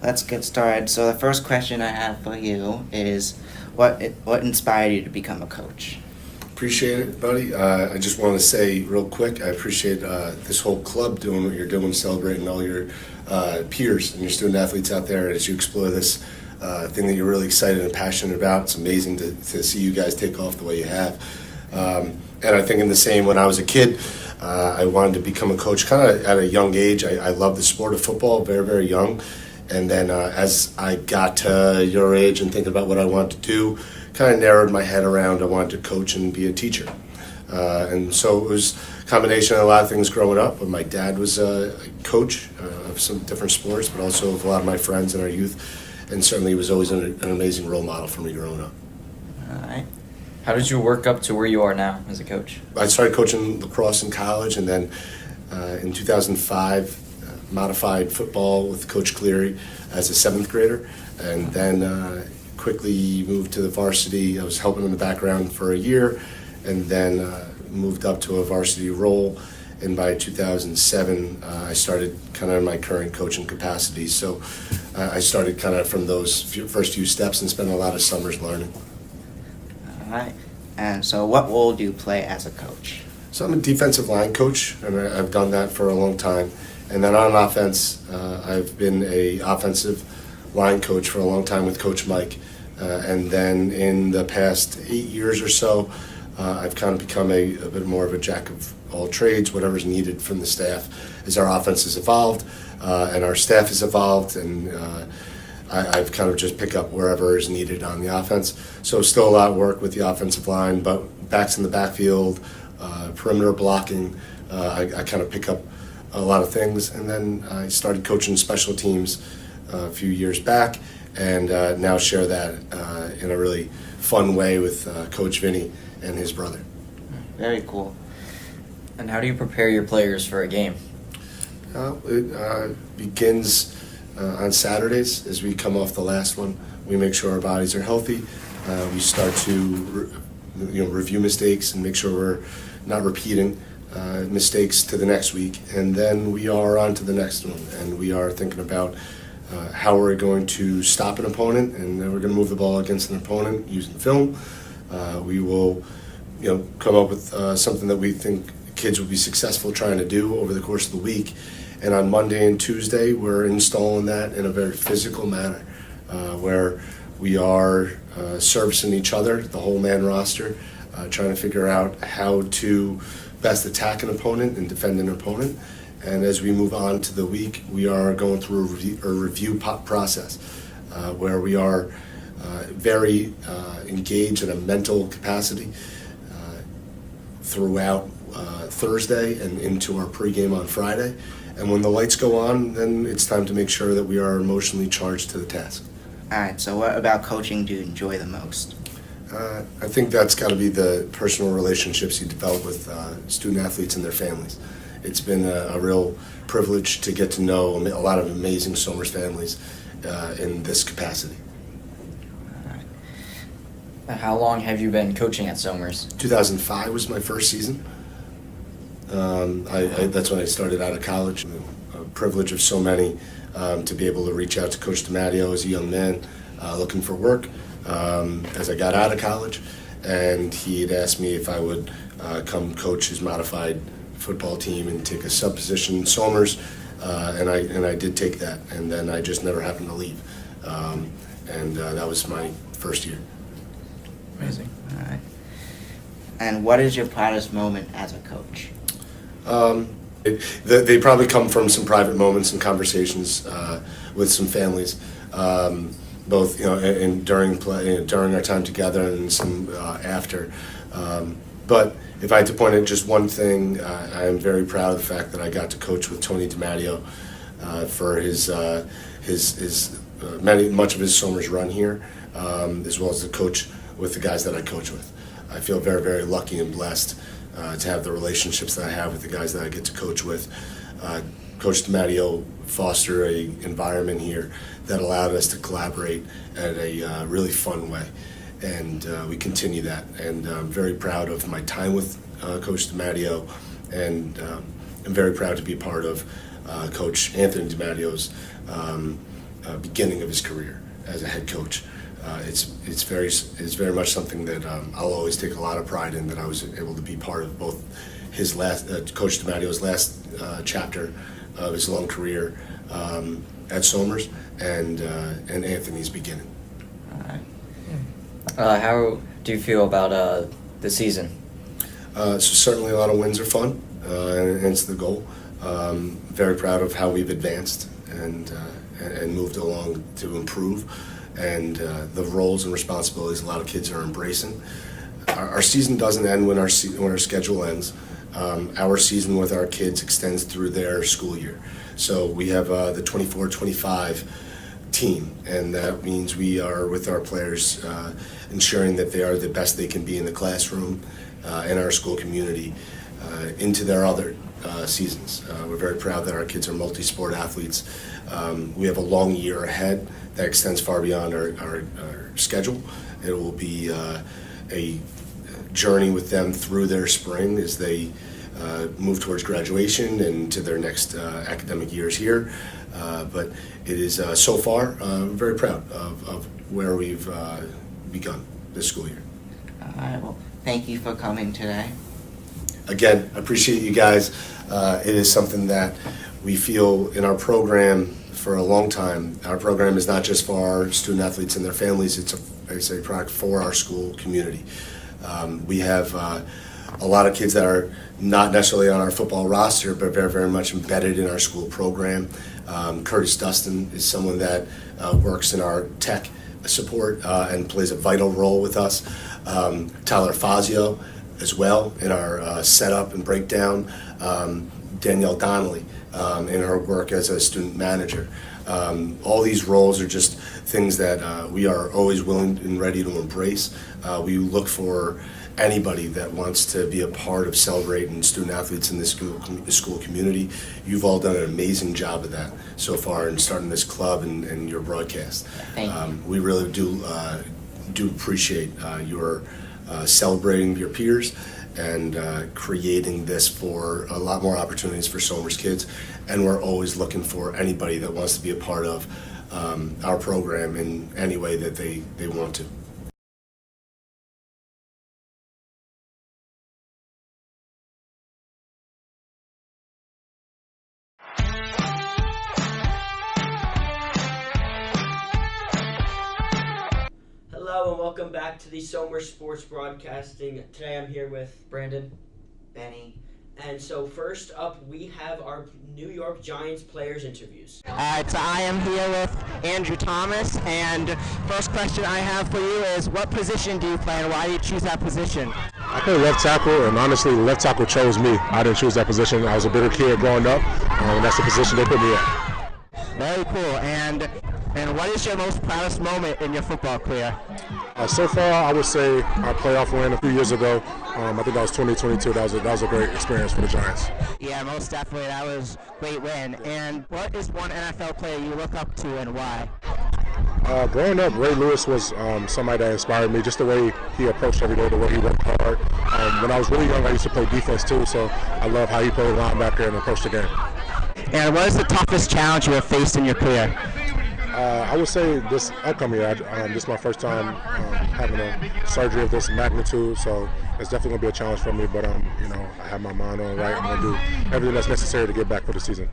let's get started. So the first question I have for you is, what inspired you to become a coach? Appreciate it, buddy. I just want to say real quick, I appreciate this whole club doing what you're doing, celebrating all your peers and your student athletes out there as you explore this thing that you're really excited and passionate about. It's amazing to see you guys take off the way you have. And I think in the same, when I was a kid, I wanted to become a coach kind of at a young age. I loved the sport of football very, very young. And then as I got to your age and thinking about what I wanted to do, kind of narrowed my head around I wanted to coach and be a teacher. And so it was a combination of a lot of things growing up. But my dad was a coach of some different sports, but also of a lot of my friends in our youth. And certainly he was always an amazing role model for me growing up. All right. How did you work up to where you are now as a coach? I started coaching lacrosse in college, and then in 2005, modified football with Coach Cleary as a 7th grader, and then quickly moved to the varsity. I was helping in the background for a year, and then moved up to a varsity role. And by 2007, I started kind of in my current coaching capacity. So I started kind of from those first few steps and spent a lot of summers learning. All right. And so what role do you play as a coach? So I'm a defensive line coach, and I've done that for a long time. And then on offense, I've been a offensive line coach for a long time with Coach Mike. And then in the past 8 years or so, I've kind of become a bit more of a jack of all trades, whatever's needed from the staff as our offense has evolved and our staff has evolved, and I've kind of just pick up wherever is needed on the offense. So still a lot of work with the offensive line, but backs in the backfield, perimeter blocking, I kind of pick up a lot of things. And then I started coaching special teams a few years back, and now share that in a really fun way with Coach Vinny and his brother. Very cool. And how do you prepare your players for a game? It begins on Saturdays as we come off the last one. We make sure our bodies are healthy. We start to review mistakes and make sure we're not repeating mistakes to the next week. And then we are on to the next one. And we are thinking about how we're going to stop an opponent, and then we're going to move the ball against an opponent using film. We will, come up with something that we think kids will be successful trying to do over the course of the week. And on Monday and Tuesday, we're installing that in a very physical manner, where we are servicing each other, the whole man roster, trying to figure out how to best attack an opponent and defend an opponent. And as we move on to the week, we are going through a review process where we are very engaged in a mental capacity throughout Thursday and into our pregame on Friday. And when the lights go on, then it's time to make sure that we are emotionally charged to the task. All right, so what about coaching do you enjoy the most? I think that's got to be the personal relationships you develop with student athletes and their families. It's been a real privilege to get to know a lot of amazing Somers families in this capacity. How long have you been coaching at Somers? 2005 was my first season. That's when I started out of college. A privilege of so many to be able to reach out to Coach DiMatteo as a young man looking for work as I got out of college, and he had asked me if I would come coach his modified football team and take a sub position in Somers, and I did take that, and then I just never happened to leave, and that was my first year. Amazing. All right. And what is your proudest moment as a coach? They probably come from some private moments and conversations with some families, both and during our time together and some after. But if I had to point at just one thing, I am very proud of the fact that I got to coach with Tony DiMatteo for much of his Somers run here, as well as the coach with the guys that I coach with. I feel very, very lucky and blessed to have the relationships that I have with the guys that I get to coach with. Coach DiMatteo fostered an environment here that allowed us to collaborate in a really fun way. And we continue that. And I'm very proud of my time with Coach DiMatteo, and I'm very proud to be part of Coach Anthony DiMatteo's beginning of his career as a head coach. It's very much something that I'll always take a lot of pride in, that I was able to be part of both his Coach DiMatteo's last chapter of his long career at Somers and Anthony's beginning. All right. How do you feel about the season? So certainly a lot of wins are fun, and it's the goal. Very proud of how we've advanced and moved along to improve, and the roles and responsibilities a lot of kids are embracing. Our season doesn't end when our schedule ends. Our season with our kids extends through their school year. So we have the 24-25 team, and that means we are with our players ensuring that they are the best they can be in the classroom, in our school community, into their other seasons. We're very proud that our kids are multi-sport athletes. We have a long year ahead that extends far beyond our schedule. It will be a journey with them through their spring as they move towards graduation and to their next academic years here. But it is so far very proud of where we've begun this school year. All right, well, thank you for coming today. Again, I appreciate you guys. It is something that we feel in our program for a long time. Our program is not just for our student athletes and their families, it's a product for our school community. We have a lot of kids that are not necessarily on our football roster, but very, very much embedded in our school program. Curtis Dustin is someone that works in our tech support and plays a vital role with us. Tyler Fazio as well in our setup and breakdown. Danielle Donnelly in her work as a student manager. All these roles are just things that we are always willing and ready to embrace. We look for anybody that wants to be a part of celebrating student athletes in this school community. You've all done an amazing job of that so far in starting this club and your broadcast. Thank you. We really do appreciate your celebrating your peers and creating this for a lot more opportunities for Somers kids. And we're always looking for anybody that wants to be a part of our program in any way that they want to. Hello and welcome back to the Somer Sports Broadcasting. Today I'm here with Brandon, Benny. and so first up we have our New York Giants players interviews. So I am here with Andrew Thomas, and first question I have for you is, what position do you play and why did you choose that position? I play left tackle, and honestly, left tackle chose me. I didn't choose that position. I was a bigger kid growing up, and that's the position they put me at. Very cool. And what is your most proudest moment in your football career? So far, I would say our playoff win a few years ago. I think that was 2022. That was a great experience for the Giants. Yeah, most definitely. That was a great win. And what is one NFL player you look up to and why? Growing up, Ray Lewis was somebody that inspired me, just the way he approached every day, the way he worked hard. When I was really young, I used to play defense too, so I love how he played linebacker and approached the game. And what is the toughest challenge you have faced in your career? I would say this upcoming year, this is my first time having a surgery of this magnitude, so it's definitely going to be a challenge for me, but I have my mind on right. I'm going to do everything that's necessary to get back for the season.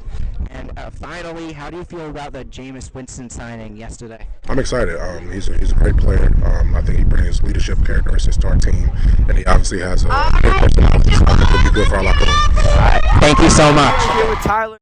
And finally, how do you feel about the Jameis Winston signing yesterday? I'm excited. He's a great player. I think he brings leadership characteristics to our team, and he obviously has a great personality, so I think he'll be good for our locker room. All right. Thank you so much. Here with Tyler.